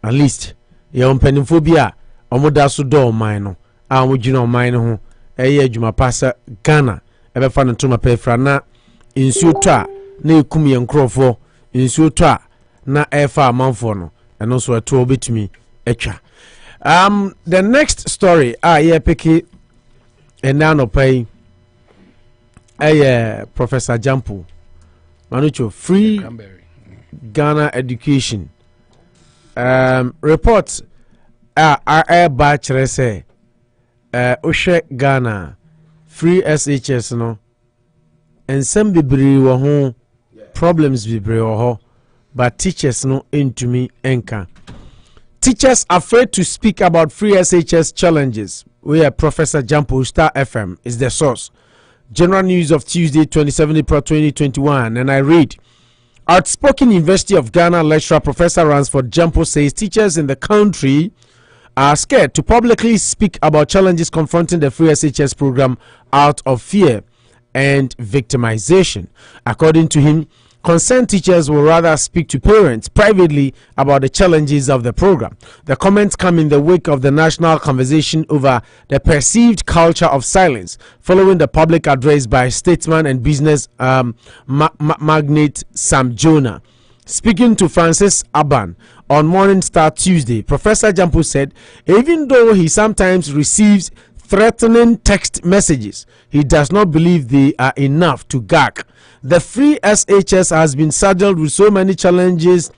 at least penimphobia omodaso do mine no mine ho Jumapa sa Ghana ebe fa no tuma pefra na insuo to a na ekum ye nkrofo insuo to a na efa amanfo no eno so eto obetumi etwa. The next story peki and now no pay Professor Gyampo Manucho free Ghana education reports batch say Oshe Ghana free SHS no and some bebre wo ho problems bebre wo ho but teachers no into me enka. Teachers afraid to speak about free SHS challenges. We are Professor Gyampo, Star FM is the source. General news of Tuesday, 27 April 2021, and I read. Outspoken University of Ghana lecturer Professor Ransford Gyampo says teachers in the country are scared to publicly speak about challenges confronting the free SHS program out of fear and victimization. According to him, concerned teachers will rather speak to parents privately about the challenges of the program. The comments come in the wake of the national conversation over the perceived culture of silence following the public address by statesman and business magnate Sam Jonah. Speaking to Francis Aban on Morning Star Tuesday, Professor Gyampo said even though he sometimes receives threatening text messages, he does not believe they are enough to gag. The free SHS has been saddled with so many challenges,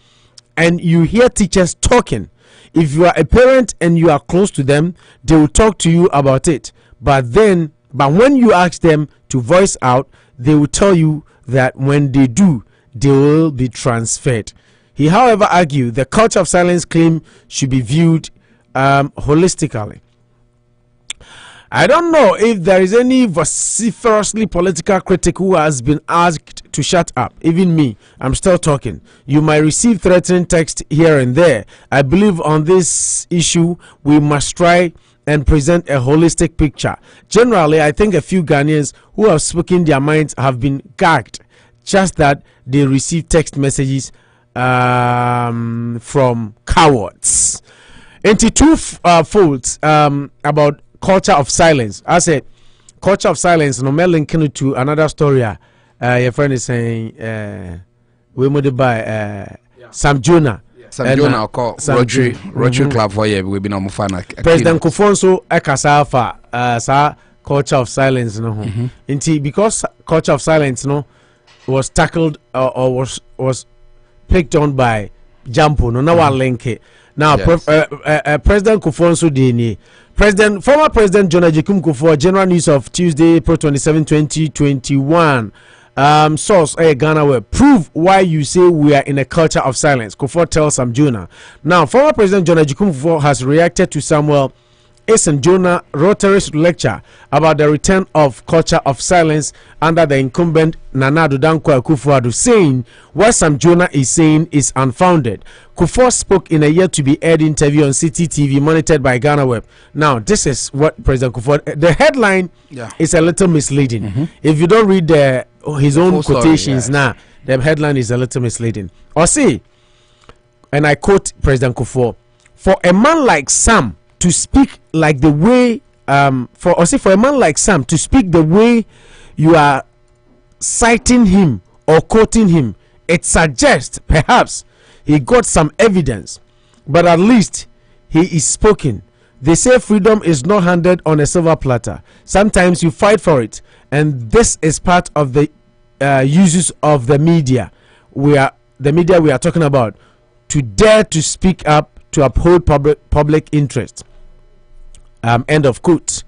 and you hear teachers talking. If you are a parent and you are close to them, they will talk to you about it. But when you ask them to voice out, they will tell you that when they do, they will be transferred. He, however, argued the culture of silence claim should be viewed holistically. I don't know if there is any vociferously political critic who has been asked to shut up. Even me, I'm still talking. You might receive threatening text here and there. I believe on this issue, we must try and present a holistic picture. Generally, I think a few Ghanaians who have spoken their minds have been gagged, just that they receive text messages from cowards. Into two folds about culture of silence. I said culture of silence. No, me linking it to another story. Your friend is saying we moved by Sam Jonah. Sam Jonah call Rotary Club for you. We've been on Mufana. President Kufuor so ekasafa sa culture of silence. No, because culture of silence was tackled or was picked on by Gyampo. No, now link it. Now, yes. President Kufuor so dini. Former President Jonah Kufuor, General News of Tuesday, April 27, 2021. Source Ghana will prove why you say we are in a culture of silence. Kufuor tells Sam Jonah. Now, former President Jonah Kufuor has reacted to Samuel Sam Jonah Rotary's lecture about the return of culture of silence under the incumbent Nana Addo Dankwa Kufuor, saying what Sam Jonah is saying is unfounded. Kufuor spoke in a yet to be aired interview on CTTV monitored by Ghana Web. Now, this is what President Kufuor. The headline is a little misleading. If you don't read his own quotations now, the headline is a little misleading. Or see, and I quote President Kufuor, for a man like Sam to speak like the way for a man like Sam to speak the way you are citing him or quoting him, it suggests perhaps he got some evidence, but at least he is spoken. They say freedom is not handed on a silver platter. Sometimes you fight for it, and this is part of the uses of the media. We are talking about, to dare to speak up to uphold public interest. End of quote.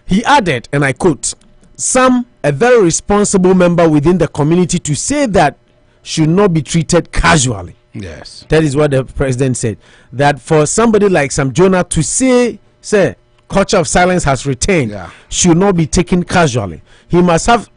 He added, and I quote, some, a very responsible member within the community, to say that should not be treated casually. Yes. That is what the president said. That for somebody like Sam Jonah to say culture of silence has returned should not be taken casually. He must have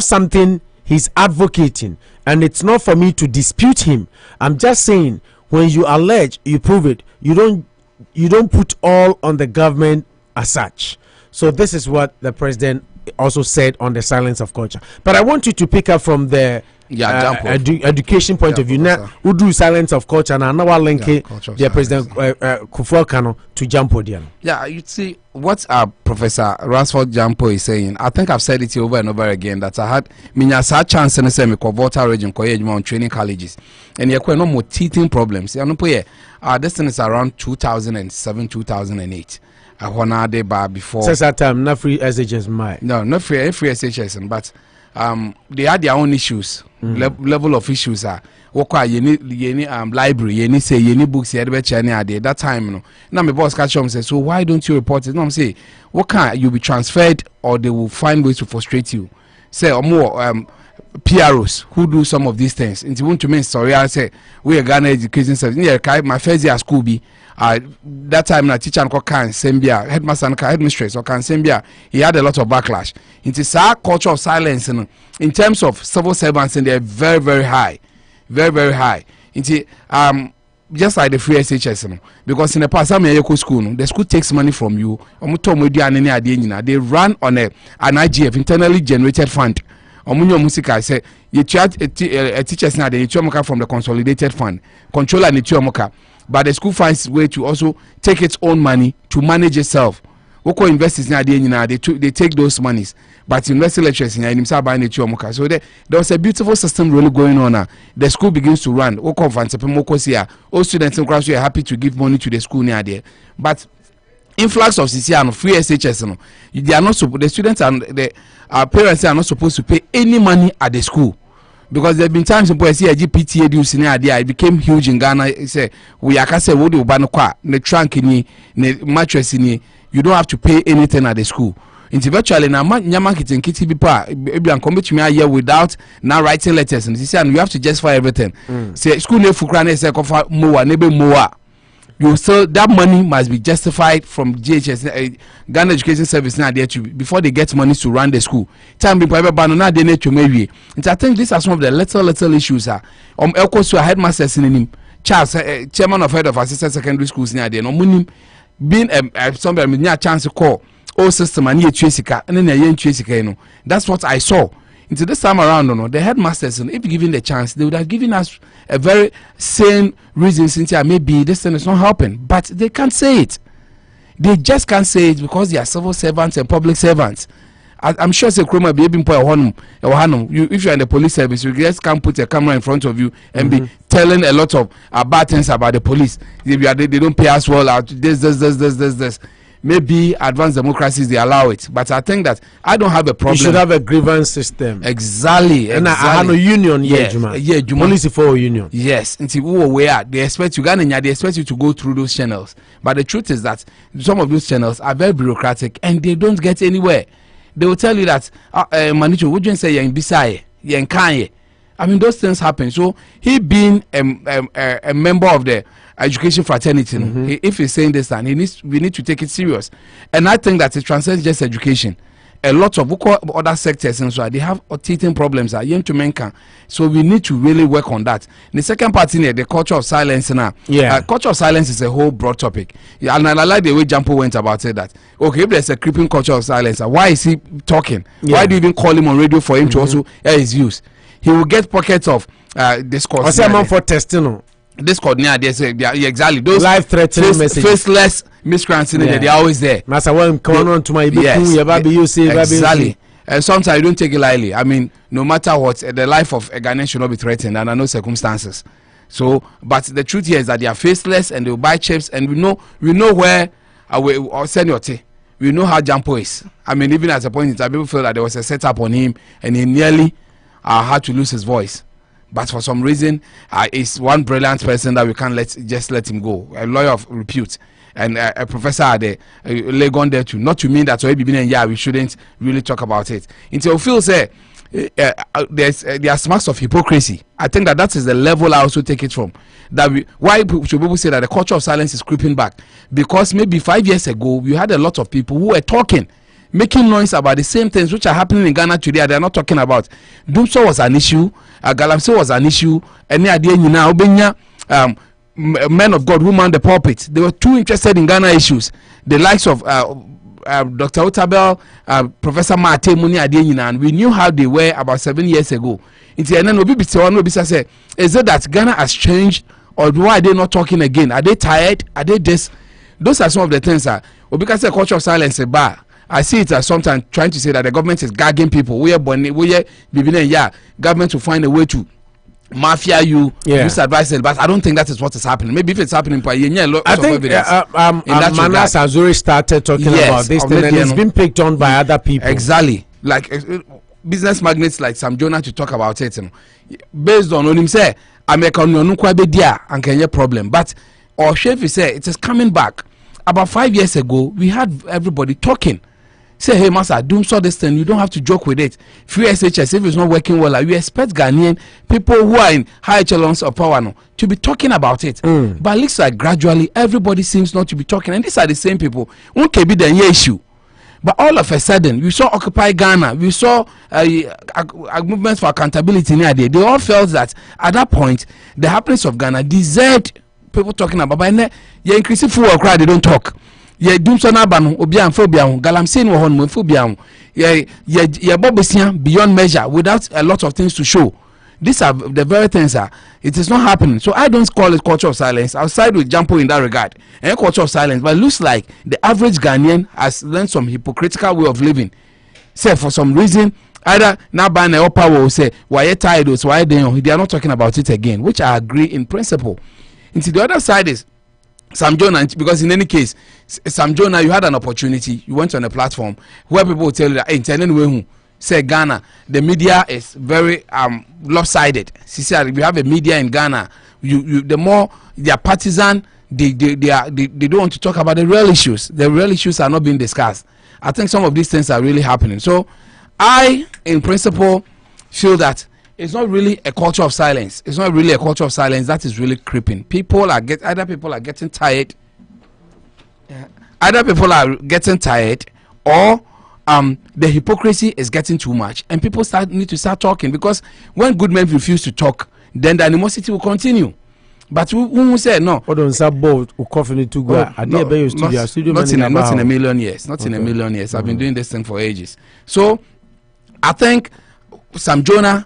something he's advocating, and it's not for me to dispute him. I'm just saying, when you allege, you prove it. You don't put all on the government as such. So this is what the president also said on the silence of culture. But I want you to pick up from the education point of view. Now, who do silence of culture now? Now I'll link the President Kufuor Kano to Gyampo Diano. Yeah, you see what Professor Ransford Gyampo is saying. I think I've said it over and over again that I had a chance in the Volta region on training colleges, and you're no more teething problems. This thing is around 2007, 2008. Before since that time, not free SHS, not free SHS, but they had their own issues. Level of issues are library, books, that time. Now my boss catch up and say, so why don't you report it? No, I'm saying, what can you be transferred, or they will find ways to frustrate you. Say Amoah, PROs who do some of these things. And you want to mean sorry, I say we are Ghana education service. Yeah, my first year at school be that time na teacher and can Sembia, headmaster and headmistress or can Sembia, he had a lot of backlash. It is our culture of silence in terms of civil servants, and they're very, very high. Very, very high. It's just like the free SHS, because in the past, the school takes money from you. They run on an IGF, internally generated fund. I say you charge a teachers now the from the consolidated fund, controller and but the school finds a way to also take its own money to manage itself. Oko investors now they take those monies, but university lecturers in himself buying the so there was a beautiful system really going on now. The school begins to run. Oko all students in class are happy to give money to the school near there, but influx of CC and free SHS, they are not the students and the parents are not supposed to pay any money at the school, because there have been times when see a PTA dues in there, it became huge in Ghana. Say we are say what the trunk in the mattress in you don't have to pay anything at the school. Virtually now nyama kitchen kitty bipa ebi an come to me here without now writing letters and you have to justify everything. Say school ne fukra na say kofa mowa nebe mowa. You still that money must be justified from GHS Ghana Education Service now there to before they get money to run the school. Time be private ban na dey need to maybe. And I think these are some of the little issues elko so headmasters in him. Charles chairman of head of assistant secondary schools near there no munim being somebody with a chance to call all system and that's what I saw. Into this time around, the headmasters, if given the chance, they would have given us a very sane reason since maybe this thing is not helping, but they can't say it. They just can't say it because they are civil servants and public servants. I'm sure say Kroma be able to if you're in the police service, you just can't put a camera in front of you and be telling a lot of bad things about the police. They don't pay us well out. This. Maybe advanced democracies they allow it, but I think that I don't have a problem. You should have a grievance system. Exactly. And I have a union. Police for a union. Yes. Until where they expect you they expect you to go through those channels. But the truth is that some of those channels are very bureaucratic and they don't get anywhere. They will tell you that Manicho, would you say you're in Bisaya, you're in Kanye? I mean, those things happen. So he being a member of the education fraternity, if he's saying this, and we need to take it serious. And I think that it transcends just education. A lot of other sectors and so they have teething problems are young to menka. So we need to really work on that. The second part in here, the culture of silence now. Culture of silence is a whole broad topic. And I like the way Gyampo went about it that okay, if there's a creeping culture of silence, why is he talking? Why do you even call him on radio for him to also air his views? He will get pockets of discourse. What's the for testing? Discord near they say exactly those life threatening messages, faceless miscreants in there, they are always there. Master, when come on to my exactly. And sometimes you don't take it lightly. I mean, no matter what, the life of a Ghanaian should not be threatened under no circumstances. So, but the truth here is that they are faceless and they will buy chips, and we know where our seniority. We know how Gyampo is. I mean, even at a point in time, people feel that there was a setup on him, and he nearly had to lose his voice. But for some reason, he's one brilliant person that we can't let him go. A lawyer of repute and a professor at the Legon there too. Not to mean that we shouldn't really talk about it. Until we feel say there are smacks of hypocrisy. I think that is the level I also take it from. Why should people say that the culture of silence is creeping back? Because maybe 5 years ago we had a lot of people who were talking, making noise about the same things which are happening in Ghana today. They are not talking about. Dumso was an issue. Galamsey was an issue. And now, men of God who man the pulpit, they were too interested in Ghana issues. The likes of Dr. Otabel, Professor Mate Muni Adenyina, and we knew how they were about 7 years ago. Is it that Ghana has changed, or why are they not talking again? Are they tired? Are they this? Those are some of the things that because the culture of silence is bad. I see it as sometimes trying to say that the government is gagging people. Government to find a way to mafia you, disadvise it. But I don't think that is what is happening. Maybe if it's happening, I think Manas has already started talking about this thing, and it's been picked on by other people. Exactly, like business magnates like Sam Jonah to talk about it. Based on him say, America no quite be and can problem. But or chef say it is coming back. About 5 years ago, we had everybody talking. say, hey, master, don't saw this thing. You don't have to joke with it. Free SHS, if it's not working well, you expect Ghanaian people who are in high echelons of power no, to be talking about it. But it looks like gradually everybody seems not to be talking. And these are the same people. One can be the issue. But all of a sudden, we saw Occupy Ghana, we saw a movement for accountability near there. They all felt that at that point, the happenings of Ghana deserved people talking about. But you increase the full crowd, they don't talk. Yeah, Dumsona Banu, Obian Phobian, Galamsin Wahon, Phobian, yeah, Bobbisian beyond measure without a lot of things to show. These are the very things that it is not happening. So I don't call it culture of silence. I'll side with Gyampo in that regard. And culture of silence, but it looks like the average Ghanaian has learned some hypocritical way of living. Say for some reason, either now by the upper will say, why you tired, so why they are not talking about it again, which I agree in principle. And the other side is Sam Jonah, because in any case, Sam Jonah, you had an opportunity, you went on a platform where people will tell you that, hey, tell anyone say Ghana, the media is very lopsided. We have a media in Ghana. The more they are partisan, they don't want to talk about the real issues. The real issues are not being discussed. I think some of these things are really happening. So I, in principle, feel that it's not really a culture of silence. It's not really a culture of silence that is really creeping. Either people are getting tired. Either people are getting tired, or the hypocrisy is getting too much, and people need to start talking, because when good men refuse to talk, then the animosity will continue. But who will say no? Not in a million years. Not in a million years. I've been doing this thing for ages. So I think Sam Jonah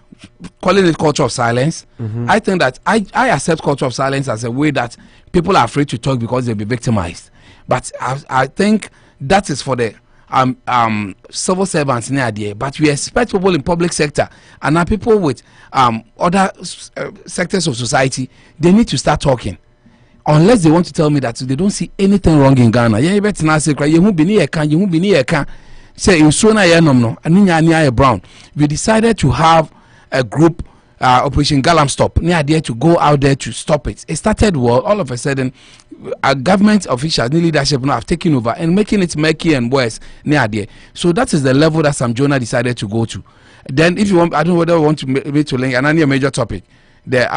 calling it culture of silence. I think that I accept culture of silence as a way that people are afraid to talk because they'll be victimized. But I think that is for the civil servants near there. But we expect people in public sector and now people with other sectors of society, they need to start talking. Unless they want to tell me that they don't see anything wrong in Ghana. Yeah, you better not say, you won't be near a say in Sona Yanomno and Brown. We decided to have a group, Operation Galam Stop, near there, to go out there to stop it. It started well. All of a sudden, our government officials, new leadership now have taken over and making it murky and worse near there. So that is the level that Sam Jonah decided to go to. Then, if you want, I don't know whether I want to link another major topic. The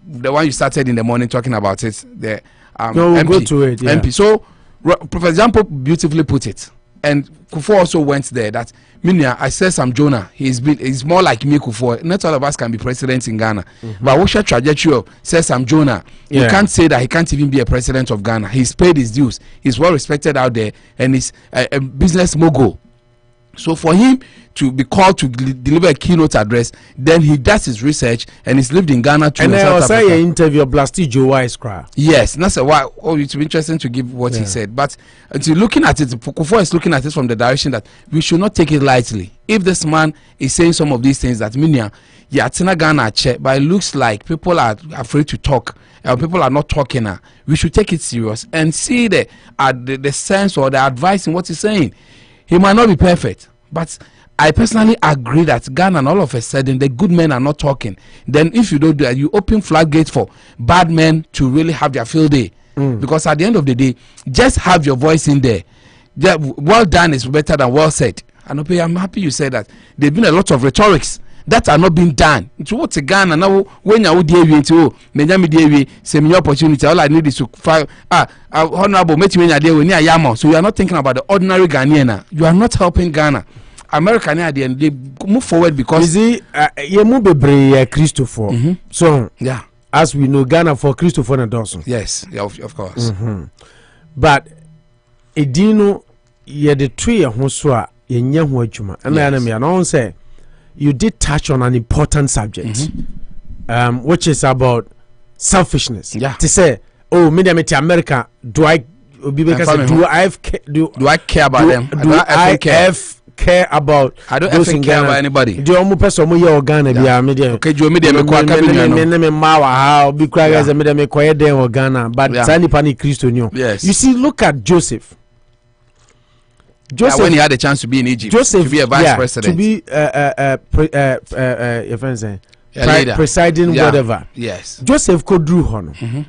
one you started in the morning talking about it. The we'll MP, go to it. Yeah. MP. So, Professor Gyampo beautifully put it. And Kufuor also went there. That I said Sam Jonah, he's more like me, Kufuor. Not all of us can be president in Ghana. But what's your trajectory of Sam Jonah? You can't say that he can't even be a president of Ghana. He's paid his dues. He's well respected out there, and he's a business mogul. So for him to be called to deliver a keynote address, then he does his research, and he's lived in Ghana too. And I also interview Blasty Joe Wise cry. Yes, and that's why. Oh, it's interesting to give what he said. But looking at it, Kufuor is looking at it from the direction that we should not take it lightly. If this man is saying some of these things, that Tina Ghana check, but it looks like people are afraid to talk. People are not talking now. We should take it serious and see the sense or the advice in what he's saying. He might not be perfect, but I personally agree that Ghana, and all of a sudden, the good men are not talking. Then if you don't do that, you open floodgates for bad men to really have their field day. Because at the end of the day, just have your voice in there. Well done is better than well said. And I'm happy you said that. There's been a lot of rhetorics that are not being done. Into what's Ghana now? When you deal into semi opportunity, all I need is to file honorable meet when you deal with Yamo. So you are not thinking about the ordinary Ghanaian. You are not helping Ghana. America near the end, they move forward because you move Christopher. So as we know, Ghana for Christopher and Dawson. Yes, of course. But Edino ye the tree of Hoswa ye and I don't say you did touch on an important subject, which is about selfishness. To say, oh, America, do I care about them? Care about? I don't even care about anybody. Do you person mu your Ghana bia media? Okay, do me dem kwa kabinyo no. Me mawa how be cry guys me dem kwa den o Ghana, but sani pani Christo nyo. You see, look at Joseph. When he had a chance to be in Egypt, to be a vice president, to be your friend saying presiding whatever. Yes, Joseph Kodru Hono,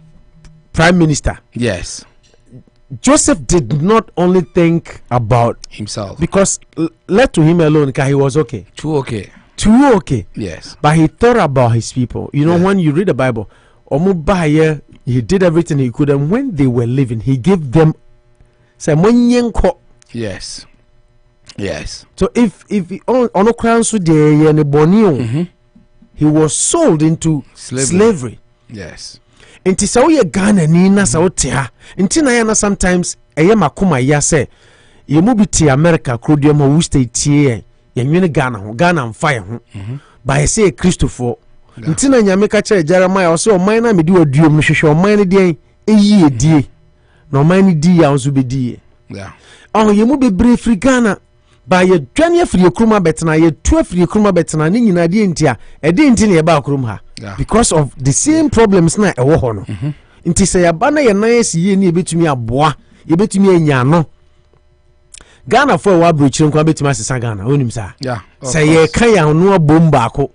prime minister. Yes, Joseph did not only think about himself, because left to him alone, he was okay. Too okay. Yes. But he thought about his people. You know, when you read the Bible, he did everything he could, and when they were living, he gave them. Yes. So if on he was sold into slavery. Yes. Inti sa ye Ghana ni na sa wote ha. Inti na ya na sometimes eye makoma ya se ye mu bi ti America krodio ma wo state tie ye nwene Ghana ho Ghana mfa ho. Ba ye se Christopher. Inti na nyame ka kire Jeremiah o se o man na me di oduom no hwehwe o man ne de eyi edie. Na o man ne di ya nso be di. Yeah. Ye mu bebre free Ghana. Ba ye dwane afiri ekruma betena ye tu afiri ekruma betena ne nyina de ntia e de nti ne ye ba akrum ha because of the same problems na ewo ho no nti se ya ba na ye nan asiye ne ebetumi aboa ye betumi anya no Ghana for wa brochire nkwa betumi asesa Ghana onim sa se ye kan ya no abomba ako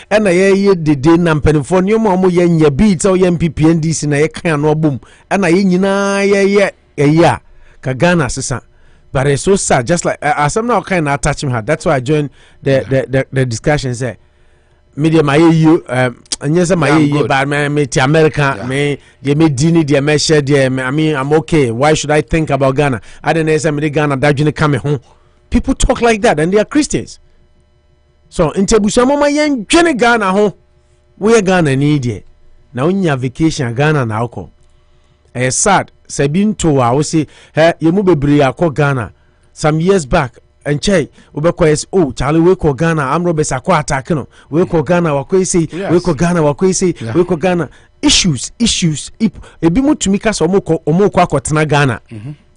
e na ye dede na mpanifo ne mo ye nya beat o ye MPP NDC na ye kan no abom e na ye nyina ye ya ka Ghana asesa. But it's so sad, just like as I'm not kind of attaching her. That's why I joined the discussion. Say, media my you and yes, my you, but me to America, me Dini, the me share, I mean, I'm okay. Why should I think about Ghana? I don't know, some Ghana that coming home. People talk like that, and they are Christians. So in Tebusamo, my young Jenny Ghana home, we are Ghana need it. Now in your vacation, Ghana now call. It's sad. Sabin to I will say, hey, you move a Ghana some years back and Che, Ubeko oh, Charlie, we call Ghana, I'm Robert Aqua Takano, we call Ghana, Wakwesi, we call Ghana, Wakwesi, we call Ghana. Issues, if a bimu to Mika Omoko Ghana.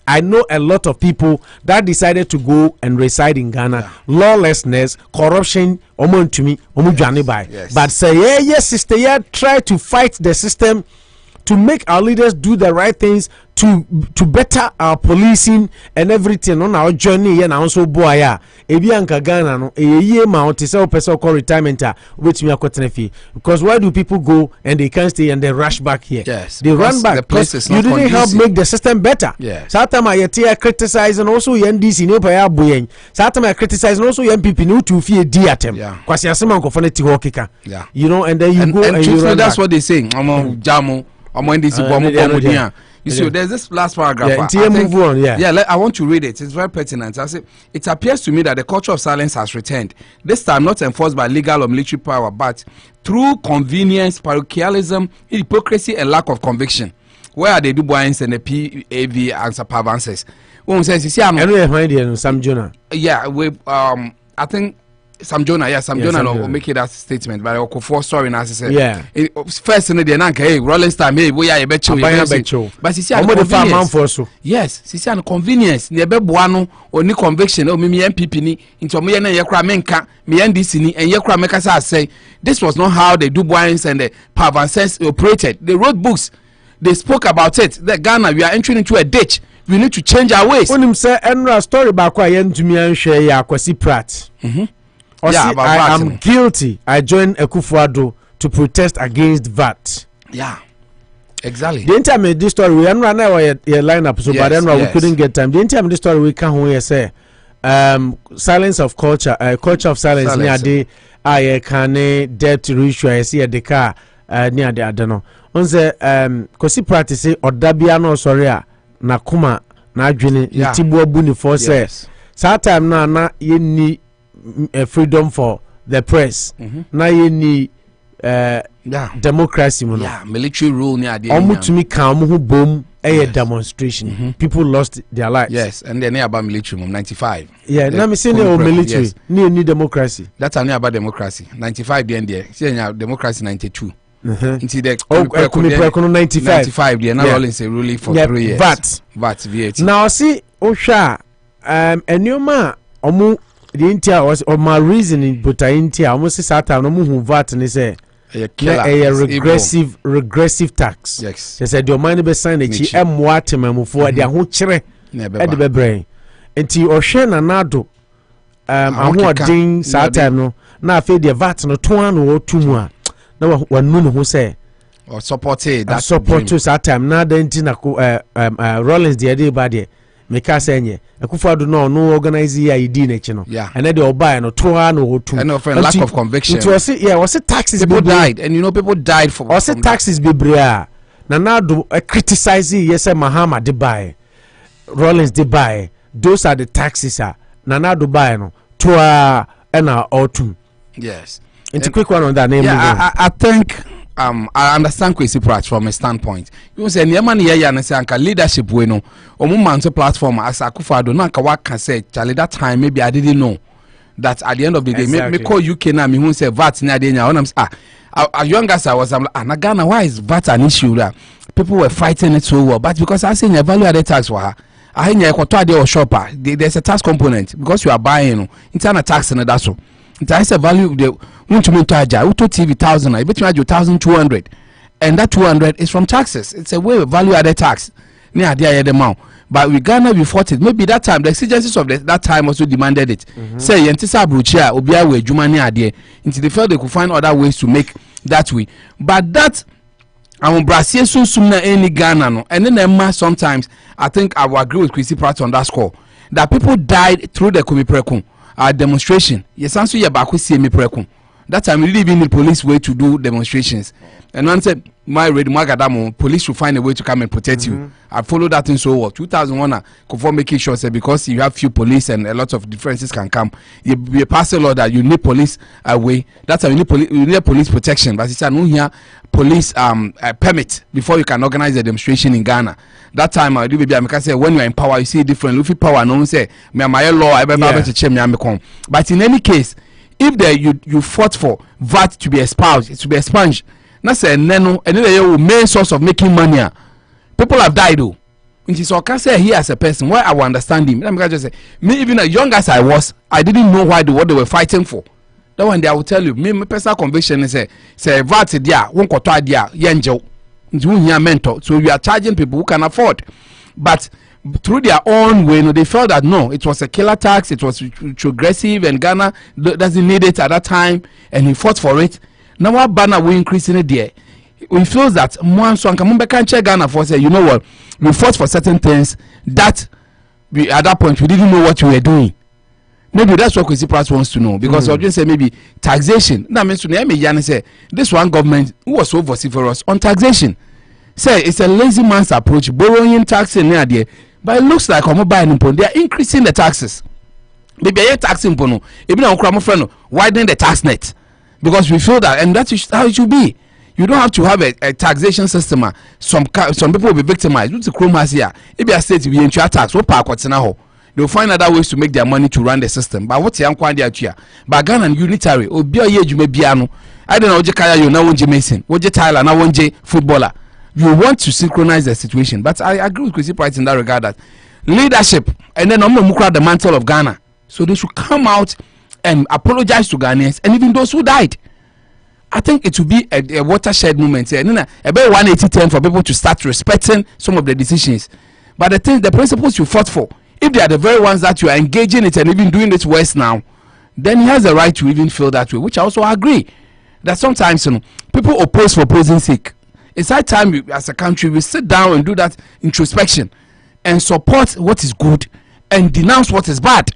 I know a lot of people that decided to go and reside in Ghana. Lawlessness, corruption, Omon to me, Omujani by. But say, yes, sister, try to fight the system. To make our leaders do the right things, to better our policing and everything on our journey and also boya ebi anka Ghana no ye ma o tese o person call retirement which me akotene fi because why do people go and they can't stay and they rush back here? Yes, they run back because you didn't conducive. Help make the system better. Yes, satama ye criticize and also NDC ne pa ya boyen satama criticize and also MPP no to fi di atem kwasi asema nkofo ne ti ho keka you know and then you go and you run that's back. what they saying Gyampo you see, there's this last paragraph. I want to read it. It's very pertinent. I say, it appears to me that the culture of silence has returned. This time not enforced by legal or military power, but through convenience, parochialism, hypocrisy, and lack of conviction. Where are the Dubois and the PAV answer avances? When says, you see, Sam Jonah. Yeah, I think. Sam Jonah, Sam Jonah no make that statement, but Kufuor story now say. Yeah. First in the nanka, hey, Rolling Star, hey, we are a bet you. But she said, yes, she said convenience. Ni ebe buano or ni conviction. Oh, me MPP ni into me na yekra menka me NDC ni and yekra meka say this was not how the Dubois and the Pavances operated. They wrote books. They spoke about it. That Ghana, we are entering into a ditch. We need to change our ways. When him say, Enra story back why yen to me and share ya kwasi prat. I am guilty. I joined Kufuor to protest against VAT. Yeah, exactly. The entire me this story we run now your line up so but then we couldn't get time. The entire me this story we can here say silence of culture, culture of silence near the I can debt ratio I see the car near the adeno. On say kosi practice odabia no sorry na kuma na adwene tibu abuni for say that time na ye ni freedom for the press. Na ye ni democracy military rule near the to me come who boom a demonstration. People lost their lives. Yes, and they're near about military 95. Yeah, now me say no military ni democracy. That's near about democracy 95 the end there. See democracy 92. Until the 95 they are not rolling say ruling for 3 years. VAT. Now see Osha enyoma omu the India was or my reasoning but India almost sata no mu VAT ni say a regressive tax. Yes. They said your money be sign the chi emwa temamu for their ho kire e de be brain. Enti ohwe na nado aho odin sata no na afi the VAT no to an o tumu a na wanu no ho say or supported that support to that time now then tina Rollins the idea bad there meka say Kufuor no organize here ID nechi no and then the oba no to no otu and of lack of conviction it was taxes people died and people died for was taxes bebre na do criticize yes Mahama de buy Rollins de buy those are the taxes na do buy no to and autumn yes it's a quick one on that name. I think I understand Kwesi Pratt from a standpoint. You say Niamani ya na say anka leadership we no omumanso platform as Akufo-Addo na anka waka say Charlie that time maybe I didn't know that at the end of the day me call UK na me who say VAT na dey nya as young as I was I'm like Ghana why is VAT an issue that people were fighting it so well but because I say your value added tax for her I hear ekoto ade or shopper there's a tax component because you are buying internal tax and that's so it's a value the to TV 1,000 I bet you 1,200 and that 200 is from taxes. It's a way of value added tax near the amount but we Ghana we fought it maybe that time the exigencies of that time also demanded it say yentisa bruchia obia we juma ni ade until they felt they could find other ways to make that way but that Brasil so soon any Ghana no and then sometimes I think I will agree with Kwesi Pratt on that score that people died through the Kubi Prekum demonstration yes answer ye back with CME Prekum that time we really even need police way to do demonstrations and one said my red magadamo police should find a way to come and protect you. I followed that in so well 2001 Kufuor making sure say because you have few police and a lot of differences can come you pass a law that you need police away that's why you need police protection but it's no here police permit before you can organize a demonstration in Ghana. That time I do baby I can say when you are in power you see different Luffy power no say me my law I better to change me come but in any case if you fought for VAT to be expunged na say neno and the main source of making money people have died though and so I can say here as a person why I will understand him let me just say me even as young as I was I didn't know what they were fighting for that one day I will tell you me my personal conviction is say VAT there won koto there yenjo nti here mentor so you are charging people who can afford but through their own way they felt that no it was a killer tax it was progressive and Ghana doesn't need it at that time and he fought for it. Now what banner we increasing it there we feel that more so can check Ghana for say you know what we fought for certain things that we at that point we didn't know what we were doing maybe that's what Kwesi Pratt wants to know because I just say maybe taxation that means to me say this one government who was so vociferous on taxation say it's a lazy man's approach borrowing taxing near there but it looks like they are increasing the taxes maybe a taxing pono even on friend widening the tax net because we feel that and that is how it should be. You don't have to have a taxation system. Some people will be victimized. What's the chrome has here? If a state will ensure tax, what power they'll find other ways to make their money to run the system. But what's the unqualified here? But Ghana and unitary or be a year you may be ano. I don't know Jakaya you now one Mason, what Tyler now one footballer. You want to synchronize the situation. But I agree with Kwesi Pratt in that regard that leadership and then Mukra the mantle of Ghana. So they should come out and apologize to Ghanaians and even those who died. I think it will be a watershed moment here. About 180-10 for people to start respecting some of the decisions. But the principles you fought for, if they are the very ones that you are engaging it and even doing it worse now, then he has the right to even feel that way, which I also agree. That sometimes people oppose for opposing sake. It's high time as a country we sit down and do that introspection and support what is good and denounce what is bad.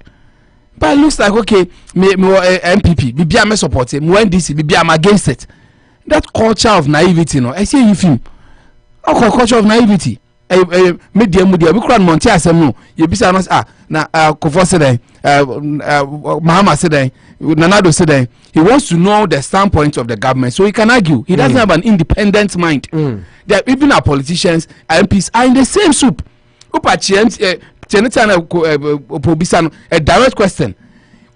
But it looks like okay, me MPP, maybe I'm supporting, me NDC, maybe I'm against it. That culture of naivety, I see you film. How culture of naivety? Media, we can't monte as no. You be saying na Kufuor said, Mahama said, Nanado said, he wants to know the standpoint of the government, so he can argue. He doesn't have an independent mind. That even our politicians, MPs are in the same soup. A direct question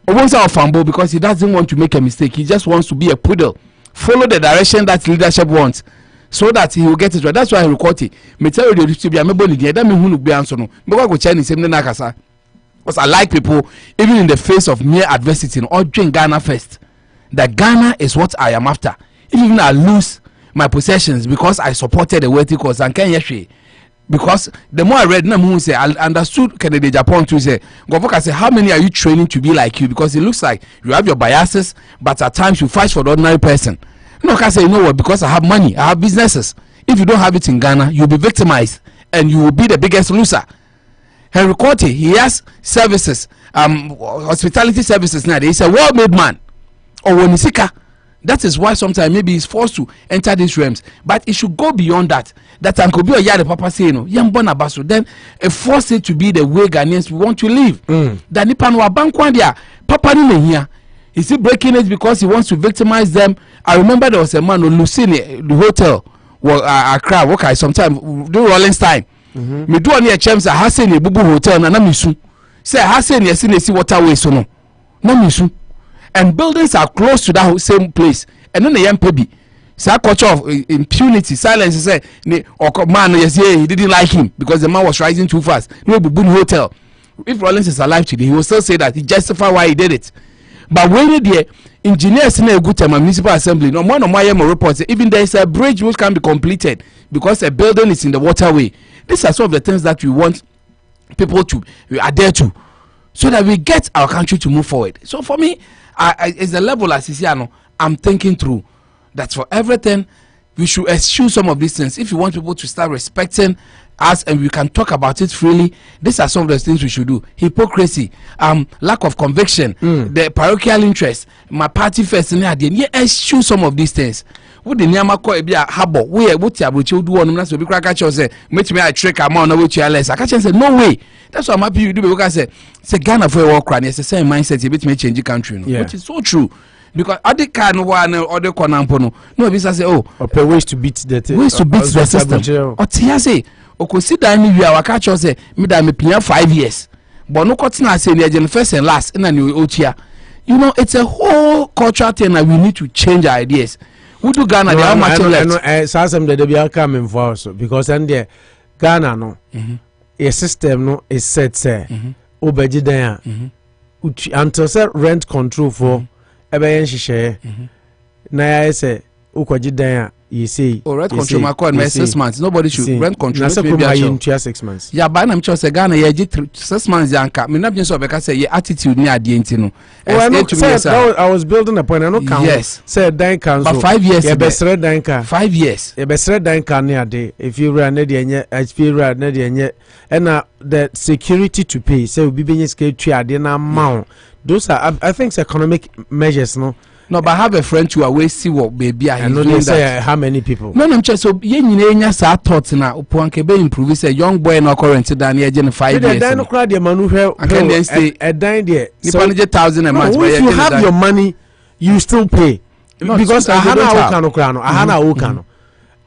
because he doesn't want to make a mistake. He just wants to be a poodle, follow the direction that leadership wants so that he will get it right. That's why I record it. Because I like people even in the face of mere adversity or doing Ghana first. That Ghana is what I am after. Even I lose my possessions because I supported the wealthy cause and can you because the more I read, I understood Kennedy Japan to say, Governor say, how many are you training to be like you? Because it looks like you have your biases, but at times you fight for the ordinary person. No, I say, you know what, because I have money, I have businesses. If you don't have it in Ghana, you'll be victimized and you will be the biggest loser. Henry Quartey, he has services, hospitality services now. He's a well-made man. Or Wonisika. That is why sometimes maybe he's forced to enter these realms. But it should go beyond that. That time could be a yard papa say, no, Yambona Basu. Then force it to be the way Ghanaians want to live. That Nipanwa Bankwandia, Papa Nime here. Is he breaking it because he wants to victimize them? I remember there was a man who Lucine, the hotel, Accra, okay, sometime, do Rollins time. Me do on your Chambas, Hassan, a Bubu hotel, and Namisu. Say, Hassan, yes, in the waterways, so no. Namisu. And buildings are close to that same place. And then the young baby, that culture of impunity, silence, he said, man, yes, he didn't like him because the man was rising too fast. No, Bubu hotel. If Rollins is alive today, he will still say that he justified why he did it. But when the engineers in a good time, municipal assembly, no one of my reports, even there is a bridge which can be completed because a building is in the waterway. These are some of the things that we want people to adhere to, so that we get our country to move forward. So for me, it's a level as Isiano, I'm thinking through that for everything we should eschew some of these things. If you want people to start respecting us and we can talk about it freely, these are some of the things we should do. Hypocrisy, lack of conviction, the parochial interest, my party first, and eschew some of these things. What the Nyama call a harbor, we are what you do on us, we crack at you say, make me a trick amount of which you are less. I can't say, no way. That's what I'm happy you do because I say Ghana for a war crime. It's the same mindset, you may change the country, which is so true. Because other kind of one or the Konampono, no, because I say, oh, ways to beat the system. Or Tia or consider me, we are catch us say, me that me pay 5 years. But no cotton say the first and last in a new Ochia. You know, it's a whole cultural thing that we need to change our ideas. We do Ghana, they are much left. Some that they are coming for also because then the Ghana no a system no is set say obeji there until say rent control for ebe share na ya say ukwaji there you see rent control my call 6 months nobody should rent control maybe 6 months yeah but I'm sure say Ghana ya 6 months yanka me na bien so be ka say your attitude ni ade enti no I was building a point I no count yes say dan council but 5 years ya besre dan ka 5 years ya besre dan ka ni ade if you run na de enye if you run na de enye and the security to pay say obi benye security ade na amount those are I think economic measures no. No, but I have a friend who always see what baby I know they say how many people. No, I'm just so ye nyina sa thought na uponke be improve say young boy no current than here 5 years. The no crowd the man who can then stay a dine there. So 100,000 a month. If you have your money, you still pay. No, because ahana okano krano, ahana okano.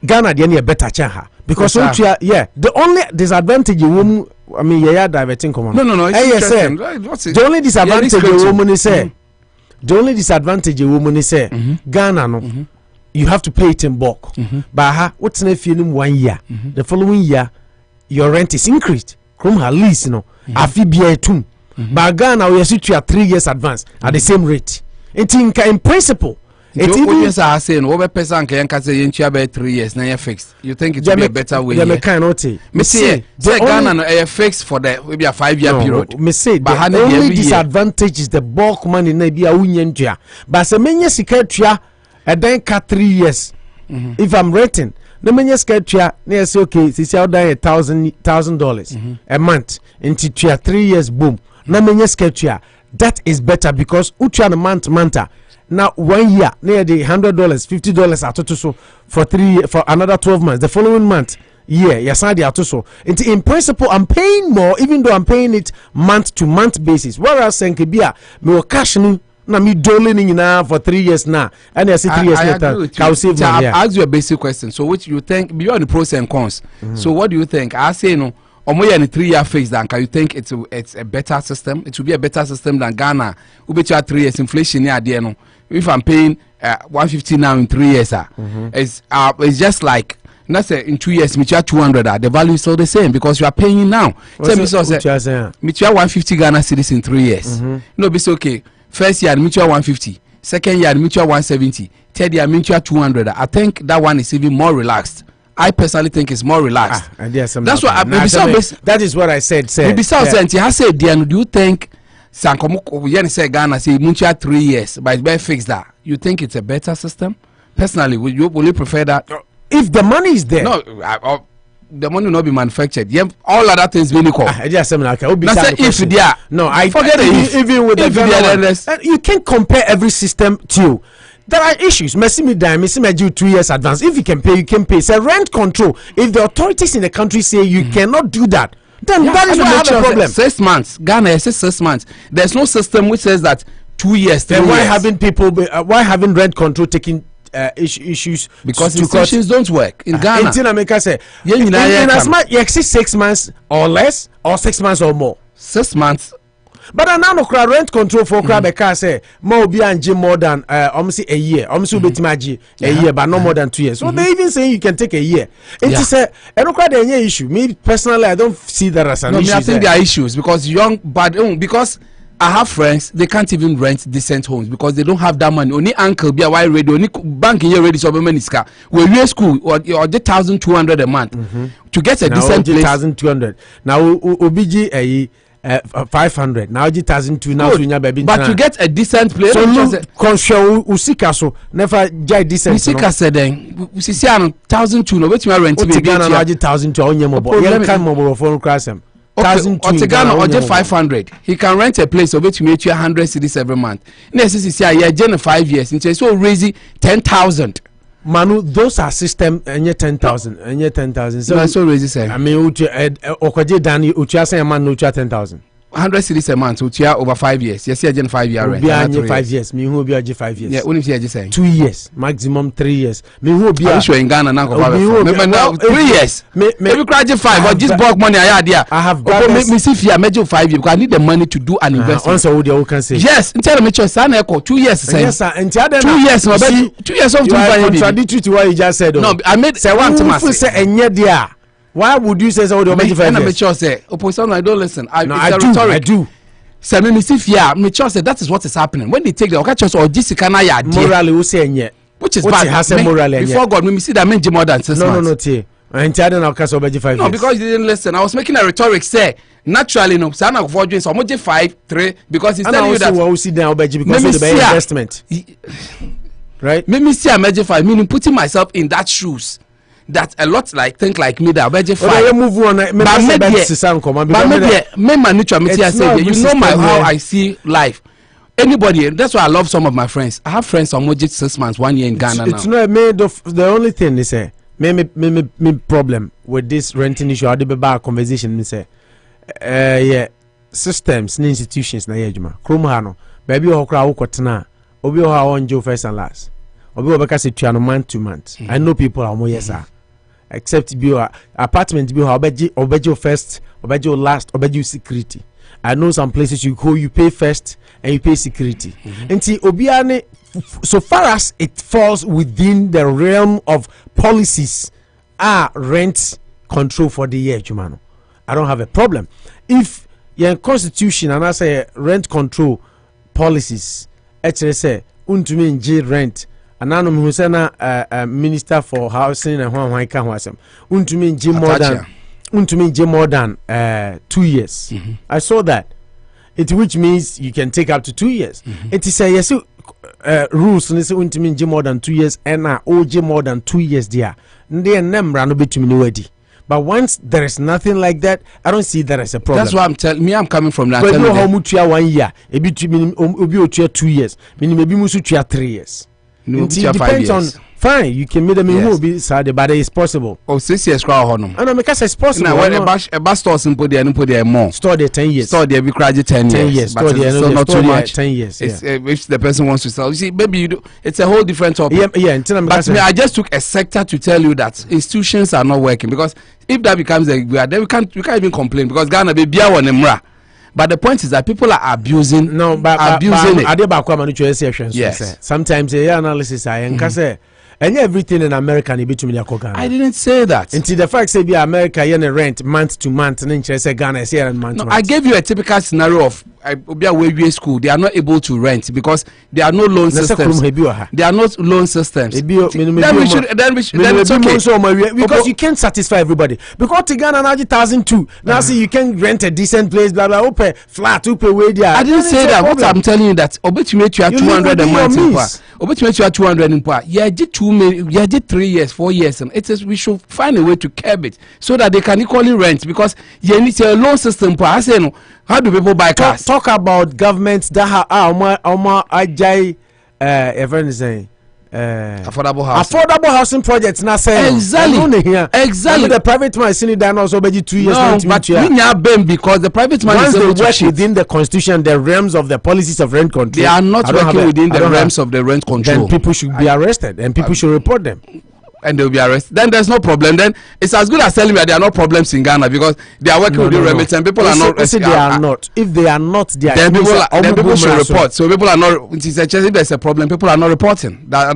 Ghana the any better chanha because yeah, the only disadvantage you I mean yeah diverting come on. No, it's the only disadvantage you woman is say the only disadvantage a woman is say Ghana no you have to pay it in bulk but what's if you 1 year the following year your rent is increased from her lease no afi bia etum but Ghana we sit you 3 years advance at the same rate in principle it even say say no person can say you about 3 years now you fixed you think it will be a better way me kind not me say Ghana no fixed for the maybe a 5 year period me say the only disadvantage is the bulk money na be a unyentua but say menye sika tua e den ka 3 years if I'm renting no menye sika tua na say okay see how dan $1,000 a month into tua 3 years boom na menye sika tua that is better because utua na month now 1 year near the $100 $50 atoto so for 3 years for another 12 months the following month yes I atoto so in principle I'm paying more even though I'm paying it month to month basis whereas senkebia me will cash no na me doling now for 3 years now and I say 3 years later I'll save money. I'll ask you a basic question so which you think beyond the pros and cons so what do you think I say no Omoya in 3 year phase than can you think it's a better system it will be a better system than Ghana who bet you 3 years inflation near there no if I'm paying 150 now in 3 years it's just like let's say in 2 years me 200 the value is still the same because you are paying now tell me so say me 150 Ghana cedis in 3 years no be so okay first year me 150 second year me 170 third year me 200 I think that one is even more relaxed. I personally think it's more relaxed. That's what that is what I said. I said, do you think Sankomo say Ghana say Muncha 3 years, but it's better fix that? You think it's a better system? Personally, will you prefer that? If the money is there. No, the money will not be manufactured. Yeah, all other things being equal. If they are. No, I forget it. Even with the you can't compare every system to you. There are issues. Messi 2 years advance. If you can pay, you can pay. It's a rent control. If the authorities in the country say you cannot do that, then that is not the problem. 6 months. Ghana says 6 months. There's no system which says that 2 years. Then why having rent control taking issues? Because institutions don't work in Ghana. In as much 6 months or less, or 6 months or more. 6 months. But now no rent control for because say more be and more than almost a year. Almost a year, but no more than 2 years. So they even say you can take a year. It is a issue. Me personally, I don't see that as an issue. I think there are issues because because I have friends, they can't even rent decent homes because they don't have that money. Only uncle be a wide radio, only bank here ready so many ska. We are school or the 1,200 a month to get a decent place. 1,200. Now OBG 500 now 1,200 now but to get a decent place so usika so never jai decent usika said then we see 1,200 no wait me rent baby Ghana now 1,200 onye mobo yen kan mobo for crasem 1,200 Ghana or 500 he can rent a place so wait me 100 cedis every month na see ya gen 5 years into so raise 10,000 Manu, those are system and 10,000 and 10,000. So raise I mean, Okoje Dani, Ucha say a man, no 10,000. 100 cities a month, Ucha over 5 years. Yes, yeah, 5 years. Rent. 5 years. Me who be 5 years. Yeah, only say 2 years, maximum 3 years. Me who be. I'm sure in Ghana now. 3 years. Maybe graduate 5 or just bulk money. I have got. Me see if you major 5 years because I need the money to do an investment. Also, what you can say. Yes, tell me, son, Ekow 2 years. Yes, sir. And 2 years. 2 years of contradictory to what you just said. No, I made say one to say enye. Why would you say so? What you make mature say opposition? I don't listen. I do. Say me see fear. Mature say that is what is happening when they take the okacho or jisika na ya morally we say enye. Which is bad. Before God, me see that mean more than 6 months. No, T. And tell them okacho obeji 5 years. No, because you didn't listen. I was making a rhetoric say naturally no. Say na for join so omoje 5 3 because he's telling you that. And also we see down obeji because of the investment. Right? Me see obeji 5 meaning putting myself in that shoes. That a lot like think like me that budget 5. Move on. But you know how I see life. Anybody, that's why I love some of my friends. I have friends on 6 months, 1 year in Ghana it's now. It's not made of the only thing they say. Me problem with this renting issue. I did a conversation. Me say, yeah, systems, institutions na yejuma. Krumhano, baby okra ukotna. Obi oha onjo first and last. Obi obeka se tuano month to month. I know people are more yes sir. Except be apartment be obeji first, obeji last, obeji security. I know some places you go, you pay first and you pay security. And see obiane, so far as it falls within the realm of policies, rent control for the year, Jumano. I don't have a problem. If your constitution and I say rent control policies, actually say untumi nje rent. Anano Husena minister for housing and one can wasem. Untumi nje more than 2 years. I saw that. It which means you can take up to 2 years. It is a yes rules and say untumi nje more than 2 years and OJ more than 2 years there. Nde nemra no betumi ready. But once there is nothing like that, I don't see that as a problem. That's why I'm telling me I'm coming from that. But you know how much 1 year, maybe 2 years, maybe musu 3 years. No, it depends on fine. You can make them in be sad, but it's possible. 6 years crowd honum. I know because it's possible. Now when a bus store simple there, no put there more. Store there 10 years. Store there be crazy 10 years. Store there so not too much. 10 years. It's, if the person wants to sell, you see, maybe you do. It's a whole different topic. Yeah. But I just took a sector to tell you that institutions are not working because if that becomes a then we can't even complain because Ghana be bia one emra. But the point is that people are abusing. Abusing it. Yes. Sometimes the analysis I say and everything in America ni between Ghana. I didn't say that. Until the fact say be America you rent month to month and then say Ghana is here month to month. I gave you a typical scenario of Obiawe school. They are not able to rent because there are no loan systems. There are not loan systems. Then we should it's okay. Because you can't satisfy everybody. Because to Ghana now 1,002. Now see you can rent a decent place, blah blah, open flat, open way there. I didn't say that. What I'm telling you that Obet you 200 a month. obetumi atua 200 in poa ye get 3 years 4 years and it is we should find a way to curb it so that they can equally rent because you need a loan system poa I say no how do people buy cars talk about governments that have ajay everyone saying affordable housing projects na say exactly the private man is in it also be 2 years no, but we need them because the private man once is able they work to within the constitution the realms of the policies of rent control they are not working within the realms of the rent control then people should be arrested and people should report them and they will be arrested then there's no problem then it's as good as telling me that there are no problems in Ghana because they are working within remits and people are not they are not if they are not they are then people should report so people are not if there's a problem people are not reporting that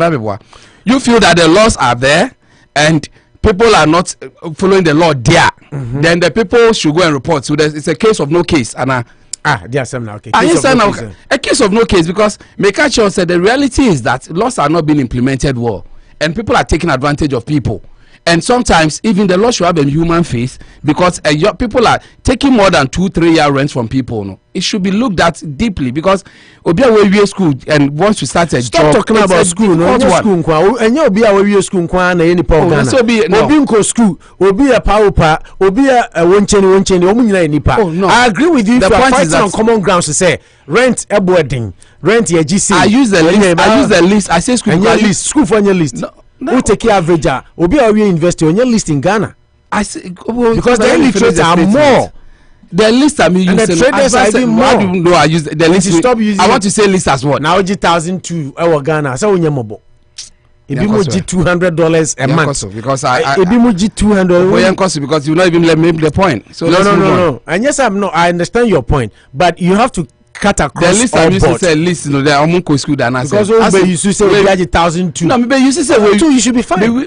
you feel that the laws are there and people are not following the law there then the people should go and report so it's a case of no case and there's some now. Okay. A case of no case because Mekacho said the reality is that laws are not being implemented well and people are taking advantage of people and sometimes even the law should have a human face because people are taking more than 2-3 year rents from people. No, it should be looked at deeply because Obia we school and wants to start a stop job. Talking about school, no school and you Obia we school and any program. So be no school, Obia paupa, Obia woncheni omunyina nipa. I agree with you. The point is on common grounds to say rent a boarding, rent your GC. I use the list. I say school list. School for your list. No. Who take average? Obi we investor on your list in Ghana. I say because the illiterates are more. The list I mean, and the traders are even more. I use the list. Stop using. I want to say list as what? Now G1,002 our Ghana. So we mobo. Ebi mo $200 a month. Because I ebi mo $200. Because you not even let me the point. So no. And yes, I understand your point, but you have to cut across the list. I used to say list. No, there are more school than I because you used to say we had 1,002. No, maybe you used to say 2. You should be fine.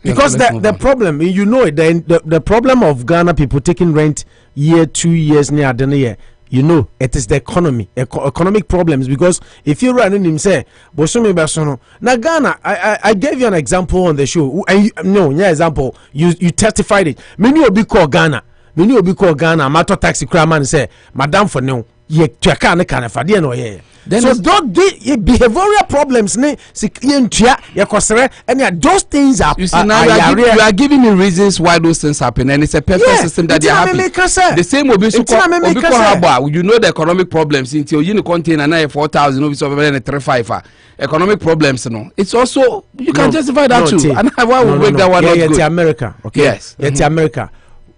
Because the problem, you know it, the problem of Ghana people taking rent year 2 years near the year, you know it is the economic problems because if you run in him say Bosumi Basono now Ghana I gave you an example on the show example you testified it many will be called Ghana matter taxi crowdman say madam for no ye tuaka ne kana fa de no ye so don't behavioral problems ne yentua ye kosere and those things are you see now you are giving me reasons why those things happen and it's a perfect system that they are happy the same will be you know the economic problems until you contain and 4,000 no be so 3.5 economic problems no it's also you can justify that too and why we make that one not good America okay yes it's America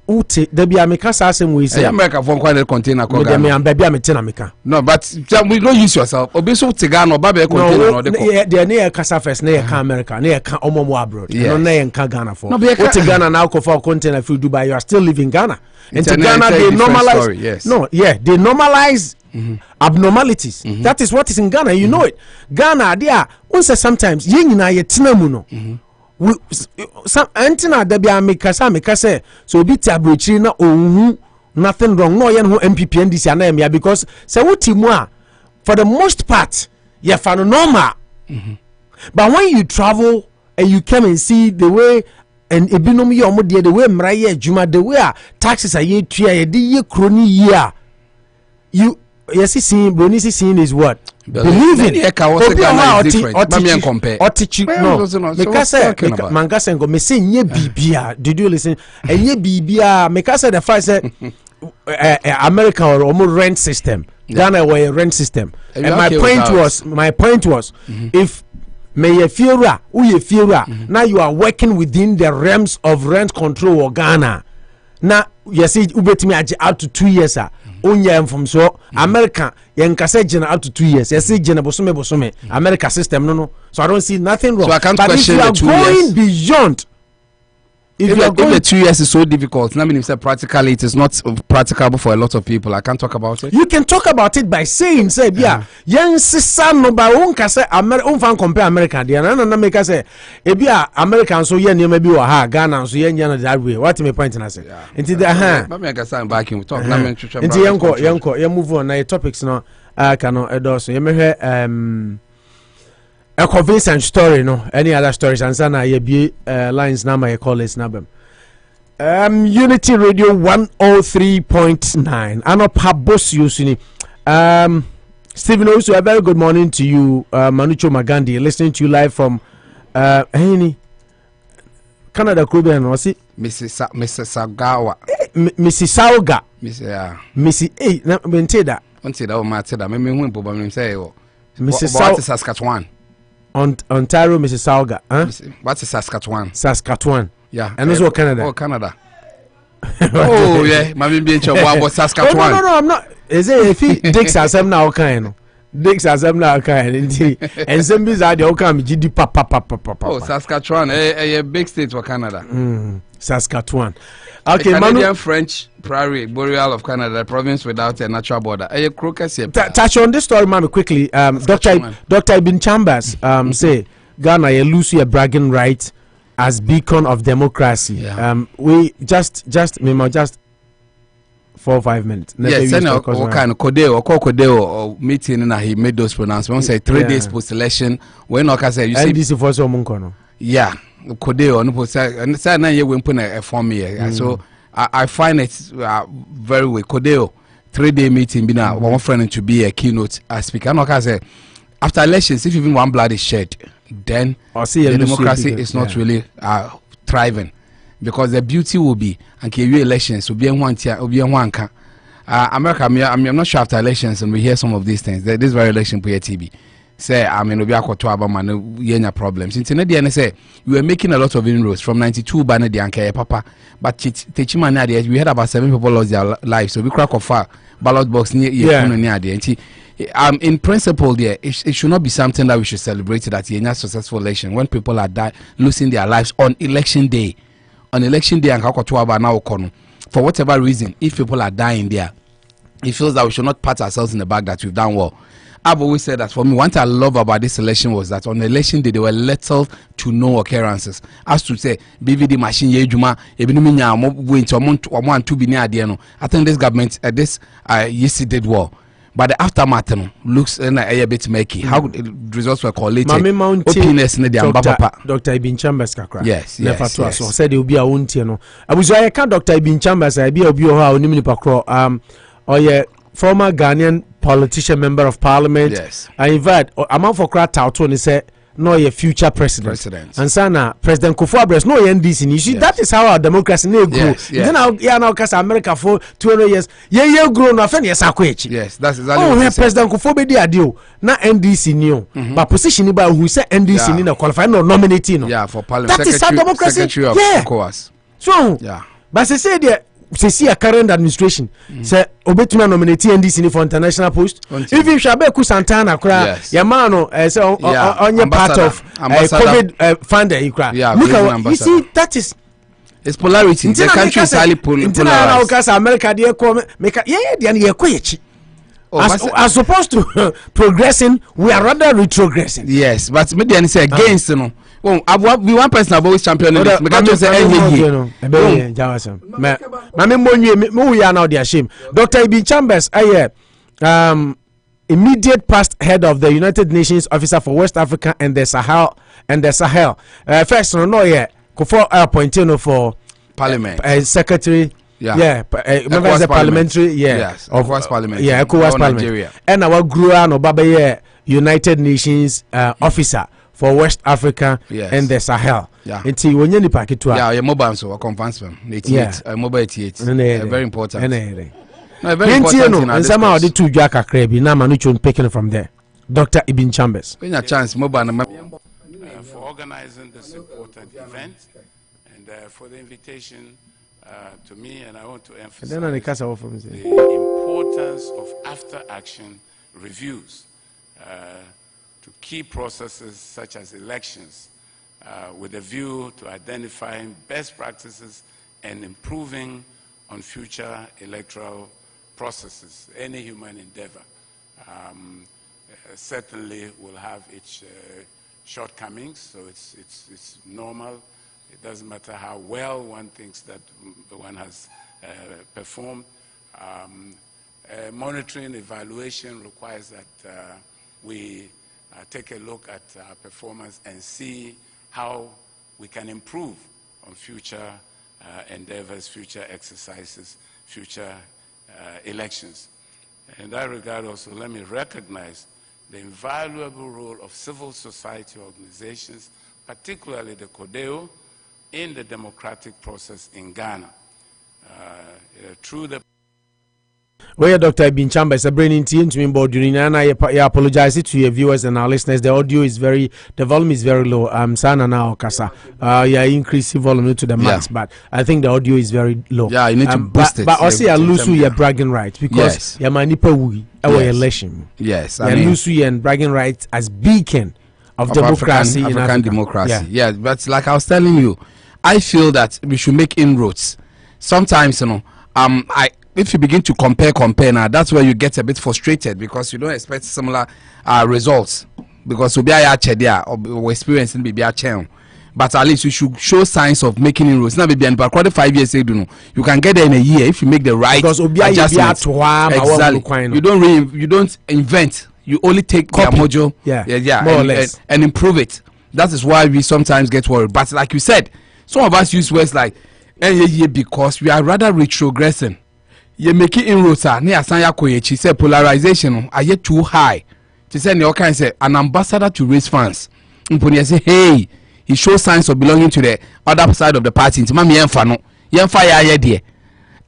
uti debi ameka sa asem we say America for quite container ko Ghana me baby amete na meka no but we don't use yourself obi so te Ghana ba be container no de ko de na kasa first na ka America na ka omomo abroad no na ka Ghana for uti Ghana now ko for container for Dubai you are still living Ghana and to Ghana they normalize they normalize abnormalities that is what is in Ghana you know it Ghana there once sometimes yin na ye tenamu no some antina da bia meka say so obi tabrochiri na ohu nothing wrong no yen ho MPP NDC ana because say wuti mu a for the most part you find normal but when you travel and you come and see the way and ebinom ye omo the way mra ye adwuma the way taxes are ye tua ye de ye kroni ye you yes seeing bonisi seeing is what believing mangasengo me say nye bibia did you listen enye bibia me ka say the fact say America or almost rent system Ghana were a rent system and my point was if may ye fiora uye fiora now you are working within the realms of rent control or Ghana now you see ubetimi age out to 2 years onya from so America yenkase gena up to 2 years say gena bosome America system no so I don't see nothing wrong so I can't but question if you are going beyond if the 2 years is so difficult I mean if practically it is not practicable for a lot of people I can't talk about it. You can talk about it by saying say yen sisa no ba won ka say America fan compare America there na make say e bia American so yen bi wa ha Ghana so yen na that way what me point na say until the let me get back in we talk na me twetwe until yenko move on na topics no no edoso ye me Ekow Vincent story no any other stories and sana ye be lines na my call is nabem Unity Radio 103.9 Anopa Bosuo suni Stephen, also a very good morning to you, Manucho Magandi, listening to you live from Canada, Caribbean, was it? Mrs. Sagawa. Mrs. Sauga. Mrs. Na Benteda. Until that, Matilda, maybe we won't say, Mrs. What Saskatchewan? Ontario, Mrs. Sauga. What's Saskatchewan? Saskatchewan. Yeah. And also Canada. Oh, Canada. Oh, yeah. Mammy being about Saskatchewan. No, I'm not. Is it if he dicks as I'm now kind? Dicks as I'm now kind. And some bizarre, they'll come. GD papa. Oh, Saskatchewan, a big state for Canada. Saskatchewan. Okay, Canadian French Prairie, Boreal of Canada, province without a natural border. A crocus. Touch on this story, mommy, quickly. Dr. Ibn Chambas say Ghana you lose your bragging right as beacon of democracy. Yeah. We just 4 or 5 minutes. Yes, what kind of Kodeo or meeting and he made those pronouncements. Say 3 days post election. When I say you say this for some monkono. Yeah, Kodeo no post and say na you win put a form here. So I find it very well. Kodeo 3-day meeting be now one friend to be a keynote speaker. No say after elections, if even one blood is shed, then the democracy is not really thriving. Because the beauty will be and KU elections will be in one America. I'm not sure after elections and we hear some of these things. This very election per TV. Say I mean we are problems. In Canada say we were making a lot of inroads from 92 banner the anke papa. But Techimana we had about 7 people lost their lives. So we crack off ballot box near in principle there it should not be something that we should celebrate that a successful election when people are losing their lives on election day. On election day and for whatever reason, if people are dying there, it feels that we should not pat ourselves in the back that we've done well. I've always said that for me, one thing I love about this election was that on election day there were little to no occurrences. As to say, BVD machine I think this government yesterday did well. But the aftermath looks a bit murky. How results were collated. Openness in the Dr. Ibn Chambas kakra. Yes. So said there will be a unti no. I was I can Dr. Ibn Chambas I be obi ho onimi pakro or ye former Ghanaian politician member of parliament. Yes. I invite amount for crowd tauto ni say no your future president. And sana President Kufuor breast no NDC. You see that is how our democracy grow. Then now cause America for 200 years. Yeah grow no afen yes akwechi. Yes, that's exactly what President Kufuor be there deal. Na NDC new. But position ba who say NDC ni na qualify no nominating no. Yeah, for parliament. That is how democracy. Ekow. So but they say there see a current administration say obetuna nominate NDC for international post even Shabeku Santana kra yamano say on part of COVID funder look at you see that is it's polarity. The country is highly polarized. America dey come make as opposed to progressing, we are rather retrogressing. Yes, but media say against no. Well, we one person have always championed this. Because say we are now the shame. Dr. Ibn Chambas, immediate past head of the United Nations officer for West Africa and the Sahel first no Kufuor appointed for parliament secretary. Members the parliamentary of West Parliament. ECOWAS Parliament. And our grew no baba United Nations officer for West Africa and the Sahel. Until when you pack it to your mobile so conference them. Mobile 88. Very important. Very important. And somehow the two Jaka Krebi now Manucho picking from there. Dr. Ibn Chambas. When a chance mobile for organizing this important event and for the invitation to me, and I want to emphasize the importance of after-action reviews to key processes such as elections with a view to identifying best practices and improving on future electoral processes. Any human endeavor certainly will have its shortcomings, so it's normal. It doesn't matter how well one thinks that one has performed. Monitoring evaluation requires that we take a look at our performance and see how we can improve on future endeavors, future exercises, future elections. In that regard also, let me recognize the invaluable role of civil society organizations, particularly the CODEO, in the democratic process in Ghana. Through the Where Dr. Ibn Chambas, a brain in me board, I apologize to your viewers and our listeners. The audio is the volume is very low. Sana now, Kasa. Increase volume to the max, but I think the audio is very low. Yeah, you need to boost it. But also, I lose your bragging rights because you're my nipa wui, our election. Yes, I lose you and bragging rights as beacon of democracy in African democracy. Yeah, but like I was telling you, I feel that we should make inroads. Sometimes, if you begin to compare now, that's where you get a bit frustrated because you don't expect similar results. Because we are experiencing BBR, but at least you should show signs of making inroads. Now, maybe about 5 years, you can get there in a year if you make the right adjustments. Exactly. You don't invent. You only take their mojo, more or less, and improve it. That is why we sometimes get worried. But like you said, some of us use words like because we are rather retrogressing. You make it inroads. She said polarization are yet too high. She said an ambassador to raise funds. Say, hey, he shows signs of belonging to the other side of the party.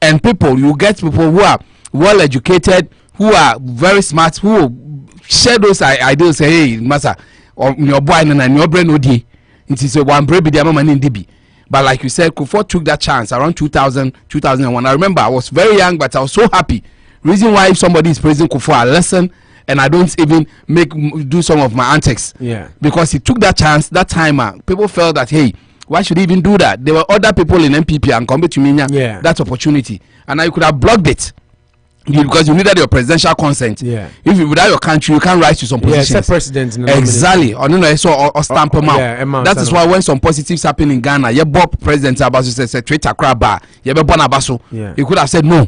And people, you get people who are well educated, who are very smart, who share those ideals. Say, hey, massa, or your boy and your brain odi. It is one brave DB. But like you said, Kufuor took that chance around 2000, 2001. I remember I was very young, but I was so happy. Reason why if somebody is praising Kufuor, I listen and I don't even do some of my antics. Yeah. Because he took that chance, that time, people felt that, hey, why should he even do that? There were other people in MPP and come to me, that opportunity. And I could have blocked it. Because you needed your presidential consent. Yeah. If you without your country, you can't rise to some positions. Yeah, president. Exactly. Or stamp them out. That is why when some positives happen in Ghana, you Bob President Abasu said Twitter crab you be born Abasu. You could have said no.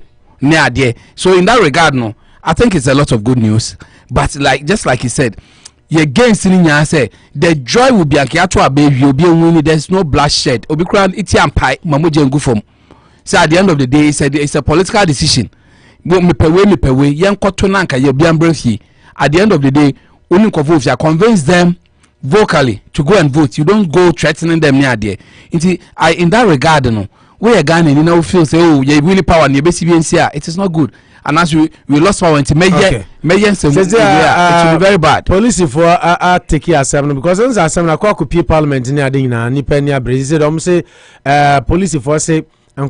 So in that regard, no, I think it's a lot of good news. But just like he said, you again sitting say the joy will be a baby, you'll be winning, there's no bloodshed. Obi crown iti and pie, mamuji and gufom. So at the end of the day, he said it's a political decision. At the end of the day, only convince them vocally to go and vote. You don't go threatening them near there. In that regard, we are Ghanaian, feel say, oh, you really power and you basically it is not good. And as we lost power into it should be very bad. Police for take care of because once I said I parliament near Dina, Nipenia Brazil, say police for say and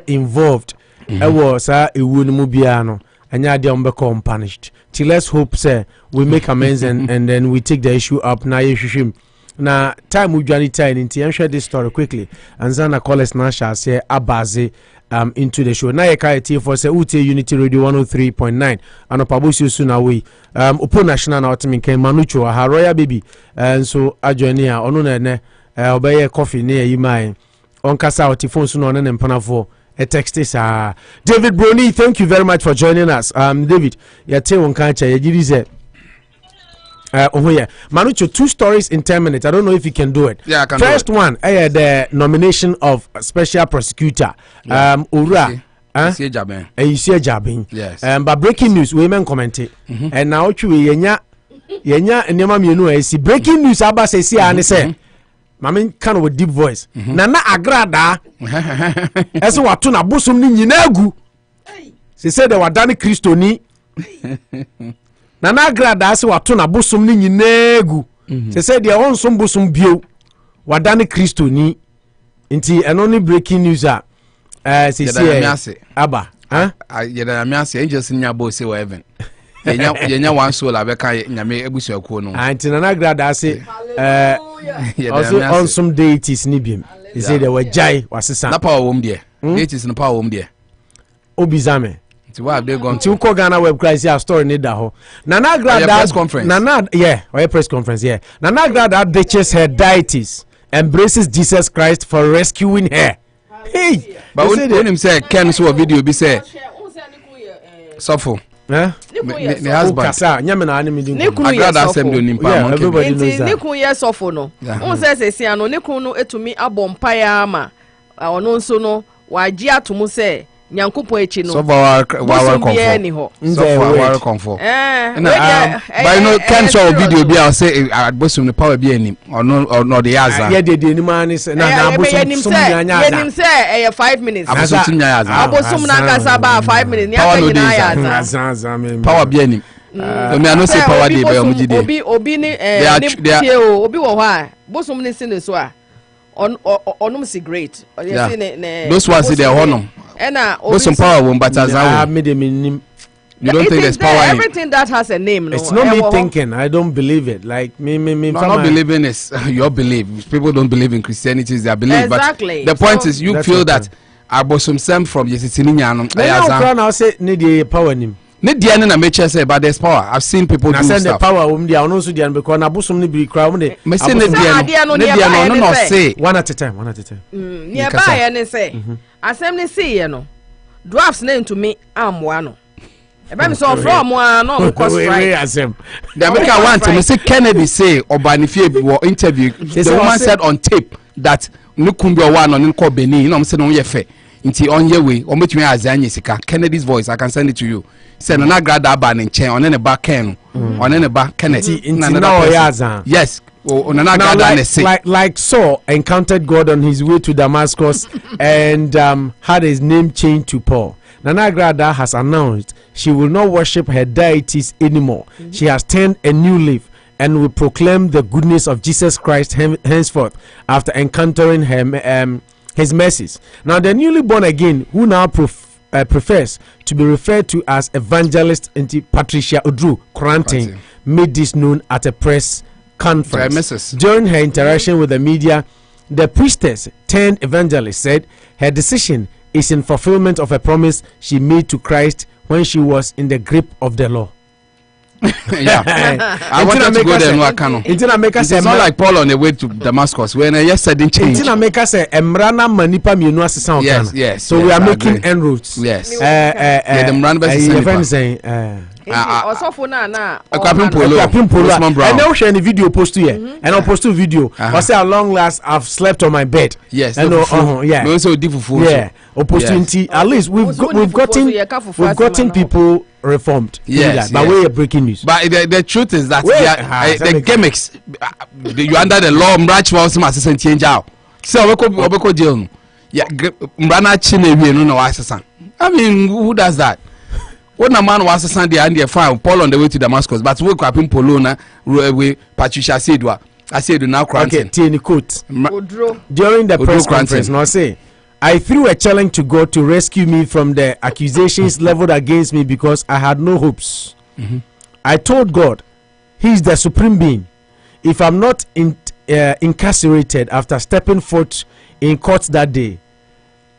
involved. I was a mubiano and ya become punished. Till let's hope say we make amends and then we take the issue up na time we journey time into and share this story quickly and Zana callers now shall say abaze into the show. Na yeka for say UT Unity Radio 103.9 Anopa Bosuo suna we Opo national na otimi ken manucho ha royal baby and so adwani a ono na ne obeye coffee ne yi mai on kasa oti phone so no ne mpanafo a text is David Brony, thank you very much for joining us. David, you tell one catcher, you say Manucho, 2 stories in 10 minutes. I don't know if you can do it. Yeah, I can. First do it. One, the nomination of special prosecutor. Ura. You see Jabin. Yes. But breaking news, women commented. And now yenya nema mienu see breaking news aba say say Mami kind of a deep voice. Nana agrada. Ese watu na bosom ni nyina agu. Se say they were done Christo ni. Nana agrada ase watu na bosom ni nyina agu. Se say they on some bosom bio. Wadane Christo ni. Nti eno ni breaking news se say aba. Yeda me ase angels nya bo say heaven. Yenya one soul abeka nyame ebusuakuo no. Anti Nana agrada ase also on some deities nibim. He said they were jai wasisa. Na power wom there. Deities no power wom there. Obizame. Why have they gone to Ghana web crisis our story need that ho. Nana agrada press conference. Nana or press conference Nana agrada ditches her deities, embraces Jesus Christ for rescuing her. Hey, but when him say Ken so a video be say suffer. Ne husband. Everybody knows that. Niku yes suffer no. On say say ano niku no etumi abompa ya ama. Ono nso no waji atomu say nyankopo echi no so war ni ho so war comfort but you know can show video bi I say bosom the power bi anim or the yaza yeah de ni man is na bosom sum nyanya yenim say 5 minutes abosom nyanya yaza abosom na kasa ba 5 minutes ni aka nyina yaza power bi anim me I no say power dey by omujide obi ni obi wo ho a bosom ni sin so a onum si great those ones they are honum some power won but as you don't think there's power in everything that has a name. No? It's not me thinking. I don't believe it. Like me. Not believing is your belief. People don't believe in Christianity. It's their belief. Exactly. But the point is, you feel that I bought some from Yesitinianum. I say need the power in him. Need the end make sure say, but there's power. I've seen people do stuff. The power they are also the because na bosom ni be crowd me. Me say need the no say one at a time. Nearby and say. Assembly see you know. Drafts name to me Amoah no. Ebe so from one no cause right. The American want to say Kennedy say Obanifie interview. The woman said on tape that nukumbi one on nko Benin. You know I'm saying on ye fe. Inti on ye way o metumi azanye sika. Kennedy's voice I can send it to you. Say na grada ba ne nchen on ne ba Ken. On ne ba Kennedy. Yes. Like Saul encountered God on his way to Damascus and had his name changed to Paul. Nana Grada has announced she will not worship her deities anymore. She has turned a new leaf and will proclaim the goodness of Jesus Christ henceforth after encountering his mercies. Now the newly born again, who now prefers to be referred to as evangelist Patricia Udru Quartey, made this known at a press conference. During her interaction with the media, the priestess turned evangelist said her decision is in fulfillment of a promise she made to Christ when she was in the grip of the law. I wanted to go there no akano. It's not like Paul on the way to Damascus when yesterday change. Intina make us say emrana manipa mienu asesa okana. Yes. So we are making inroads. Yes. The emrana versus saying osofo na Akwapim polo and now share the video post here and I'll post a video I say at long last I've slept on my bed. Yes. And yeah. We also different. Yeah. Opportunity at least we've gotten people reformed. Yes. By way of breaking news. But the truth is that the gimmicks you under the law mrach was some assistant change out. So we go jail. Yeah, mrana chine we no assistant. I mean, who does that? When a man was assistant there and they found Paul on the way to Damascus, but we Kwapim Polona we Patricia Sedwa. I said now okay, Tieni quote. During the press conference, now say I threw a challenge to God to rescue me from the accusations leveled against me because I had no hopes. I told God, He is the supreme being. If I'm not incarcerated after stepping foot in court that day,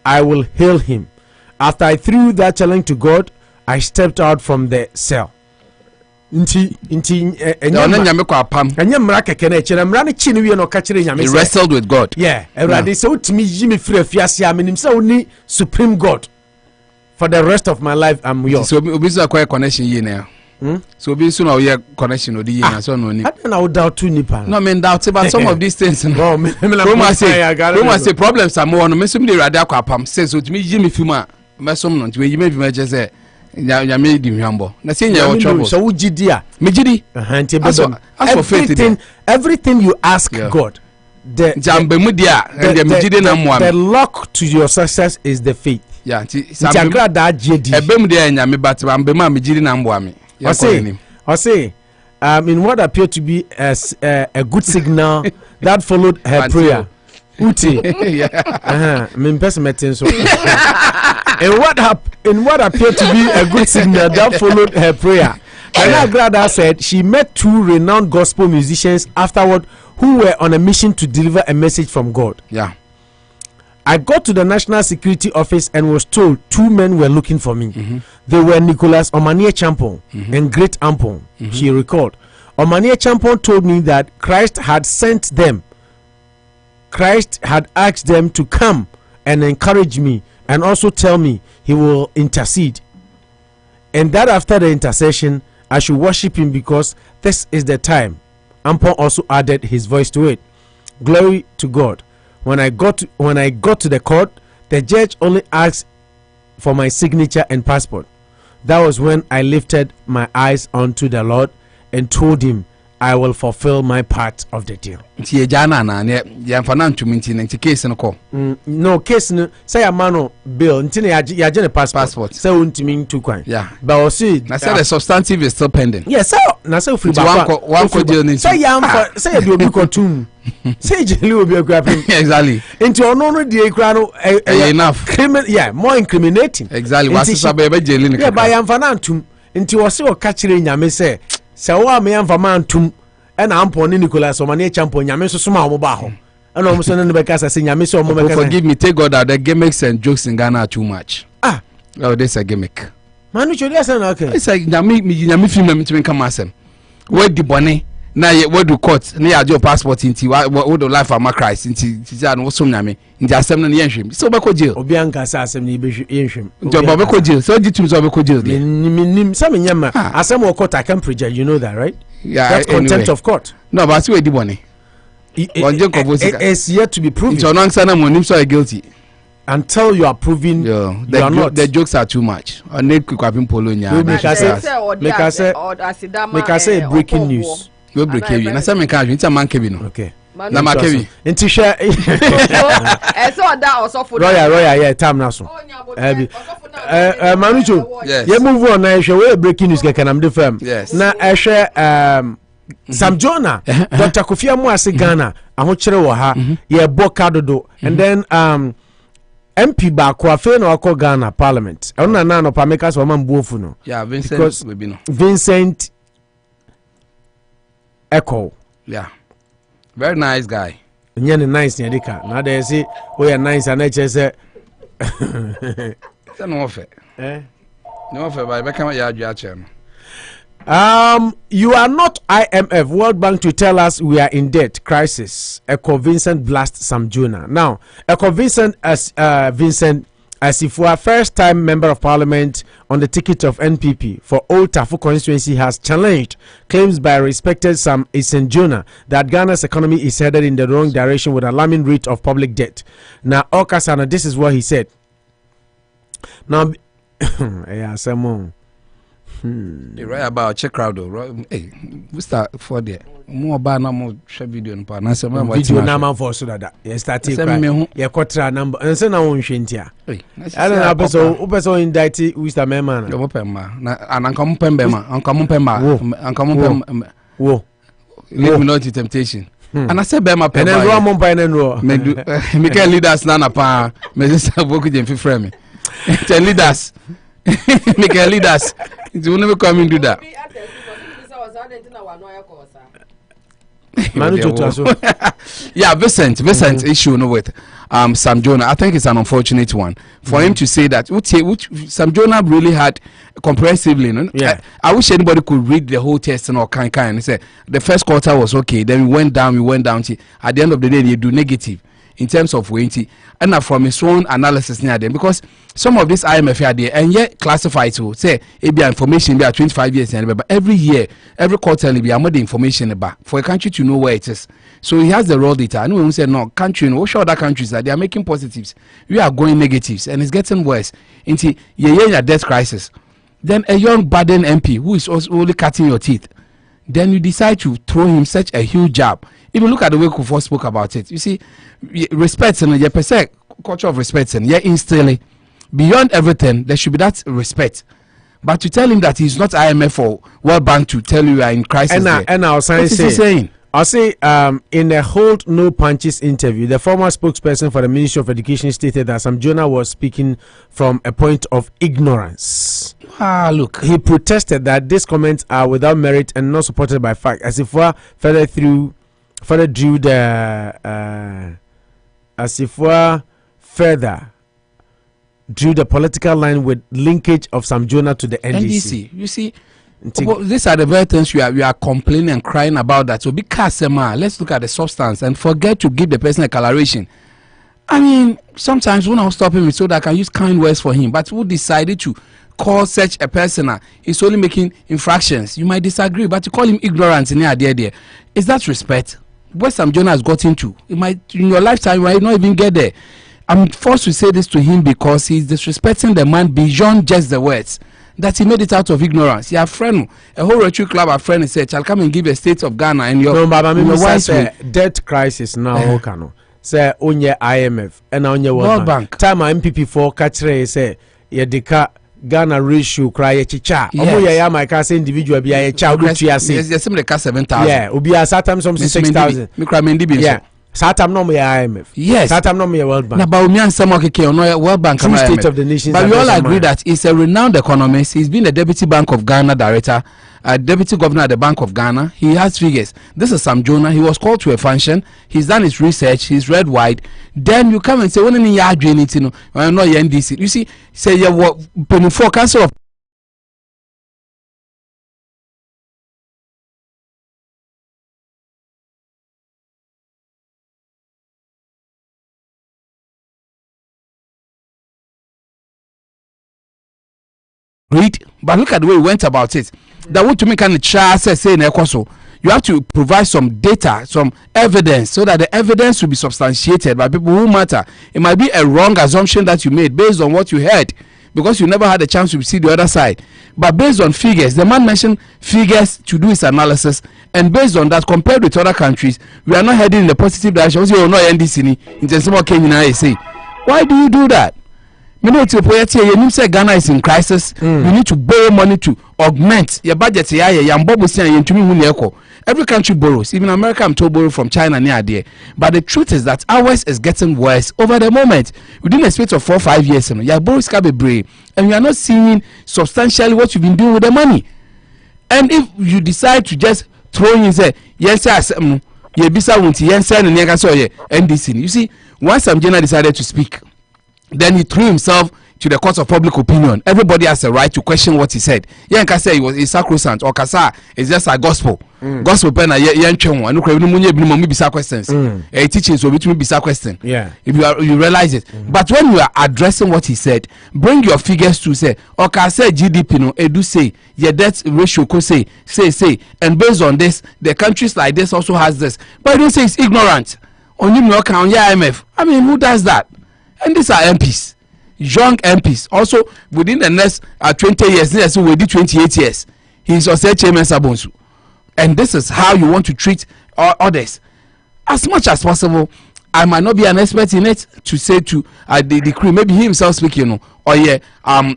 I will hail Him. After I threw that challenge to God, I stepped out from the cell. He wrestled with God. Yeah. They said to me, supreme God. For the rest of my life, I'm yours. So this is a quiet connection here now. So be soon our connection with the year. So no need. I don't doubt too nipa. No, men doubt about some of these things. Roma say problems are more. No, me some dey rather kwapam. Say so to me Jimmy Fuma. Me some no. To me Jimmy Fuma just say. Ya me di Gyampo. Na say your trouble. So ujidia. Me jidi. As for faith, everything you ask God. The lock to your success is the faith. Yeah. I say, in what appeared to be as a good signal that followed her prayer. Uti. In what appeared to be a good signal that followed her prayer, Nana Grada said she met two renowned gospel musicians afterward who were on a mission to deliver a message from God. Yeah. I got to the National Security Office and was told two men were looking for me. They were Nicholas Omanie Champon and Great Ampon, she recalled. Omanie Champon told me that Christ had sent them. Christ had asked them to come and encourage me and also tell me He will intercede. And that after the intercession, I should worship Him because this is the time. Ampon also added his voice to it. Glory to God. When I got to the court, the judge only asked for my signature and passport. That was when I lifted my eyes onto the Lord and told him I will fulfill my part of the deal. No case no say a man bill until ya passport. Say untimi too kwan. Yeah. But I see I said the substantive is still pending. Yes, sir. Na say free one deal say ya say you be cartoon. Say jeli will be a grabbing. Exactly. Into ono dey kra no enough. Yeah, more incriminating. Exactly. What's be jeli ni. Yeah, by am fanantum. Into o say o ka kire nyame say wa me am fanantum. And I'm pony Nicholas or Mania Champo, Yamis, small mobile. And almost on the back as I say, Yamis or Mobile. Forgive me, take God out the gimmicks and jokes in Ghana too much. Oh, this is a gimmick. Man, you should listen, okay. It's like Yami film to come as him. Where the bonnet? Now, what do court near your passport into what the life of my Christ into what's some name in the assembly and so Bako jail. Obianca assassin, Bako jail. So did you Bako jail? Some in Yama, as some more court I can prejudge, you know that, right? Yeah, that's contempt of court. No, but where the money? It's yet to be proven. So I'm guilty. Until you are proven you are not. The jokes are too much. I need to have Polonia. Make I say breaking news. Go break you. Na say me can it's a man Kevin. Okay. Na ma Kevin. Into share. Royal, yeah, time now so. Manucho. Yes. You move on now. Share breaking news can am the firm. Yes. Na share Sam Jonah, Dr. Kufuor Muase Ghana, ahokyere wo ha, ye boka dodo, and then MP ba kwa fe na akọ Ghana Parliament. Ona na Anopa make us woman buofu no. Yeah, Vincent we be no. Vincent Ekow. Yeah. Very nice guy. Nyane nice ne dika. Na dey say we are nice and che say no offer. No offer by become ya adwa no. You are not IMF, World Bank to tell us we are in debt crisis. Ekow Vincent blast Sam Jonah. Now, Ekow Vincent as if we are first-time member of parliament on the ticket of NPP for Old Tafu constituency has challenged claims by respected Sam Jonah that Ghana's economy is headed in the wrong direction with alarming rate of public debt. Now, Okasana, this is what he said. Now, yeah, Simon. You're right about check crowd though. Hey, we start for there. More about no more share video and part. Answer me video number for so that. You start it. You quarter number. And say na won hwentia. I don't know person indict we start me man. Yo pemma. Na ananka mpembe ma. Anka mpemba. Anka mpemba. Wo. Lead me not to temptation. And I said bema pemba. And then roll mumpa and roll. Me can leaders na pa. Me just boku dem fi frame me. Tell leaders. Me can leaders. You never come and do that. Yeah, Vincent issue no with Sam Jonah. I think it's an unfortunate one for him to say that. Sam Jonah really had comprehensively. No? Yeah. I wish anybody could read the whole test and all kind. And say the first quarter was okay. Then we went down. At the end of the day, you do negative in terms of weighty. And from his own analysis near them, because some of this IMF are there and yet classified to say it be information be 25 years and but every year, every quarterly be more the information about for a country to know where it is. So he has the raw data. And when we say no country, no sure other countries that they are making positives, we are going negatives, and it's getting worse. Into your debt crisis. Then a young burden MP who is also only cutting your teeth. Then you decide to throw him such a huge jab. If you look at the way Kufuor spoke about it, you see, respect and your percent culture of respect and instilling beyond everything, there should be that respect. But to tell him that he's not IMF or World Bank to tell you are in crisis, and I was saying, I'll say in a hold no punches interview, the former spokesperson for the Ministry of Education stated that Sam Jonah was speaking from a point of ignorance. Look, he protested that these comments are without merit and not supported by fact, as if we further drew the political line with linkage of Sam Jonah to the NDC. You see, these are the very things we are complaining and crying about. That so because let's look at the substance and forget to give the person a coloration. I mean, sometimes when I was stopping me so that I can use kind words for him, but who decided to call such a person is only making infractions? You might disagree, but to call him ignorant in the idea there, is that respect? What Sam Jonah has got into, it might in your lifetime you might not even get there. I'm forced to say this to him because he's disrespecting the man beyond just the words. That he made it out of ignorance. Your friend, a whole Rotary Club, a friend said, "I'll come and give a state of Ghana and your." No, but I mean, say debt crisis now. Okano say onye IMF and onye World Bank. Time MPP for catchre say yedika Ghana ratio cry chicha. Omo ya my case individual be a child to ya say. Yes, simply 7,000. Yeah, obi a sometimes some 6,000. Yeah. Satam no me IMF. Yes. Satam no me World Bank. Na ba omi ansam okeke ono World Bank. True state of the nation. But we all agree that he's a renowned economist. He's been the Deputy Bank of Ghana director, Deputy Governor at the Bank of Ghana. He has figures. This is Sam Jonah. He was called to a function. He's done his research. He's read wide. Then you come and say, when you are doing it, no NDC. You see, say you were for Council of read, but look at the way he went about it. That would to make an say in Ekoso. You have to provide some data, some evidence, so that the evidence will be substantiated by people who matter. It might be a wrong assumption that you made based on what you heard, because you never had a chance to see the other side. But based on figures, the man mentioned figures to do his analysis, and based on that, compared with other countries, we are not heading in the positive direction. Why do you do that? Ghana is in crisis. We need to borrow money to augment your budget. Every country borrows. Even America, I'm told, borrow from China near there. But the truth is that ours is getting worse over the moment. Within a space of 4 or 5 years, your borrows can be brave, and you are not seeing substantially what you've been doing with the money. And if you decide to just throw in, say, yes, NDC. You see, once Sam Jonah decided to speak, then he threw himself to the court of public opinion. Everybody has a right to question what he said. Yeah, can say it was sacrosanct, or Kasa is just a gospel. Gospel pen and bisa questions. Teaching so between bisa question. Yeah. If you realize it. But when you are addressing what he said, bring your figures to say, or Kasa GDP no edu say, your debt ratio could say, and based on this, the countries like this also has this. But you don't say it's ignorant. Only no count IMF. I mean, who does that? And these are MPs, young MPs. Also, within the next 20 years, so we did 28 years. He's also Chairman Sabonsu. And this is how you want to treat others. As much as possible, I might not be an expert in it to say to the decree, maybe he himself speaking, or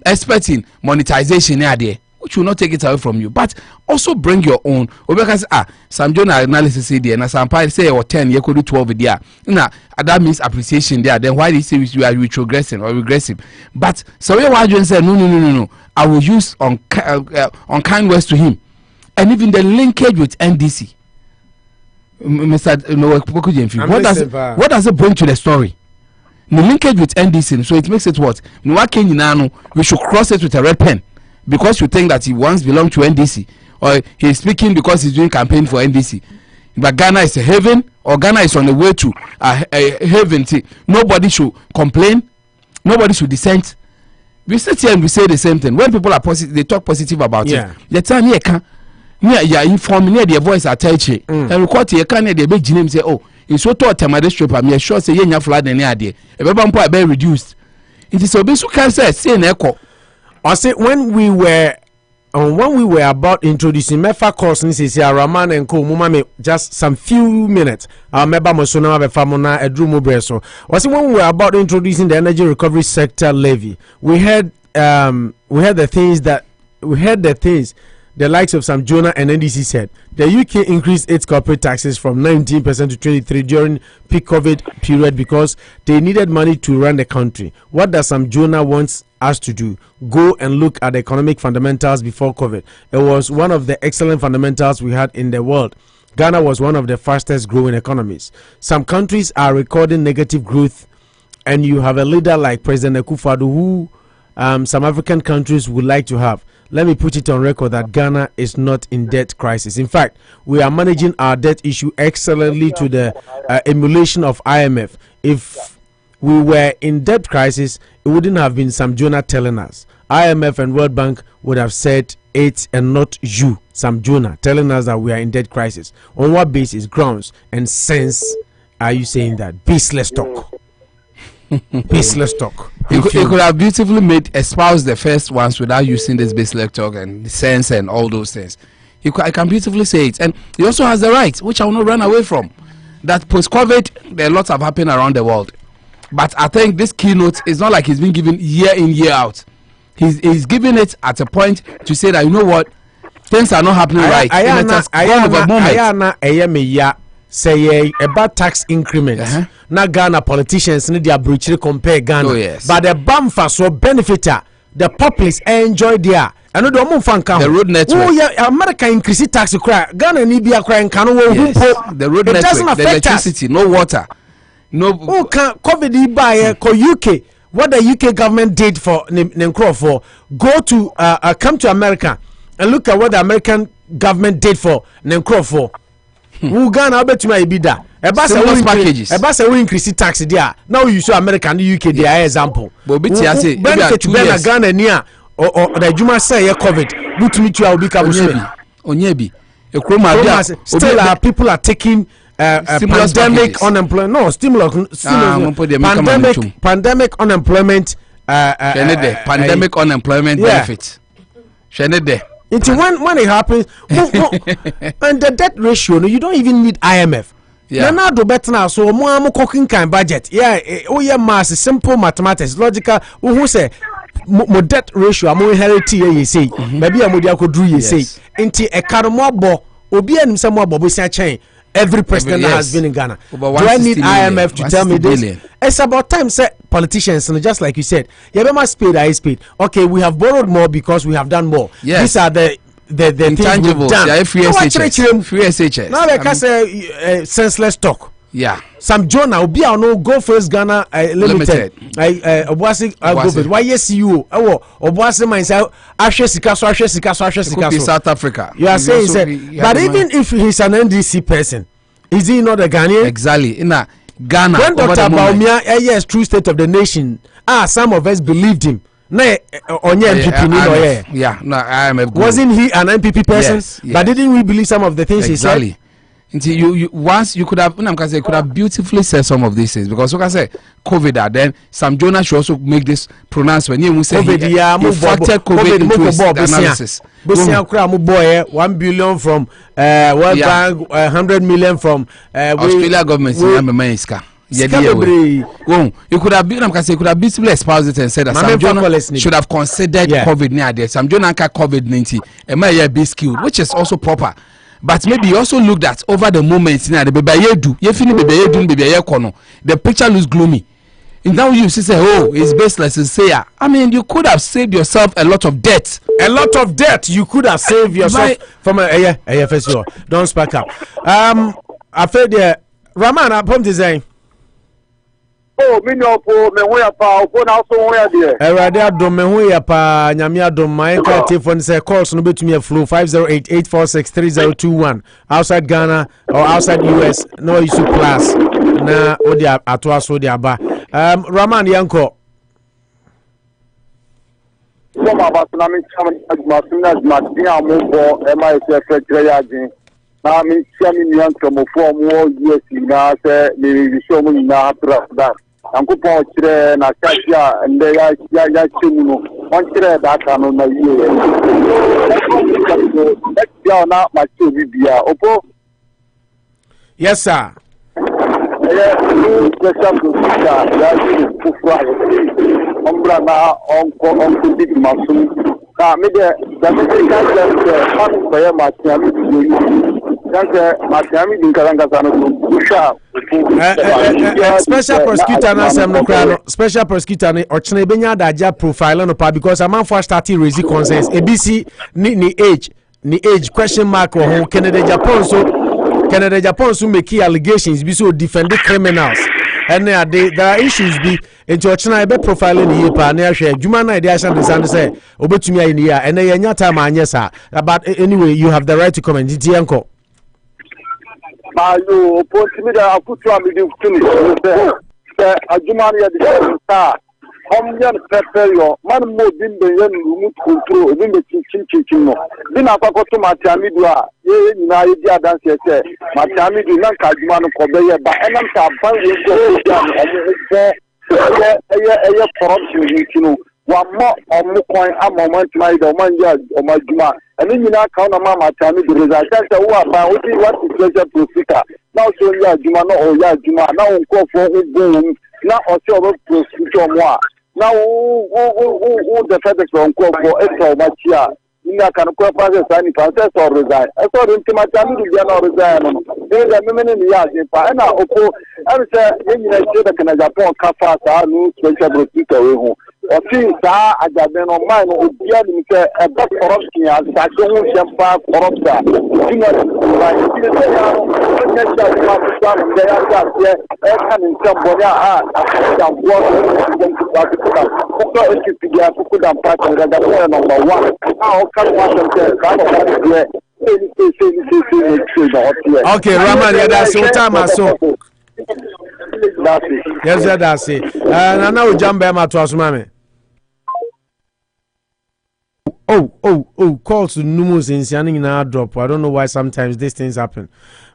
expert in monetization there, which will not take it away from you. But also bring your own. Because Sam Jonah analysis there, and Sam Pai say or 10, you could do 12 there. Now that means appreciation there. Then why do you say you are retrogressing or regressive? But so you say no. I will use unkind words to him, and even the linkage with NDC. Mr. What does it bring to the story? The linkage with NDC, so it makes it what? We should cross it with a red pen. Because you think that he once belonged to NDC, or he's speaking because he's doing campaign for NDC. But Ghana is a haven, or Ghana is on the way to a haven. Nobody should complain. Nobody should dissent. We sit here and we say the same thing. When people are positive, they talk positive about it. The time here can, yeah, inform near their voice attached. And record here can the big name say, oh, in so to a strip, I'm sure say you flood any idea. Everyone point be reduced. It is so basic can say an echo. I say when we were about introducing Mefa course this Raman and Co Mumame just some few minutes. Meba Mosona Famona Edrumo Breso. Was when we were about introducing the energy recovery sector levy, we heard the things the likes of Sam Jonah and NDC said. The UK increased its corporate taxes from 19% to 23% during peak COVID period because they needed money to run the country. What does Sam Jonah want us to do? Go and look at the economic fundamentals before COVID. It was one of the excellent fundamentals we had in the world. Ghana was one of the fastest growing economies. Some countries are recording negative growth, and you have a leader like President Kufuor who some African countries would like to have. Let me put it on record that Ghana is not in debt crisis. In fact, we are managing our debt issue excellently to the emulation of IMF. If we were in debt crisis, it wouldn't have been Sam Jonah telling us. IMF and World Bank would have said it, and not you, Sam Jonah, telling us that we are in debt crisis. On what basis, grounds, and sense are you saying that? Baseless talk. baseless talk. He could have beautifully espoused the first ones without using this baseless talk and sense and all those things. I can beautifully say it, and he also has the right, which I will not run away from, that post-COVID there are lots have happened around the world. But I think this keynote is not like he's been given year in year out. He's giving it at a point to say that, you know what, things are not happening right. Say about tax increments. Na Ghana politicians need their breach compare Ghana. Oh, yes. But the BAMFA so benefiter, the populace enjoy there. I know the road network. Oh yeah, America increase tax cry. Ghana need be a crying can the road network, the electricity, no water. No COVID by UK. What the UK government did for Nkrofo, go to come to America and look at what the American government did for Nkrofo. Who Ghana bet to my bida. Stimulus packages. We increase tax there. Now you show America and the UK their example. But benefit to Ghana near or the Juma say COVID. But me to be Onyebi. Still people are taking pandemic unemployment. No, pandemic unemployment. Pandemic unemployment benefit. It's when it happens, and the debt ratio, you don't even need IMF. Yeah. Now do better now. So more cooking kind budget. Yeah, mass simple mathematics, logical. Who say mo debt ratio? I'm inheriting. You say maybe I'm could do. You say into a caramobo. Obi and some more bobo chain. Every president that has been in Ghana. Do I need IMF to tell me this? It's about time, say politicians, and just like you said, you must pay the speed. Okay, we have borrowed more because we have done more. Yes. These are the intangibles. Done. Free SHS. Now they can say senseless talk. Yeah. Sam Jonah will be our no Go First Ghana Limited. Obuasi go why yes you Obuasi mines Ashe Sikaso South Africa. You are saying but even if he's an NDC person, is he not a Ghanaian? Exactly. In Ghana. When Dr. Baumia yes true state of the nation, some of us believed him. Yeah, wasn't he an MPP person? Yes. But didn't we believe some of the things he said? You once you could have beautifully said some of these things, because like I say COVID, then Sam Jonah should also make this pronouncement. You say he factored COVID into his analysis. 1 billion from World Bank, 100 million from Australia government. You could have been, could have beautifully espoused it and said that Sam Jonah should have considered COVID near there. Sam Jonah COVID-19 and may be skilled, which is also proper. But maybe you also looked at over the moments now. The picture looks gloomy. And now you say, oh, it's baseless. I mean, you could have saved yourself a lot of debt. A lot of debt. You could have saved yourself from a festival. Don't spark up. I feel the Raman, I put design. Oh, me no po me ho ya pa o na so ho ya de. Erade adom me ho ya pa nyame adom my telephone say calls no betumi flow 508-846-3021 outside Ghana or outside US no issue plus na odi ato aso di aba. Raman yanko. So ma ba na me chama ajuma din amobo e ma se fekere ya din. Na me chama ni yanko for mo US na se ni show mo na atra. Ankupon chire na kasia nde ya chimuno on chire da kanu na yiye ya na ma chi bibia opo. Yes sir. The Kufuor ombra na onko big masu ka me de da me ka man ko ya ma ti ami special prosecutor na Sam Jonah special prosecutor ni ochene benya daja profile no pa because a man for starting raise concerns ABC ni age question mark or Canada Japan so make allegations be so defend the criminals and there are issues be into ochena be profiling ni pa na hwe adwuma na dey ashan design say obetumi ayi ni ya and there nya time anyesa but anyway you have the right to comment it yanko. Mayo pontimida akutu amidi kutuni se ajumani ya disa omyan pepeyo man mo bimbe yen rumu control bimbe chinchin no bina akoto matiamidu a ye nyina ye di adanse se matiamidu nan ka ajumani ko be ye ba enam ka ban we ko ya no omo corruption, you know. One more coin, a moment, my Domanja or my Juma, and then you now count a mamma, Tammy, the result. What is pleasure prosecutor? Now, so ya Juma, no, ya Juma, now go for boom, now also prosecutor moi. Now, who the FedEx on call for extra Machia? Ina can call process any process or resign. I saw him to my family to resign. There's a minute in the yard. And I said, you know, the Canada Cafa, no special prosecutor. Or see, I got been on mine with the a bad corruption as I don't jump corrupter. You know, okay, Raman, that's your time. So yes, that's it. And I know Gyampo to us, mommy. Calls to numerous in Sianing now drop. I don't know why sometimes these things happen.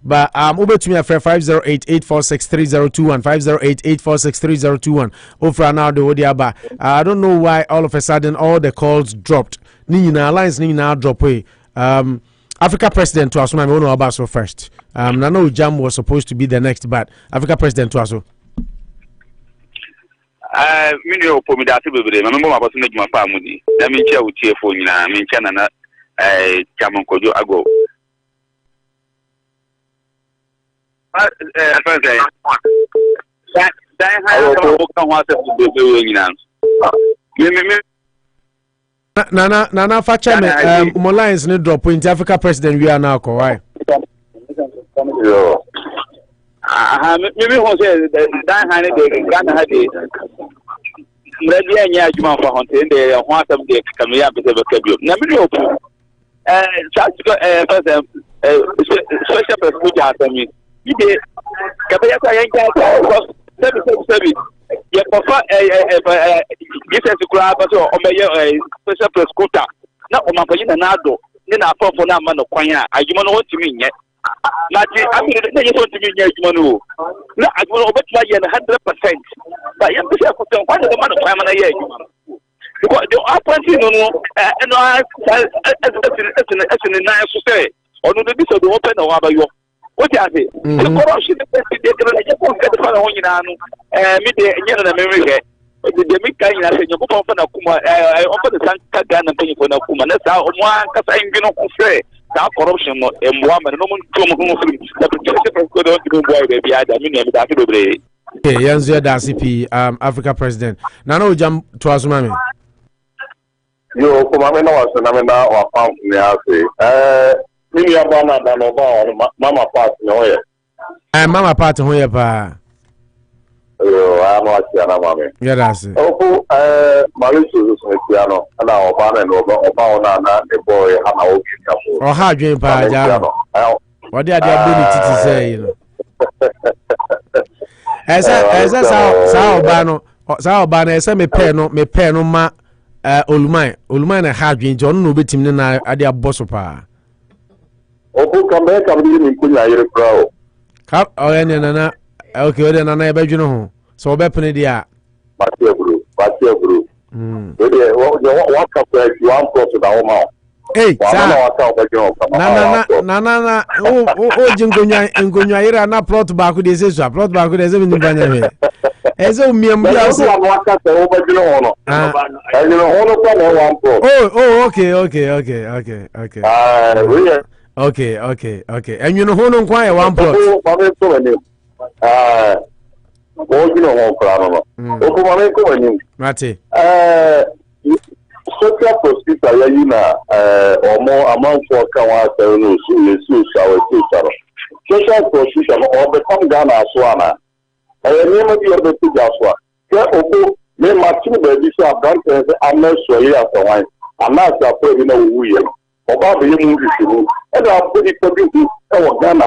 But over to me at 508-846-3021, 508-846-3021. Over now the Odiaba. I don't know why all of a sudden all the calls dropped. Nina lines Nina drop away. Africa President to us, I don't know about so first. I know Gyampo was supposed to be the next, but Africa President to us. Mini opomi da tibe bere mambo mabaso na juma pa mudi na minche utie fo nyina minche na chamonkojo ago dai ha ko kan wa se bebe nyina Nana facha me mo lines ni drop in Africa President we are now ko why yo maybe who say that hand de Ghana had it. Maybe I knew you for hunting the one of the Camilla Bisabio. Never open. Special prosecutor at me. You did Cabaya service. Yet, to grab us or special prosecutor. Not on my Nado. Then I thought for now, man of Quanya. I do not know what you mean yet. I mean, they want to be near Manu. No, I will obey my 100%. But you have to tell one of the man of time and a year. Because the appointee, and I actually nice to say, or no, this is the open or about you. What do you say? The corruption is the memory. The make kind of you go for Nakuma. I offer the Sanka Gun and pay for Nakuma. That's how one Cassain say. That corruption and woman, no one okay, Yanzia Dasipi, Africa President. Nano Jam to us, mammy. Yo, Kumamena was an amena or found me. I say, Minia Bana than over Mama Part no way. And Mama Part of Hoyapa. Yo, I'm watching a mammy. Yeah, that's it. Oh, Mauritius, Piano, and our Bana and Obana, the boy, how or how dream Pajano. What the ability to say, you know. As how Bano, as I may pen on my Ulmine, a hard dream, John no bit him at their bossopa. Oh, come back, I'm leaving Kuya, pro. Cup or any another. Okay, then I bet you know. So, Beppany, dear. But your group. What up there? You want to the home. Hey, Nana, Jingonya, na plot back with this plot back with this in Banya. As a mere okay. And you know who don't quite one plot. Oh, you know, Mate. Social prosecutor, you know, or more amount for Kawa, social prosecutor, or become Ghana Swana. I remember the other two Jaswa. Therefore, may my two babies are granted, I'm not sure you have to wine. I'm not sure you know who you are. About the movie, and I'll put it for you, or Ghana,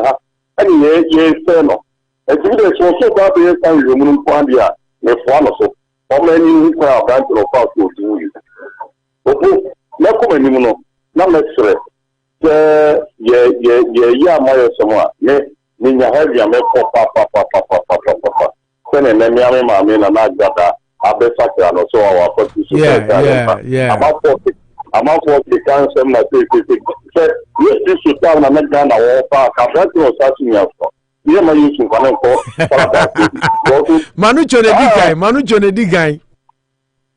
and yes, no. And to the social barriers and you move on here, if one of them, or many are going to pass to you. Okay, no come anymore. Not necessary. Yeah, my somewhere. Me, heavy, I make papa. send a name, I mean, and I got that. I bet Sakra, so our party. Yeah. About 40. I'm out for the council. Said, yes, this is down and make down our park. I'm not going to start me up. Yeah, my use in Manu Chone Digay.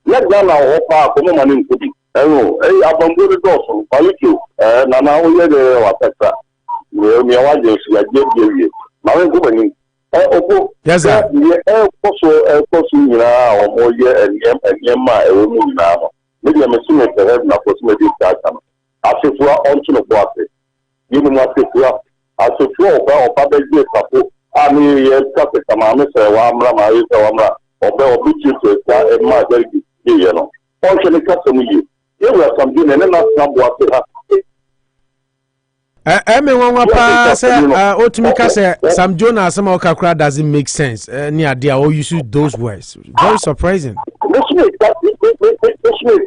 Let down our park, no money in Kubi. Oh, I'm going to go for you. Nana, we had a Texas. We are just like you. My company. Yes, sir. Or more year and Yema, a woman now. Maybe I'm assuming the heaven of maybe that. As if we are on to the water. You know what if we are as if we are public support. I mean, yes, Mamma, Wamra, or Bell Beaches, and my very you know. Fortunately, custom you. Here we are some doing and not some water. Otumika say Sam Jonah some Okakra doesn't make sense. Near there, all you should those words. Very surprising. This may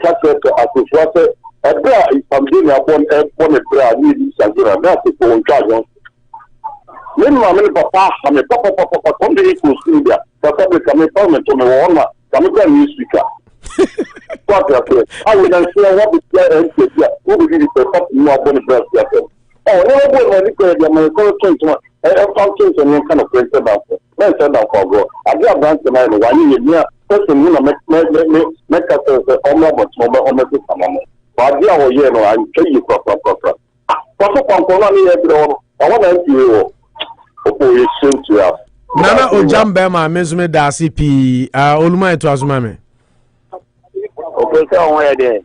cut as if water. A bra is something upon a bra needs and that's the phone charge. When my papa, I'm a papa, come to equal India, the public commitment to my owner, come to new speaker. I will then say what the player and who will be the top more upon the breast. Oh, no, when you go to my country, and functions and one kind of printer about it. Let's send out for go. I got branch to my one year, person, you know, make us almost moment. But the other year, I'm telling you, proper. Papa Pampolani, I want to Nana Ojambema, Mesume Dasi P. Oluma to Azumame. Okay, so where there?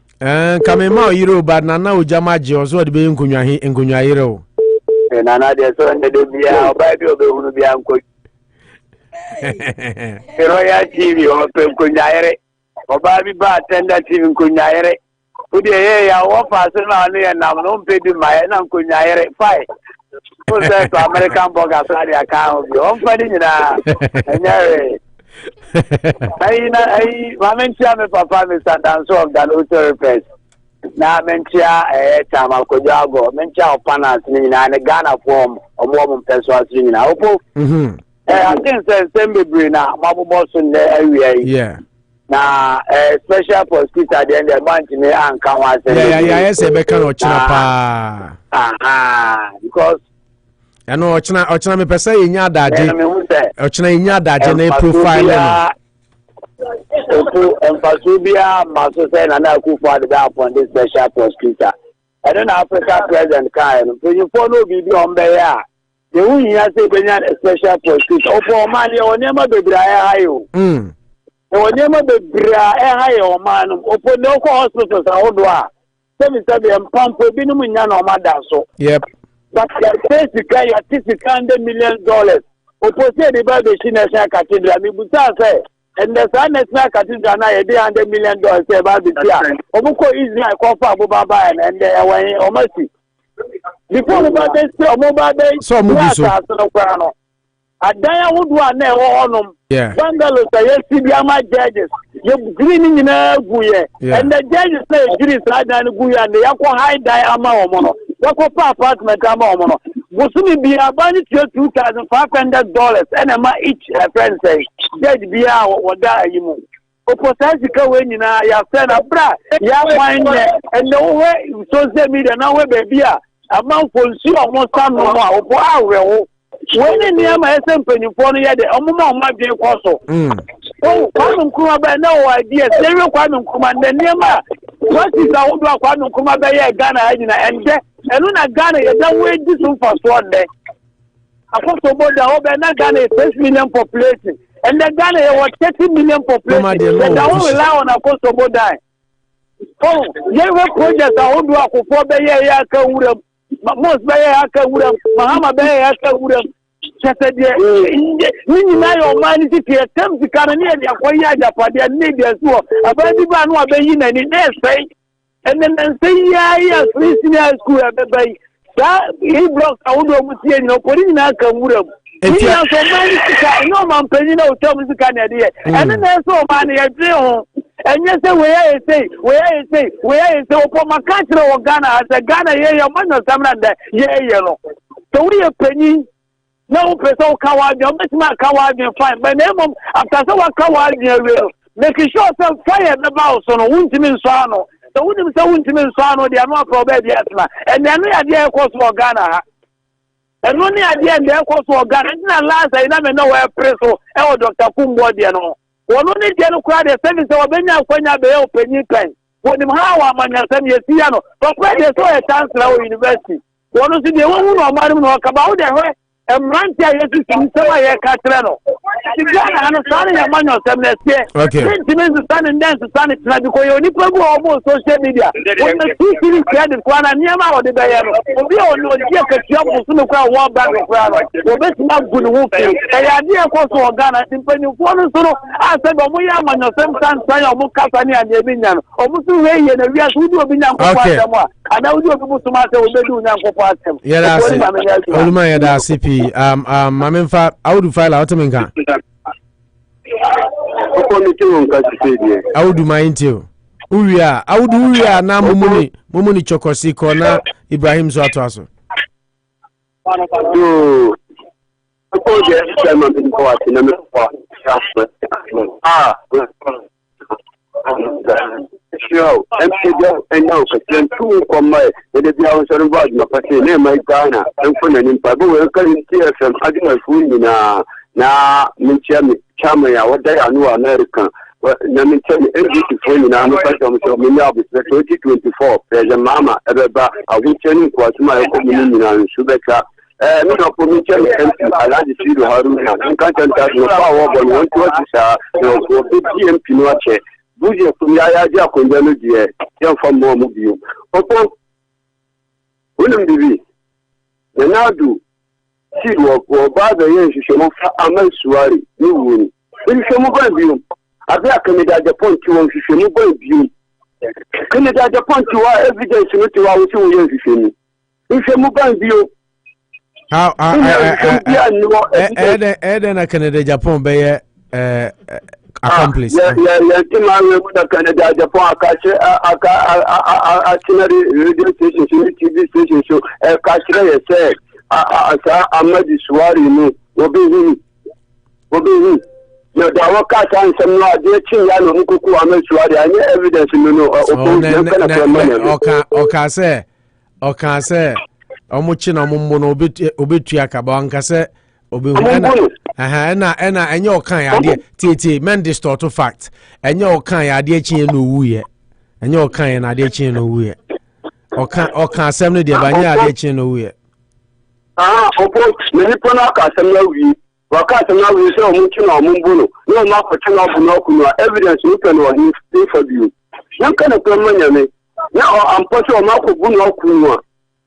Kamema Hero, but Nana Ojamaji was what being Kunya Hero. And Nana, there's one that will be our Bible, will be uncle. Royal TV or Kunyare, or Barbie Bartender TV Kunyare. Put the air, our person and I'm not paid my Kunyare 5. Who's that to American Boga account? You're funny, I mentioned Papa Mr. Danso of the Luther Press. Now, mention a time of Kojago, mention of Panas in a Ghana form of woman persuasion in Aupo. I think the same Brina, Mabu Boston area. Yeah. Now, a special prosecutor at the end of the month in the Ankawas. Yes, a beacon or Chinapa. Because I know Ochina me pesa inya daje. Ochina inya daje na profile. Empasubia Maso and I Kufuor upon this special prosecutor. I don't know Africa president kind. So you follow video on there. The only has a special prosecutor. Oh, man, you never be Brian. You never be Brian, man. Open no hospitals. How do I? 77 pump for Binumian or Madaso. Yep. But your $50 million. Opposite the Bible National Cathedral. Mibusa say, and the National Cathedral now $100 million about the year. Omuko Israel call for Abubaba and Omasi. Before the mobile day, so Muguso. Adaya would one never on them. Yeah. Bangalos are CBMI judges. You're greening in a Guye. And the judges say, Juris Radan Guya and the Aqua High Diama Mono. Wako apartment Amono. Musumi be a budget $2,500 and a each friend say, Judge Bia or die you. Opposite when you know, you have said a bra, you have wine and no way, so say me the no way, baby. A mouth will see almost some no more. When in the MSM Pennyphone, the Amoah might be also. Oh, Quantum Kuma by no idea. Serial Quantum Kuma and the Nema. What is our Quantum Kuma by Ghana and Luna Ghana, you don't wait this one for one day. I thought about the whole Ghana is 6 million population. And the Ghana was 30 million population. They don't rely on a cost of die. Oh, you have projects I would work for Bayer. Most Bayer Mahama Bayer said, you know, your man is here, attempt to carry near the Aquaya Japan, and maybe as well. A baby man will be in any say, and then say, yeah, 3 senior school at the bay. That he blocks out of the no putting in a camera. No man paying no Thomas Canada, and then there's so many at home. And yes, where I say, for my country or Ghana, as a Ghana, yeah, your man or someone that, yeah, yellow. So we are penny. No person coward, your best coward and fine. But name after so coward will making sure some fire the mouse on a winter sano. The winter sano, they are not for baby asthma. And then we are there, of course, for Ghana. And only idea there, of course, for Ghana. It's not last, I never know where Preso, or Dr. Kumbo, you know. One only general crowd, the service of Benya, when you be open, pen. When him how am I send you piano, but where they saw a chancellor university. One of the one who madam walk about their way. And Rantia is in some way Catrano. I'm starting a man of them next year. Okay. Sentiments to stand and dance to stand it because you need to go almost social media. When the two cities credit one and Yama or the Bayano, we all know the Gyampo soon crowd one back of crowd. Well, that's not good work. The idea was for Ghana, when you want to I said, but we are on your same time, sign of Mukasani and Yabinian, or Musu and the Rias who do be now. And I would do to matter with the do now for part. Yeah, that's CP. I would file out to Minka. I would do mine too. Uria, I would Uria now Mumuni Chokosi Kona Ibrahim Swatwaso. Sure, MPJ and now, because two from my house and about my person, my Ghana, and for an impact, we can see some argument for now, Mincham, Chamaya, what they are new American. But Namincham, NBC for me now, so me now, 2024, there's a mama, about a weekend was my community and Subeka. No, for me, I like to see the Haruna, and can't tell no power, but want to watch, no, for MP watch. Buji from Yaya Kondano, dear, young from more mobile. Upon William Divi, the now do see what bad the years you shall Amal Suari, you win. When you shall move on view, I bet Canada Japan to one, you shall move on view. Canada Japan to our evidence to our 2 years, you shall move on view. How Eden a Canada Japan by accomplice. Yeah, Canada, Japan, radio station, TV station, so Kachra said, Ahmad Suari, Obi. No, the workers and some no idea, Chiano, Muku, Ahmad Suari, I need evidence, Oka say, Omuchina Mumbono Obituaka Banka say, Obi. And your kind idea, TT, men distort to fact, and your kind idea chin no woo, and your kind idea chin no woo. Or can't send the Banya chin no woo. Many we Wakatana will say Muchino Mumbuno, no mark for Chino, evidence you can or his for you. Young kind of permanent. Now I'm possible Marco Buno Kuma.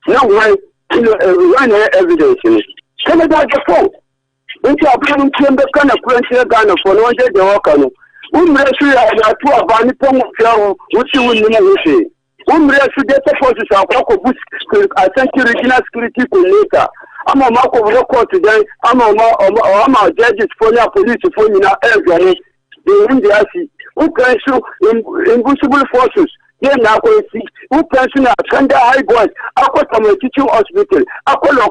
Now why evidence in it? Canada Japan. Into a plan to the kind of French Ghana for no day the Wakano. Umresu are two of Bani Pomo, which you will never say. Umresu data forces are Bush, I think regional security later. I'm a mark of record today. I'm a judges for your police for you now. Everybody, they win the IC. Who can show invisible forces? They now go see who pension at Kanda High Boys. I got from a teaching hospital. I call a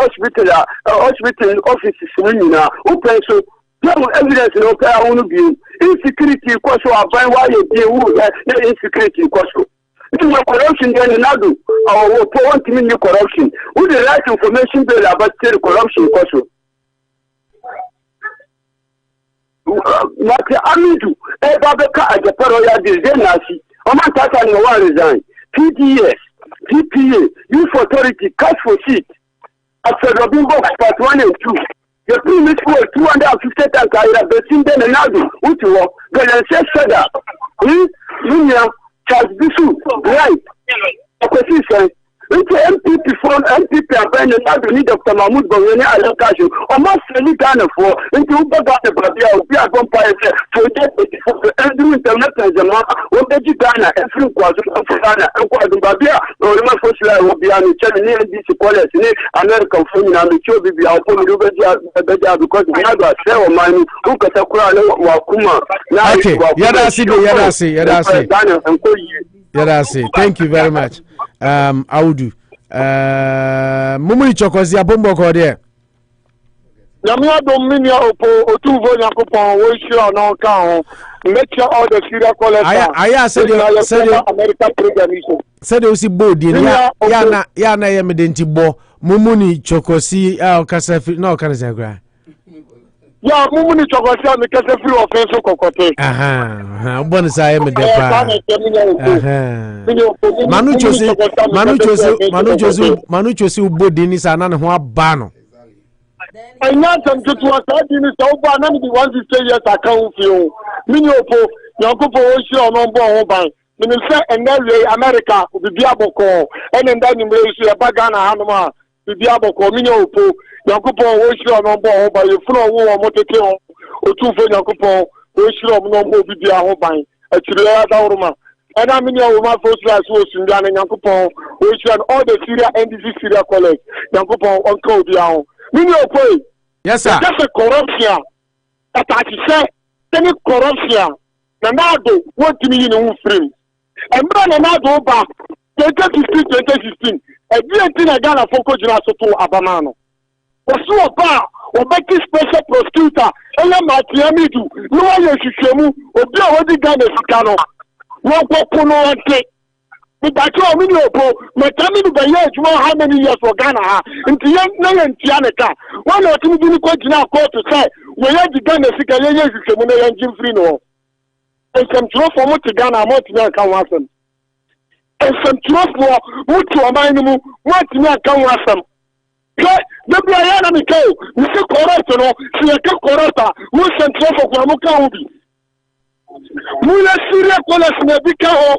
hospital offices winning now. Who pension? No evidence in okay. I want to be insecurity question. I buy why you be who insecurity question. No corruption then another or want to mean corruption. Who the right information bill about corruption question? Mati Amidu, Babeka at the Paroya Dizenasi, Omantata no one resign. PDS, PPA, Youth Authority, cash for seat. After Robin Box part 1 and 2. The previous school 250 tank I between them and Nadu, which was the Sada. Union Charles Bisu, right? Opposition. Into MPP phone, MPP and the need of Mahmoud Bawani allocation. Almost any kind of for into Bagata Babia, we are going to for every internet and the map, what did you Ghana, every quarter of Ghana, and Babia, or the first line will be on the channel near this college, American phone, and the show will be our phone, because we have a share of money, who can talk Wakuma. Okay, Yadasi, thank you very much. I will do. Mumuni Chokosia Bombo Code. Yamia Dominia Opo, Otuvo Yakupon, Wisha, no count. Make sure all the serial callers. I said, America program. Said you see body, Yana Yamidenti Bo, Mumuni Chokosi, Casafi, no Canazagra. Yeah, Mumuni Chokosi, the Casafi offense of Cocote. Aha, bonus I am a depa. Manuchosi, Bodinis, and Bano. I know some to us, I didn't so bad. None of the ones who say yes, I can't feel. Miniopo, Yankopo, Oshio, no more by Minister and America, the Diaboko, and then in Malaysia, Bagana, Hanama, the Diaboko, Miniopo, Yankopo, Oshio, no more by the floor war, Mototo, or two for Yankopo, Oshio, no more with the Ahobai, a Chile Dauruma. And I mean, my first class was in Ghana, Yankopo, Oshio, and all the Syria NDC Syria college, Yankopo, Uncle Diao. Yes, sir. That's a corruption. That I say, any corruption. Nanado, what do you mean, free? And Nanado back, 2016, a year thing I got a focus to Abamano. Bosuo ba, Obeki special prosecutor, Ella Matiamidu, no one is Shemu, Obi already got a Sicano. No Pono and take. But I mean, Matami by years, how many years for Ghana? In Tianaka, one or two do quite now call to say, we had the Ghana Sicalian and Jim Frino. And some truth for what Ghana, what can happen. And some truth for what to a minimum, what can happen. The Brian Miko, Mr. Corrupto, Siaka Corrota, who sent truth for Kwamuka Ubi. Mula Syria Colas Nabikao.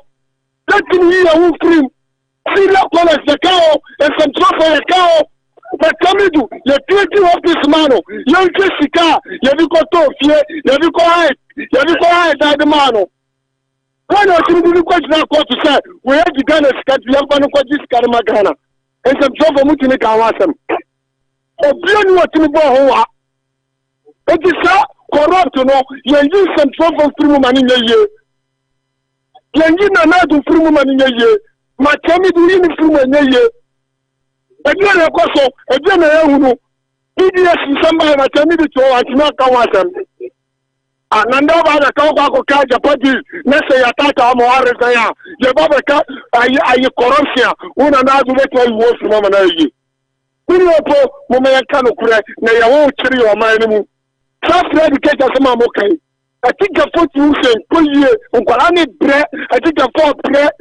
Let me hear who free. Syria college the cow and some trouble for the cow. But come to the 20 of this man. Young Jessica, you got to fear, you got the man. One or two new questions are called to say, we had the Ghana scat, we have one of this Karamagana. And some trouble Mutinik Awasam. Or beyond what you go. It is corrupt, you know, you use some trouble through money in a year. Yengi na na do free woman in a year. My Tammy do in free in a year. Again, of course, again, PDS is somebody my Tammy to not come at them. And now by the Kawako Kaja Party, let's say Ataka Amoah, Yabaka, I corruption, one another way to work from Mamanayi. Miniopo, Momayakano Kure, Naya Chiri or Manamu. Self educated some okay. I think a 40 years, 2 years, I need bread. I think a 4 bread.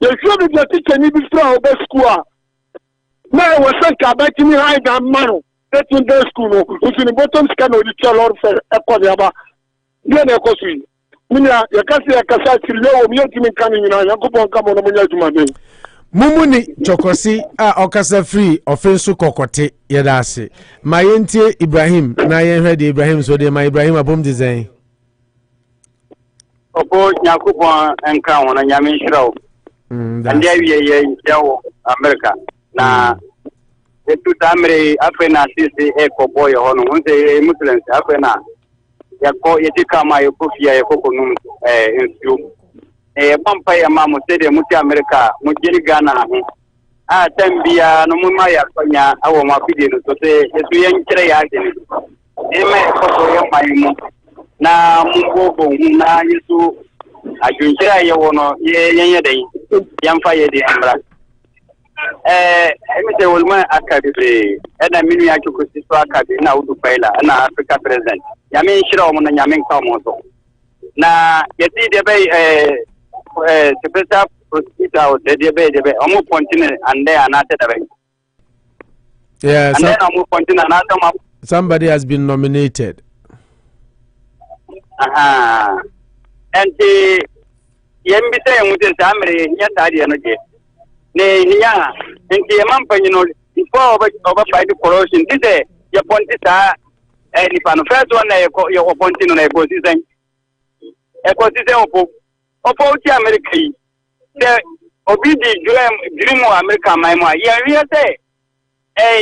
You should be the teacher, you be strong, best school. Now I was sent back to me, I got money. That's in the school, who's in the bottom scan of the child for Equadaba. Then I cost you. Mina, you can't see a cassette, you coming in, I go on, come on, Munyajuman. Mumuni Chokosi Okasa free offensu kokote yedase. Mayente Ibrahim, na yen hwede Ibrahim so de my Ibrahim abom design. Opo Yakupon and Crown and Yamin Shrow. And there we are, America. Now, the two Tamre, Afena, Sisi, Ekow Boy, on the Muslims, Afena. Yako, Yatikama, Yokufia, Yokokunum, in Stu. A vampire mamma said, Muti America, Mujiri Ghana. Ah, Tambia, no Mumaya, our Mapidi, to say, as we enter again. Na mungo na yesu ajunjira ye wono ye den yamfa ye de amra emite wolma akabe na minu ya kukusi so akabe na udu faila na Africa president yamin shira o na yamin ka mo so na yeti de be special prosecutor o de be omo continue and there anate de be yeah, and then omo continue anate somebody has been nominated. And the Yembisa Mutin Samri, Yatadi and again. Nay, Nia, and the Mampa, you know, before over by the corrosion, this day, your point is and if I'm first one, you're appointing on a position. A position of America. The Obidi Dream America, my ma, yeah, we say,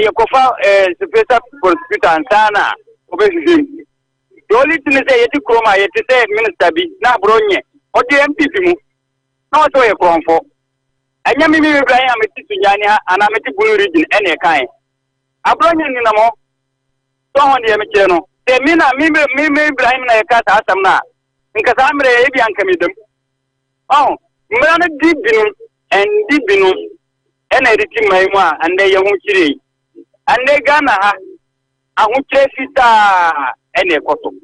your cofa, special prosecutor and Sana, obviously. The only thing is that Chroma, yet to say Minister B, now Bronye, or the MP, not so a form for. And Yami, I am a Titiania, and I'm a Tibu region, any kind. A Bronye in a more. So on the Michino. The Mina, me, Ibrahim, I cut Asamna. In Casamre, Ebi and Camidum. Oh, Murana deep and deep and editing my and they young chili. And they Ghana, I won't chase it and a cotton.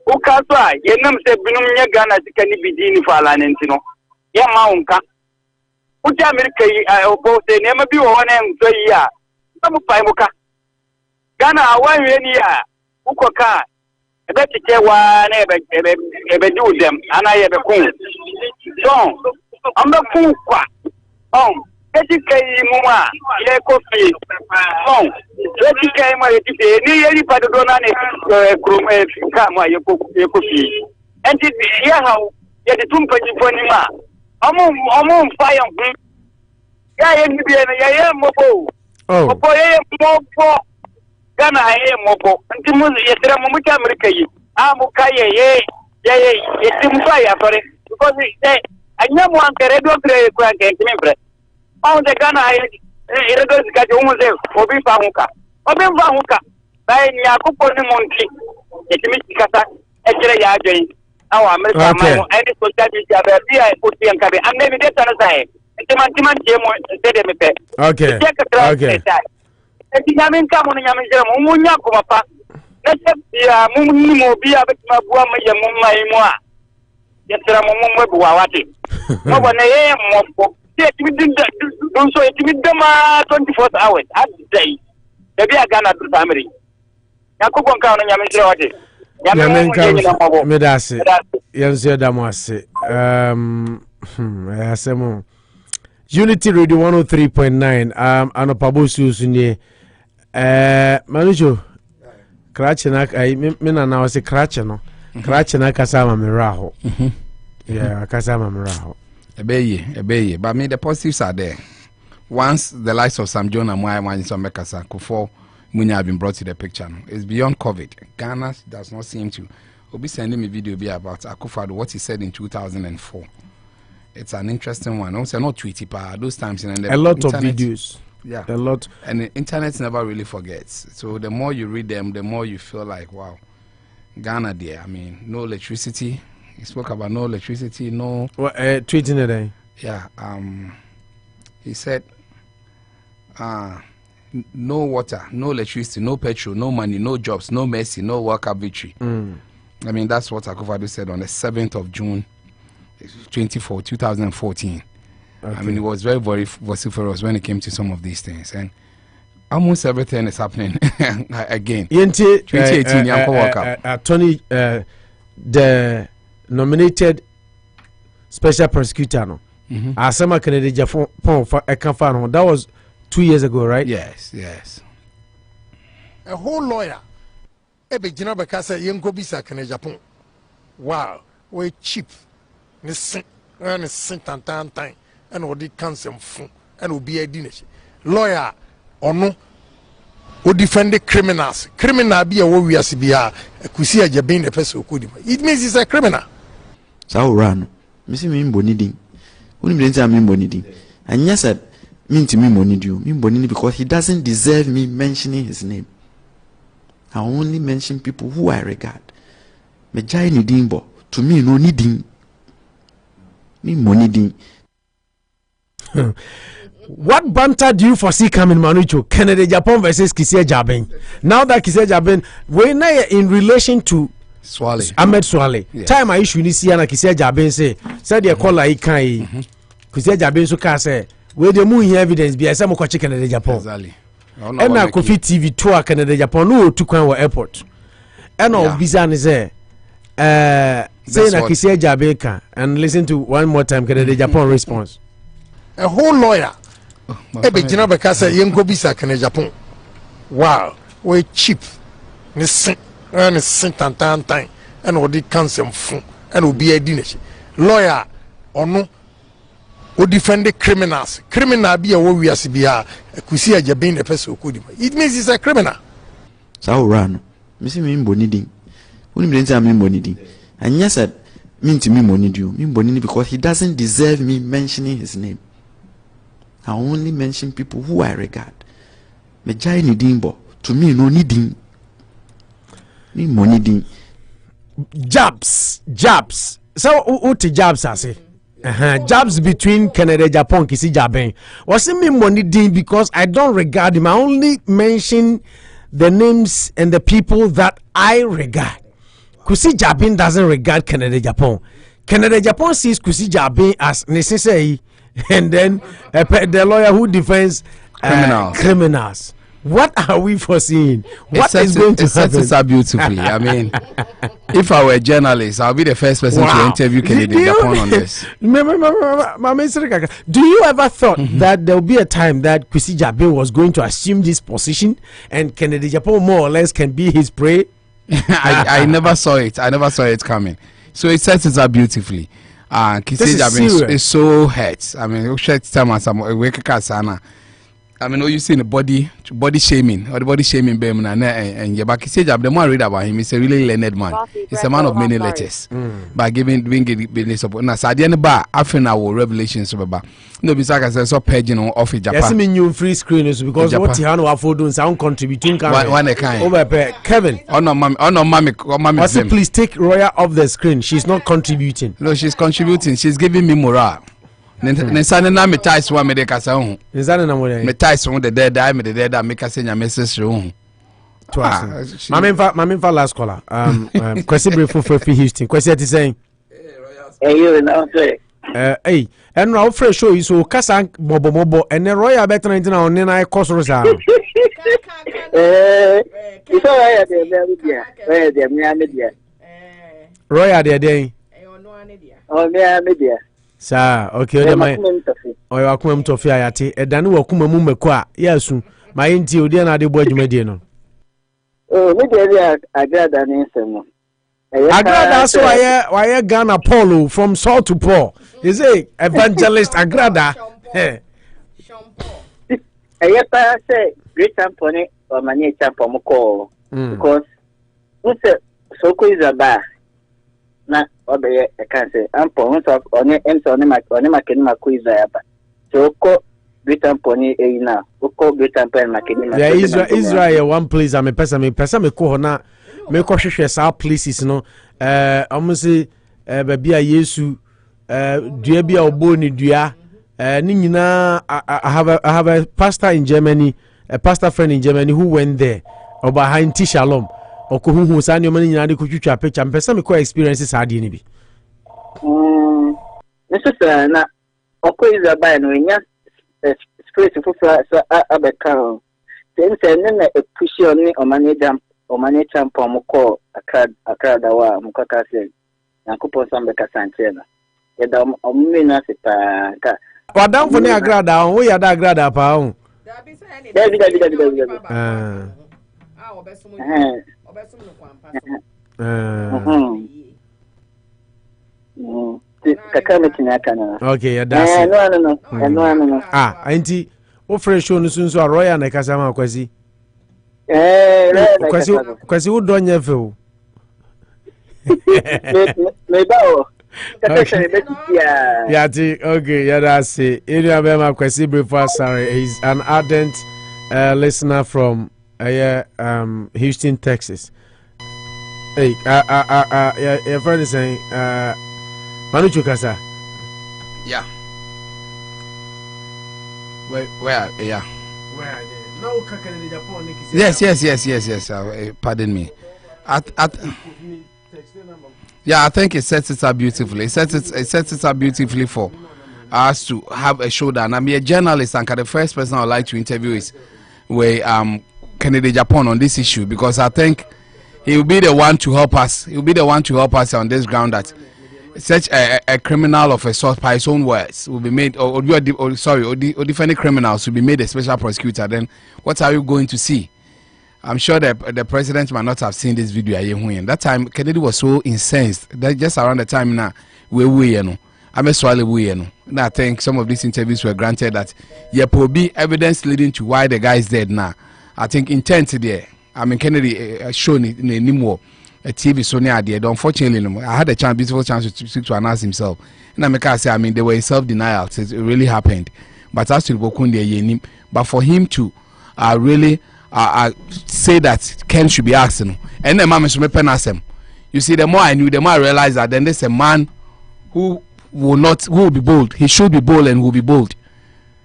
Ukaswa, Yenam said Binum Ghana can be Dini Falanentino. Yamaunka. Uja America, I oppose the name of you one and 3 years. Some Paimuka. Ghana, why any year? Ukoka. I bet you care one ever do them, and I have a cool. So, I'm the fool. Muma, yeah, coffee. Oh, any part of Donane, Kama, your coffee. And it's here how get the Tumpa. I'm fire. Yeah, I am Mopo. Oh, Mopo. Ghana, I am Mopo. And Timus, yes, Ramuka America. Amukaya, it's in fire for it. Because I never want the red one to on the Ghana, irregulars got almost Obi Famuka. Obi Famuka. By Yakupo Monti, it means Kata, Ejaya Jane. Our American and social media, I put the Ankabe, and maybe that's another side. Timan okay. Okay. Yamin come on Yamin Munya Kumapa. Let's have Mumu be a bit of Mumma. Yes, Ramumwati. No one more. Yes, we didn't do so. It with them 24 hours at the day. They be a Ghana to family. Yakubon count on Yamin. Medasi. Yansia Damasi. Asemo. Unity Radio 103.9. Anopa Bosuo. Manujo. Krachena. I mean, now say Kracheno. Krachena Kasama Miraho. Yeah, Kasama Miraho. Ebeye, but I mean the positives are there. Once the likes of Sam Jonah, Mekasa, Kufuor, Munya have been brought to the picture. It's beyond COVID. Ghana does not seem to. We'll be sending me a video about Kufuor, what he said in 2004. It's an interesting one. Also, not tweety, but those times in the a lot of videos. Yeah, a lot. And the internet never really forgets. So the more you read them, the more you feel like, wow, Ghana there. I mean, no electricity. He spoke about no electricity, no. What tweeting today? Yeah. He said, no water, no electricity, no petrol, no money, no jobs, no mercy, no World Cup victory. I mean, that's what Akufo-Addo said on the 7th of June, 2014. Okay. I mean, it was very, very vociferous when it came to some of these things, and almost everything is happening again. 2018, Gyampo World Cup. Tony, the nominated special prosecutor no Asama Kennedy Japan for Ekow. That was 2 years ago, right? Yes. A whole lawyer ebe jina beka say yenko bisa Kennedy Japan. Wow, we cheap. Ne sin tantan and odi cancel fun and obi adinese. Lawyer ono o defend the criminals. Criminal be a wo wiase bia kusi ajaben the person okodi. It means he's a criminal. Saurano, Missy Mimboniding. Only means I'm Mimboniding. And yes, I mean to Mimbonidi because he doesn't deserve me mentioning his name. I only mention people who I regard. Mejai Nidimbo, to me, no needing. Mimboniding. What banter do you foresee coming, Manucho? Kennedy Japan versus Kisia Jaben. Now that Kisia Jaben, when in relation to Swale. Ahmed Swale. Yes. Time I issue this year na Kisia Jaben say the call like kai. Kisia Jaben so ka say we the mu evidence be say mo ko chicken in Japan. Exactly. And na Kofi TV tour Canada Japan no to kwan wa airport. And of visa ni say say na Kisia Jaben ka and listen to one more time Canada Japan response. A whole lawyer ebe jina beka say yenko bisa Canada Japan. Wow, we cheap. Ni sin tantan and odi cancel fun and obi adinese. Lawyer ono o defend the criminals. Criminal be a wo wiase bia kusi ajaben the person okodi. It means he's a criminal. Saurano, Missy Mimboniding. Only means I'm Mimboniding. And yes, I mean to Mimbonidi because he doesn't deserve me mentioning his name. I only mention people who I regard. Mejai Nidimbo, to me no needing. Me money din. Jabs. So uti jabs ase. Jabs between Canada, Japan, Kisi Jaben. Was me money din because I don't regard him. I only mention the names and the people that I regard. Kusi Jabin doesn't regard Canada, Japan. Canada, Japan sees Kusi Jabin as necessary, and then the lawyer who defends criminals. What are we foreseeing? What is going to happen? It up beautifully. I mean, if I were a journalist, I'll be the first person to interview Kennedy Japan on this. Do you ever thought that there will be a time that Kwesi Jabe was going to assume this position and Kennedy Japan more or less can be his prey? I never saw it. I never saw it coming. So it sets it up beautifully. Kwesi Jabe is so hurt. I mean, I mean, you see the body shaming or the body shaming and yeah, but the more I read about him, he's a really learned man. He's a man of many letters. By being support. Now, so the bar after our revelations about no, besides I saw paging off Japan. Yes, I mean you free screens because what Tihano afford doing sound contributing. One kind. Over Kevin. Oh no, mommy. Also, please take Roya off the screen. She's not contributing. No, she's contributing. She's giving me morale. Nesane na me ties wa me de kasa hu. Nesane na mo de. Me ties hu de there me de there make us nya message hu. Mama fa last caller. Kwesi brief for Houston. Kwesi ati saying. You know say. Hey, and now fresh show is so kasa mobo and then Royal better na on na e course rosa. It's all right there there me dia. Royal there. Oh me dia. Sir, okay, oyo akuma mtofi ayate edane wakuma mu meko a yesu ma yenti odi na de bo adwumade no me dey agrada ni nsem agrada so why Ghana Paul from Saul to Paul is a evangelist agrada pa say great tamponi or mani tampo mo call because so ko is about na obeye I can say ampo hunso oni makeni makuiza yaba so ko Britain pony na ko Britain pen makeni yeah Israel one place am pesa me ko ho na me ko hwehwe sa places no amusi babia Yesu dua bia oboni dua ni nyina I have a pastor in Germany, a pastor friend in Germany who went there oba Hainti Shalom okohuhu sa ni omani nyina de ko twitwa picture mpesa me ko experiences ade ni bi Mr. na okoiza ba no nya space fufa so abeka sense na epushi oni omani champo mko akada wa mkaka se yakupo sambe kasante na yeda ommi na sipa ka wadam fo ni agrada wo ya da agrada pa ho David okay, yeah, that's it. No. Auntie, o fresh show no sunso a Royal na kasa ma Kwesi. Kwesi wo do nya fe o. Me ba o. Yeah, okay, yeah, that's it. Area Bema Kwesi before sorry, he's an ardent listener from Houston, Texas. Hey, your friend is saying, Manu Chukasa. Yeah. Where? Yeah. Where? No, Yes. Pardon me. Yeah, I think it sets it up beautifully. It sets it up beautifully for us to have a showdown. I'm a journalist, and the first person I would like to interview is Kennedy Japan on this issue, because I think he will be the one to help us. He will be the one to help us on this ground that such a criminal of assault by his own words will be made, or defending criminals will be made a special prosecutor. Then what are you going to see? I'm sure that the president might not have seen this video. That time, Kennedy was so incensed that just around the time now, I think some of these interviews were granted that there will be evidence leading to why the guy is dead now. I think intent there. I mean, Kennedy shown it anymore. A TV so near there. Unfortunately, I had a beautiful chance to announce himself. And I say, I mean, they were in self-denial. So it really happened. But as to Bokundi, but for him to really say that Ken should be asked, And then mama me penasem. You see, the more I knew, the more I realized that then there's a man who will be bold. He should be bold and will be bold.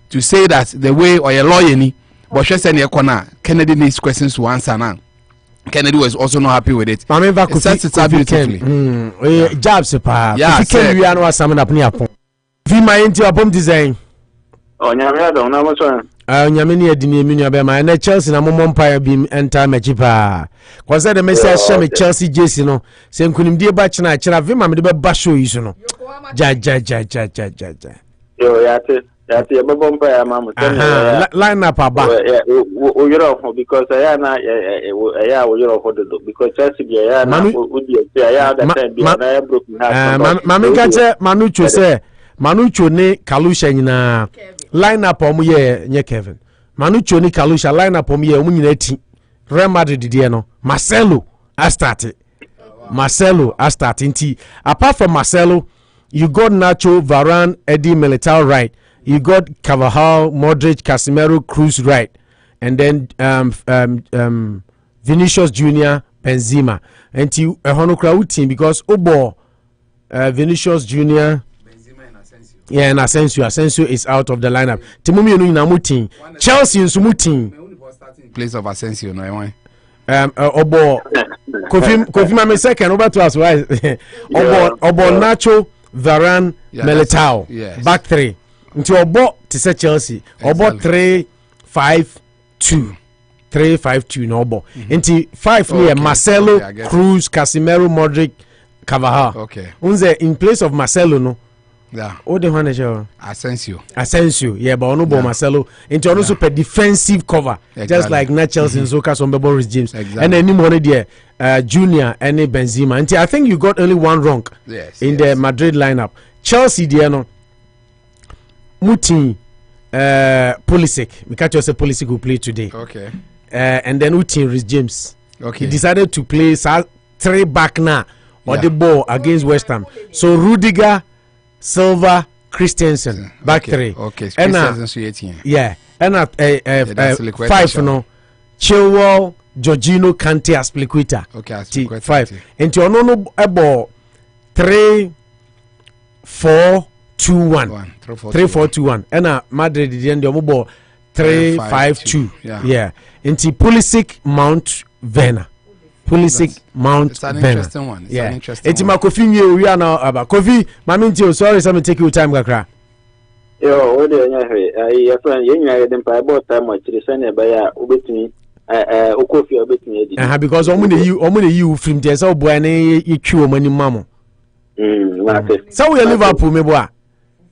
To say that the way or a lawyer ni, but she said Kennedy needs questions to answer now. Kennedy was also not happy with it. I mean, it sets it up beautifully. Jobs, yeah. If you can, we are not summon up near. If my into a bomb design. Oh, Nyamia don't know what's on. Nyamini Adini Bema and Chelsea and Mom Empire beam enter Machipa. Was that the message? Shame Chelsea Jason, no. Same couldn't be a batch night. I've been the basho, you know. Ja. Yo, that's a bomb empire, Mamma. Line up about Europe because I am because Chelsea Manucho say Manucho ne Kalusha nyina line up omu ye Kevin Manucho ne Kalusha line up omu ye omu nyina ti Real Madrid die no Marcelo I started nti apart from Marcelo you got Nacho, Varane, Eddie Militao right. You got Carvajal, Modric, Casemiro, Cruz right, and then Vinicius Junior, Benzema. And you a team because Obo, Vinicius Junior, yeah, and Asensio is out of the lineup. Timumi no inamutin. Chelsea insumutin. Place of Asensio no why? Obo Kofi my second over to us right. Obo Nacho, Varane, Militao. Yes. Back three. Until Obo to say Chelsea. Obo 3-5-2 no Obo. Until 5 near Marcelo, Cruz, Casemiro, Modric, Carvajal. Okay. Unze in place of Marcelo no. Yeah. Oh, the one is Asensio. Yeah, but Onobo Marcelo into also per defensive cover, just like Chelsea and Zoka some Boris James, and then money there, Junior and Benzema. And I think you got only one wrong. In the Madrid lineup. Chelsea, Diano, Mutin, Pulisic. We catch us a Pulisic who play today. Okay. And then Utin Rhys James. Okay. He decided to play 3 back now or the ball against West Ham. So Rudiger, Silva, Christensen, back three. Okay, and yeah, and 5 no, Chilwell, Jorginho, Kante, Aspilicueta. Okay, 5. And to no about 3-4-2-1. 3-4-2-1. And Madrid the end of 3-5-2. Yeah. Into Pulisic, Mount, Werner. Pulisic, Mount. It's an interesting one. Yeah. It's my Kofi. We are now about Kofi. Maminti, sorry, some take you time, Gakra. Yo, what do you friend? You about time much to send by Ubetini, Okofi, Ubetini. Because only you from there, so boy, you chew money, mamma. So we are Liverpool, me boy.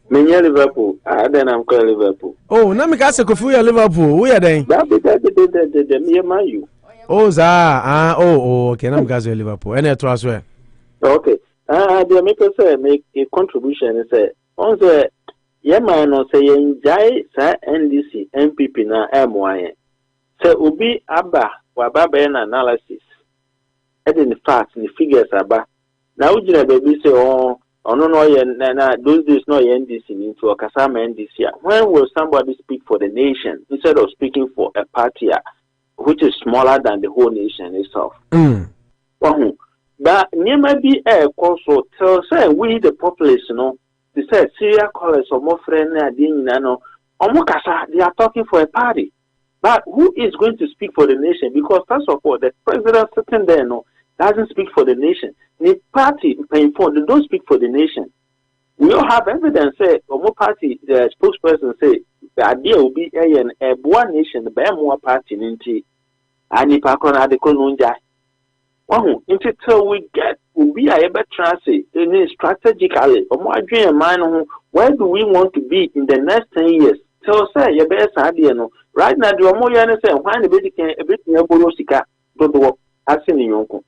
Me Liverpool. Then I'm called Liverpool. Oh, now me Kofi, we are Liverpool. We are there. That me and you. Oh, okay. I'm going to Liverpool. Any other as well? Okay. The maker say make a contribution. Say on the man say enjoy NDC MPP na Amoah. Say ubi aba wababa na analysis. In the facts, the figures aba. Now ujina baby say no those days no NDC into a kasama NDC. When will somebody speak for the nation instead of speaking for a party? Which is smaller than the whole nation itself. But never be a also tell say we the population, they say serial callers or more friend they are talking for a party. But who is going to speak for the nation? Because first of all, the president sitting there doesn't speak for the nation. The party paying for they don't speak for the nation. We all have evidence say more party the spokesperson say the idea will be a one nation, the Amoah party ninti and if I can add the Konunja. Until we get will be a better transit strategically or more dream man where do we want to be in the next 10 years? Tell say your best idea no. Right now the more you say why the basic everything borosika don't work as in Yonko.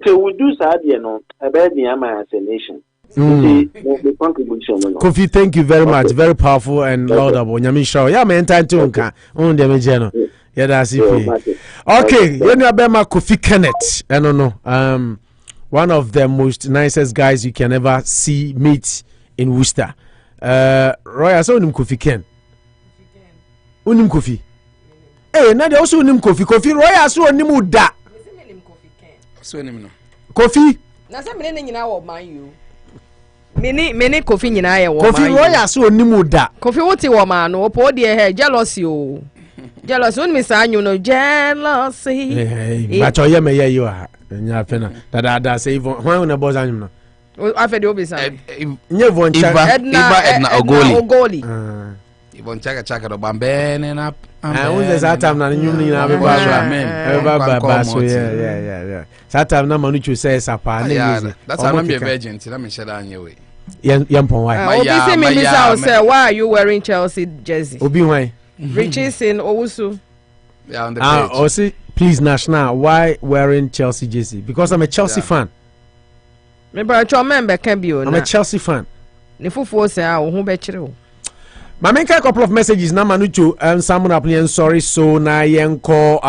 Till we do idea no about the Ama as a nation. Kofi, thank you very much. Very powerful and laudable. Nyamisha. Yeah, me enter to unka. On the mejeno. Yeah, that's it. Okay, you know about Kofi Kenneth. I don't know. One of the most nicest guys you can ever see meet in Worcester. Roy, I saw him Kofi Ken. Unim Kofi. Hey, now they also unim Kofi. Kofi Roy, I saw him da. So no. Kofi. Na say me ne nyina wo man you. Me Kofi nyina ye wo man. Kofi roya so onimu da. Kofi wote wo man no po de he jealousy o. Jealousy on me say no jealousy. But oye me ye you a. Nya fe na. Da say when na boss anyum no. Afede obisa. Nye von Edna Ogoli. Ibon chaka do bambene na. Who's the Satam na nyum ni na be ba so yeah. Satam na Manuchu says apa na. That's I'm a virgin. Let me share that anyway. Yampon why? Obi say me say why are you wearing Chelsea jersey? Obi why? Riches in Owusu. Yeah, on the page. Also, please National, why wearing Chelsea jersey? Because I'm a Chelsea fan. Remember I member can be I'm a Chelsea fan. Ne fufu say ah ho be kire o. My main couple of messages na Manucho someone up sorry so na yenko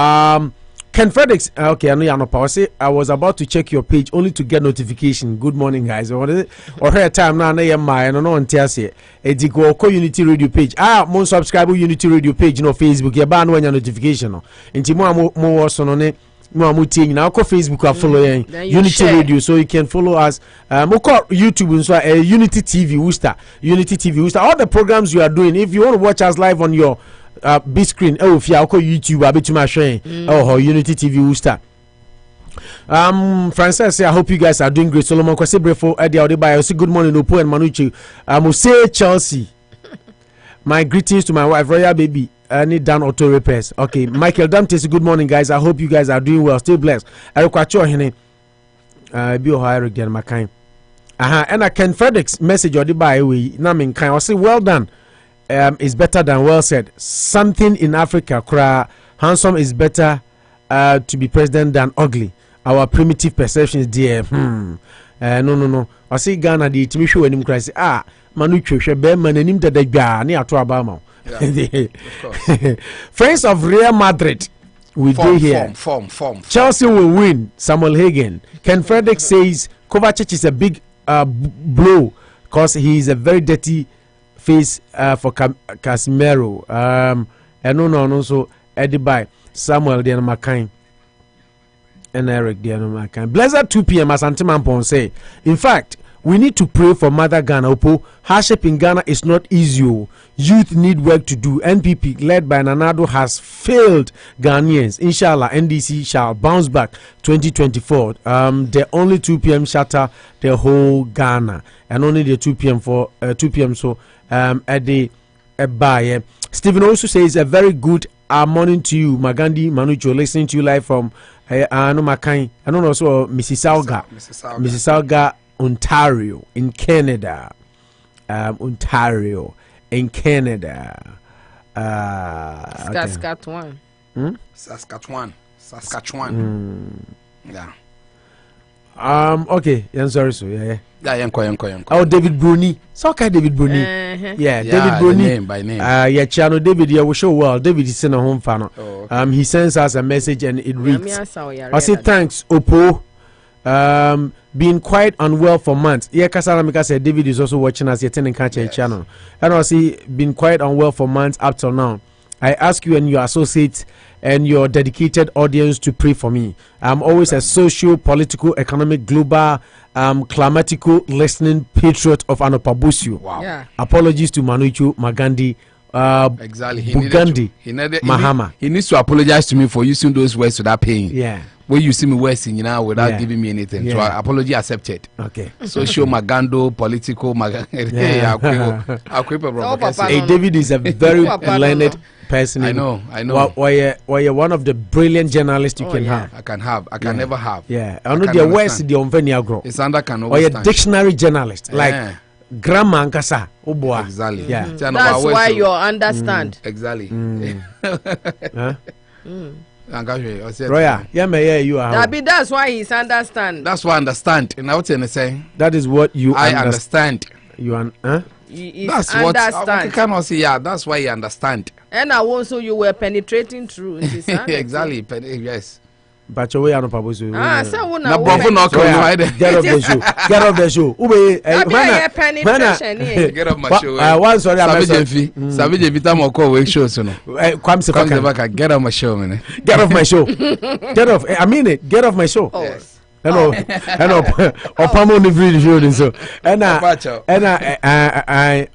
Ken Fredericks okay I know you're not power say I was about to check your page only to get notification. Good morning guys. Or her time now na yema no no ntiase ediko ko Unity Radio page mo subscribe Unity Radio page no Facebook ye ba no anya notification no nti mo wo so no ne mo amuti nyina ko Facebook a follow Unity share. Radio so you can follow us mo call YouTube so Unity TV Worcester all the programs you are doing. If you want to watch us live on your big screen if you are ko YouTube abetuma share Unity TV Worcester. Francis, I hope you guys are doing great. Solomon Kwesibrefo Eddie Odebaya say good morning Opo and Manuchi. Say Chelsea. My greetings to my wife Royal Baby. I need down auto repairs. Okay, Michael Damtes, good morning, guys. I hope you guys are doing well. Stay blessed. Eric Kwacho Hene. Be Eric Dian Makai. And I Ken Fredericks message or the by way. Namin Kai. I say well done. Is better than well said. Something in Africa. Kra handsome is better to be president than ugly. Our primitive perceptions, dear. No. I see Ghana the Timishu when him cry say Manucho shebe manenim de gba ni ato abama. Friends of Real Madrid, we do here. Form. Chelsea will win. Samuel Hagen. Ken Frederick says Kovacic is a big blow because he is a very dirty face for Casemiro. And no. So Eddie by Samuel Diana McCain and Eric Diana McCain. Blessed 2 p.m. as Antimampon say. In fact, we need to pray for Mother Ghana. Hardship in Ghana is not easy. Youth need work to do. NPP, led by Nanado, has failed Ghanaians. Inshallah, NDC shall bounce back 2024. The only 2 p.m. shatter the whole Ghana. And only the 2 p.m. for 2 p.m. So, at the buy. Stephen also says a very good morning to you, Magandi Manucho, listening to you live from Anomakai. I don't know, so Mississauga, Ontario in Canada. Saskatchewan. Saskatchewan. Yeah. Okay. Yeah, sorry, so yeah. Yanko. Oh, David Bruni. So okay, David Bruni. Yeah, David Bruni. By name. Yeah, channel David. Yeah, we show well. David is in a home fan. Okay. He sends us a message and it reads. I say thanks, Oppo. Being quite unwell for months. Yeah, Kasaramika said David is also watching us. You're attending Catcher channel. And I see been quite unwell for months up till now. I ask you and your associates and your dedicated audience to pray for me. I'm always a social, political, economic, global, climatical listening patriot of Anopa Bosuo. Wow. Yeah. Apologies to Manuchu, Magandi, exactly. Bugandi, Mahama. He needs to apologize to me for using those words without paying. Yeah. When you see me wasting, without giving me anything. So apology accepted. Okay. Social Magando, political Hey, David is a very learned person. I know. Why you're one of the brilliant journalists you can have. I can never have. Yeah. I know the worst the Onvenia it's under can or a dictionary journalist. Like grammar and kasa. Oh boy. Exactly. Yeah. That's why you understand. Exactly. Roya, you are. That's why he's understand. That's why I understand. And I would say that is what you I understand. You that's what I cannot say. Yeah, that's why you understand. And also you were penetrating through. Exactly. Yes. But your way on Pablo. Get off the show. Get off my show. Once sorry, Savage Vitam or call wake shows. Get off my show, man. Get off my show. Get off. I mean it. Get off my show. Yes. Opamo ni free show so. I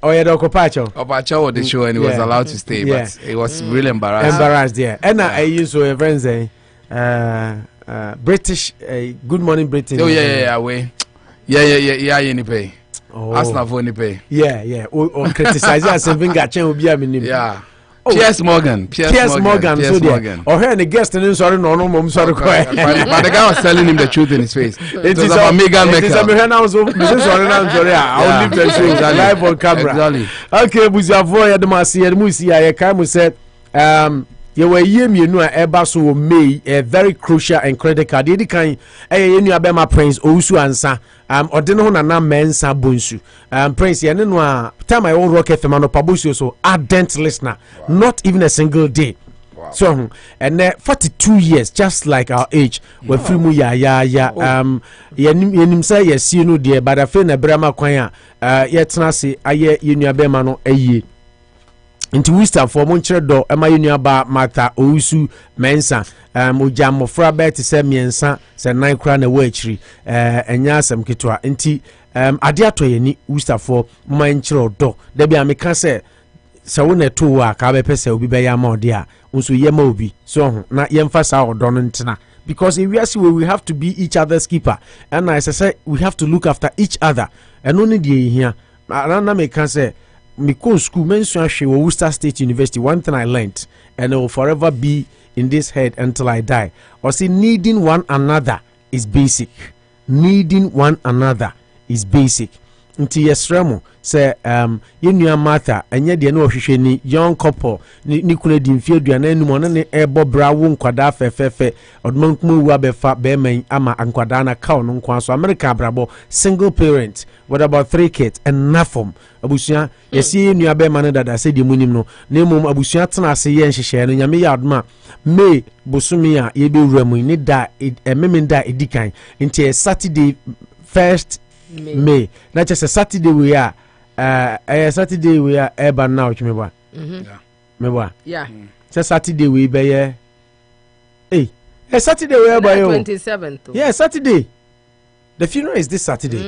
Oyedo Kopacho. Opacho the show and he was allowed to stay, but it was really embarrassed. Yeah. And I used to a friend say British Good Morning Britain. Oh yeah, you pay. Arsenal for any pay. Yeah. Or criticize us and finger chain will be a minimum. Yeah. Piers Morgan. So there. Or her and the guest and sorry, no, I'm sorry. But the guy was telling him the truth in his face. It is about Megan Maker. I'll leave the show live on camera. Exactly. Okay, Buzavo, Adamasi, and Musi, I can said, you were you know, Ebaso May, a very crucial and critical. Did you kind you knew about Prince Osu answer, or didn't know Mensa Bunsu, Prince Yanua, time I own Rock FM Anopa Bosuo, so ardent listener, not even a single day. Wow. So, and 42 years, just like our age, when Filmu Yanim say, yes, you know, dear, but I feel a Brahma Quaya, yet Nasi, aye, you knew Bemano, a ye. Into wisdom for Montreal do ema yenu ba mata ousu mensa oja mofra bet se miensa se nan kra na wachiri enya asem ketwa nti ade atoye ni wisdom for Montreal do da bia meka se wona to a ka be pese obi be ya ma ode a nso yema obi so ho na yemfa sa odo no ntena because if we are we have to be each other's keeper and I say we have to look after each other and only the here na meka se Miko school mention she Worcester State University. One thing I learned, and it will forever be in this head until I die. Or say needing one another is basic. Needing one another is basic. Until yesremo say you Martha and yet the no ni young couple ni kune di mfie aduane anu mo ne ebo brawo nkwada fefefe odmankmu wa be fa be men ama nkwada na ka no nkwa so America brabo single parent with about 3 kids and nafom abusua yesi nua be man dada se di munim no na mum abusua tena ase ye nhihye no nyame ya adma me bosumi a ye be wura mu ni da memem da edikan nti Saturday first May. Not just a Saturday we are Saturday we are urban now, remember? Yeah. Saturday we be hey, Saturday we are by 27th. Yeah, Saturday. The funeral is this Saturday.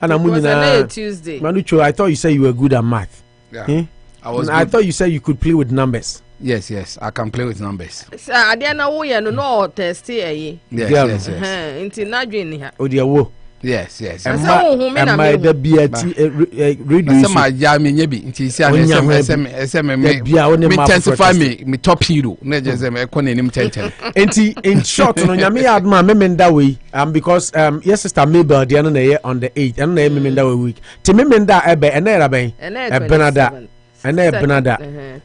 And I'm moving Tuesday. Manucho, I thought you said you were good at math. Yeah. I thought you said you could play with numbers. Yes, I can play with numbers. I didn't know we no test here. Yes. Into Nadine. Oh dear, wo. Yes. And my radio. My Yami Nebi, intensify me top hero. In short, no Yami Adma Memenda way, because yes, Sister Mabel, the other day on the 8th, and Memenda week. Timimenda Ebe and Erabe, Benada. And Benada,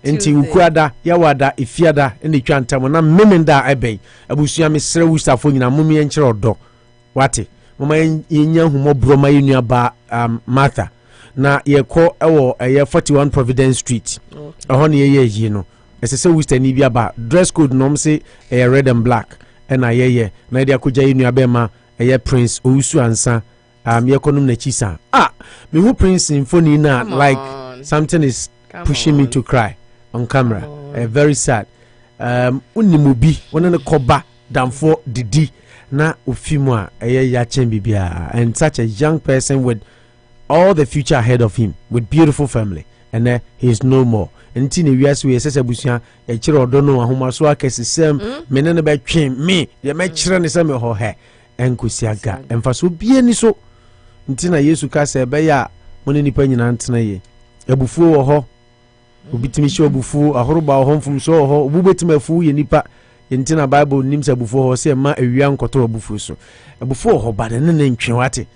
Inti Ukwada, Yawada, Ifiada, and the Chantamona, Memenda Ebe, Abusiami Srewusta Fugina, Mummy and Chirodo. Wati. Mama yenya humo broma yenu ba Martha na yeko ewo 41 Providence Street ehon ye yi no esese Worcester ni bia ba dress code no mse red and black na ye na dia koja yenu abema Prince Ousu ansa yekonum na chisa me who Prince symphony na like something is pushing me to cry on camera very sad unimubi wona koba damfo didi na ufimwa ya chembibia and such a young person with all the future ahead of him with beautiful family and he is no more enti ne wiase we sese busia e kire odono ahoma so akesisem menene be twen me ye me kire ne se me ho he enkusiaga emfa so bie ni so enti na Yesu ka se be ya moni nipa nyina ntena ye abufuo wo ho obitimi hye abufuo ahoroba wo ho mfum so wo ho obubetima afu ye nipa intina Bible nim se bufo ho se ma awia nkoto bufo so bufo ho ba ne ne ntwe wate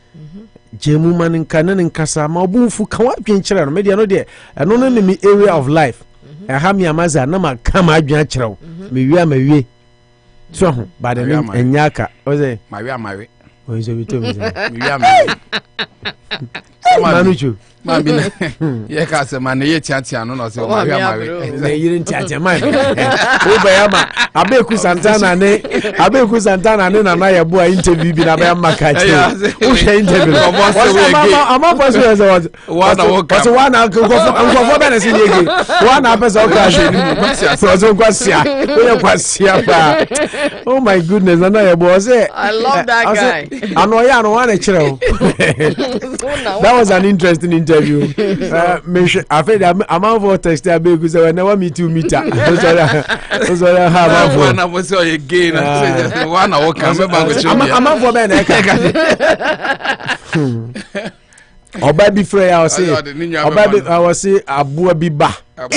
jemu man nka ne nkasa ma obufu ka wa dwen kire no media no de eno no me area of life ha mi amaza na ma ka ma dwen kire wo me wia ma wie so ho ba de enyaka o se ma wia o se bito me wia ma Manucho. Yeah, cause man, ye tiatia no no say o ma na yiri tiatia man. O ba ya ma Abeku Santana ne na ya bo interview bi na ba ma ka chi. O she interview. Ama boss we say what so one go be na say yege. One person o ka she ni so so kwasia. O kwasia pa. Oh my goodness, na ya bo say I love that guy. Ano ya no one kire. That was an interesting interview. I feel I'm out for text because I never meet you meet. One I was so again. One I walk. I'm out for Ben. Oba bi frey I was say I was say Abu Biba. I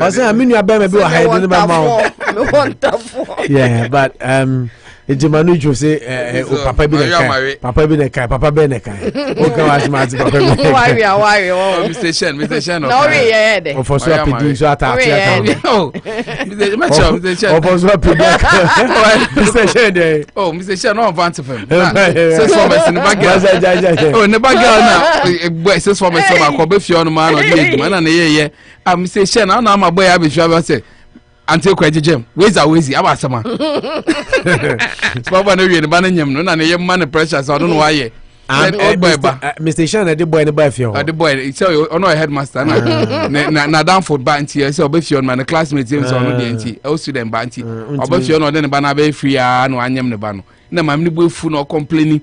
say aminu aba me be o hide in yeah, but Ejimanu say papa bi ne kai o was mad papa bi why Mr. Shen no we yeah o for so pedi so atati no Mr. Shen o for so pedi Mr. Shen dey Mr. Shen no want to film say so much in the back oh in the back na say so much so ko be fio no man no dey man na ye Mr. Shen na my boy abi fio say until Kwaji where's Abasama? Papa no you ban him no na ye man pressure so I don't know why Mr. Shan the boy the boy fio the boy so ono headmaster na down for banti so be fio man classmate so no dey nti o student banti oba fio no dey ba na be free no anyem ne ba no na mam ne bo fu no complaining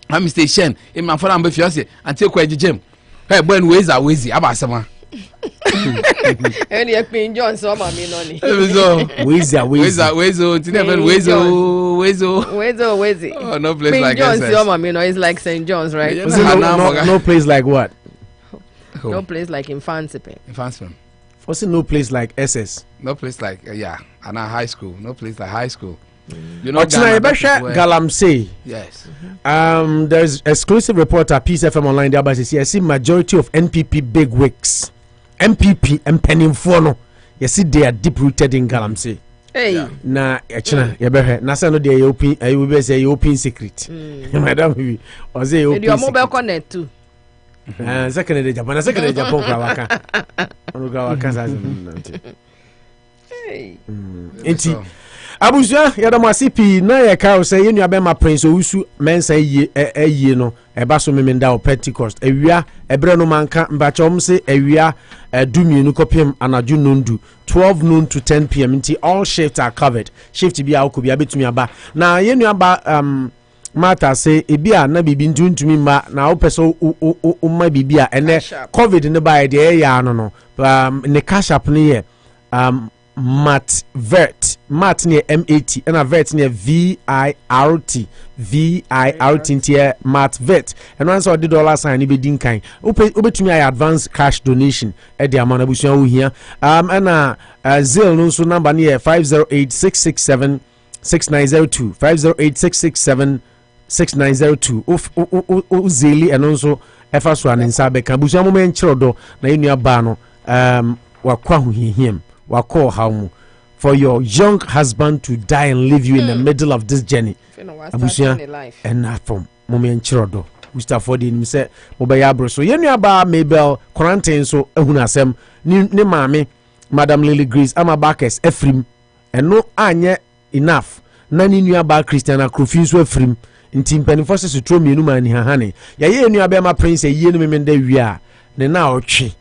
Mr. Shan e man for am be fio say until Kwaji hey boy where's Abasama? Any Queen John so mama no ni. Wezo. Oh, no place Queen like John SS. so mama no is like St. John's, right? No place like what? No place like Infancy. For say no place like SS. No place like and a high school. No place like high school. You know Galamsey. Yes. There's exclusive report at Peace FM online there, but I see majority of NPP big wigs, MPP and Penninfo no. You see they are deep rooted in Galamsey. Hey. Na China, you better. Na say no they open. I will be say open secret. Madam, we or say open. You are mobile connect too. Second de Japan. Second de Japan kawaka. Ono kawaka sa. Hey. Enti. Abuja yada masipi na ye ka o say yenu abema prince owusu mensa ye no eba so memenda o Pentecost ewia ebre no manka mbachom se ewia dumienu kopiem anaju nondu 12 noon to 10 p.m. nti all shifts are covered shift bi a okobia betumi aba na yenu aba mata say ebia na bibi ntuntumi ma na wo peso o ma bibia ene covid ne ba de ya no no ne cash app ne ye Mat near MAT and a vet near VIRT near Mat vet and once I did $1 sign be din kind open to me I advance cash donation at the amount of bushia here and Zil no so number near 508-667-6902 508-667-6902 Zili and also efas one in Sabeka bushia moment chodo na yinu aba no wakwa hu him wako how for your young husband to die and leave you in the middle of this journey abusia and not from moment chirodo Mr. Ford ni say mobaya bro so yenu aba Mabel quarantine so ehuna asem ni maame Madam Lily Grace Amabakes Efrim eno anye enough na ni nua ba Christiana Krofin so Efrim nti mpanifo se tro mienu mani hahane ya ye nua ba ma prince ye no memenda wia ne na otwe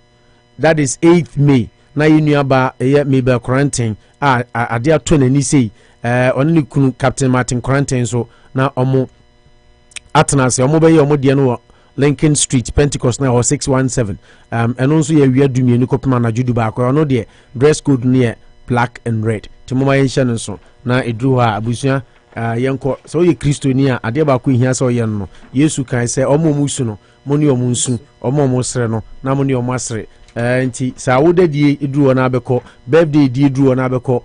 that is 8th May na yenu aba Mabel quarantine ade ato nani sei oni kunu Captain Martin quarantine so na omo atenase omo be ye omo de no Lincoln Street Pentecost na 617 and also ye wia dumienu kopema na judu ba ko ono de dress code near black and red timoma yenhye so na edru ha abusia yenko so ye Kristoni a ade ba ko hia so ye no Yesu kan se omo musu no moni omo nsu omo sere no na moni omo asere nti sa wodadie edru na abeko birthday die edru na abeko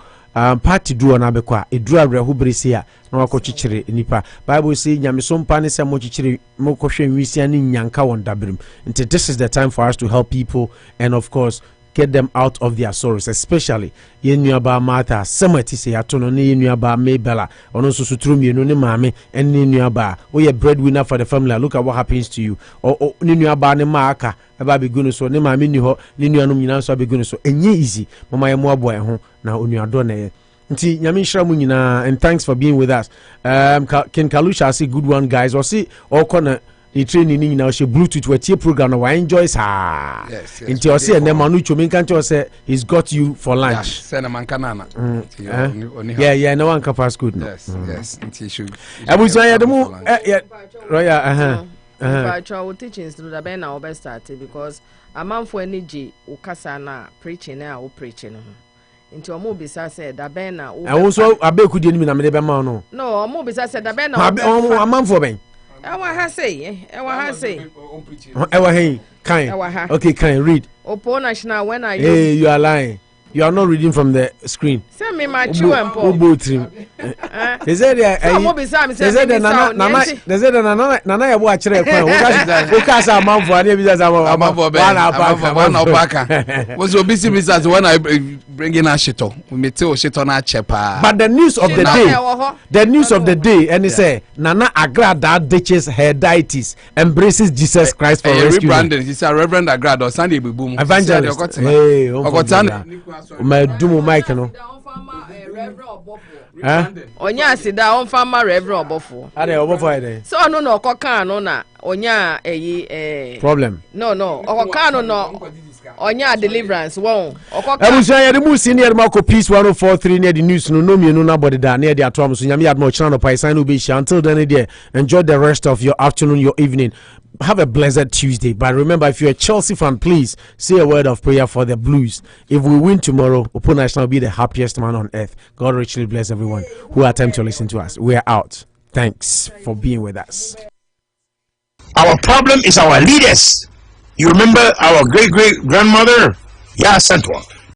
party dru na abeko a edru awreho bresi a na wakochichire nipa Bible say nyamesom pa ne se mo chichire mo kohwe nwisia ne nyanka won dabrem nti this is the time for us to help people and of course get them out of their sorrows, especially yenuaba Martha semati se atono ne yenuaba Maybella ono so sutrum yenu ne maame en yenuaba we breadwinner for the family. Look at what happens to you. Or yenuaba ne maaka eba be gunu so ne maame ni ho ne nuanum nyina so be gunu so enye easy mama ye mo abo e ho na onuado na ye nti nyame nhira mu nyina. And thanks for being with us. Ken Kalusha say good one guys or see all corner the training in now she Bluetooth with your program now enjoys her. Yes. Into your say and then Manu Chumin can't say he's got you for lunch. Send a man canana. Yeah, no one can pass good. Yes. Until she. I was saying the move. Yeah, Roya. Our teachings through the Ben now best started because a man for energy ukasana preaching now preaching. Into a movie said the Ben now. I also a big good enemy. No, a movie said the Ben now. A man for me. Ewa say. Ewa hey, kind. Okay, kind. Read. Opo national when are you? Hey, you are lying. You are not reading from the screen. Send me my chew and po. They said Nana ya watch re kwa. Ukasa amamfo ani bi za amamfo be. One opaka. Was obisi Mrs. when I bring in a shito. We meet o shito na chepa. But the news of the day and he say Nana Agra that ditches her deities embraces Jesus Christ for rescue. Rebranding. He said Reverend Agra or Sunday Bibu. Evangelist. Hey, my dumo mic no. Onya sida on farmer Reverend Obofo. Ade Obofo ade. So no okoka no na onya problem. No okoka no onya deliverance won. Okoka. Ebusia ye de mu senior Marco Peace 1043 near the news no mienu na body da near the atom so nyame admo channel paisan no be until then there. Enjoy the rest of your afternoon, your evening. Have a blessed Tuesday. But remember, if you're a Chelsea fan, please say a word of prayer for the Blues. If we win tomorrow, Opo National will be the happiest man on earth. God richly bless everyone who had time to listen to us. We are out. Thanks for being with us. Our problem is our leaders. You remember our great-great-grandmother? Yeah, sent one.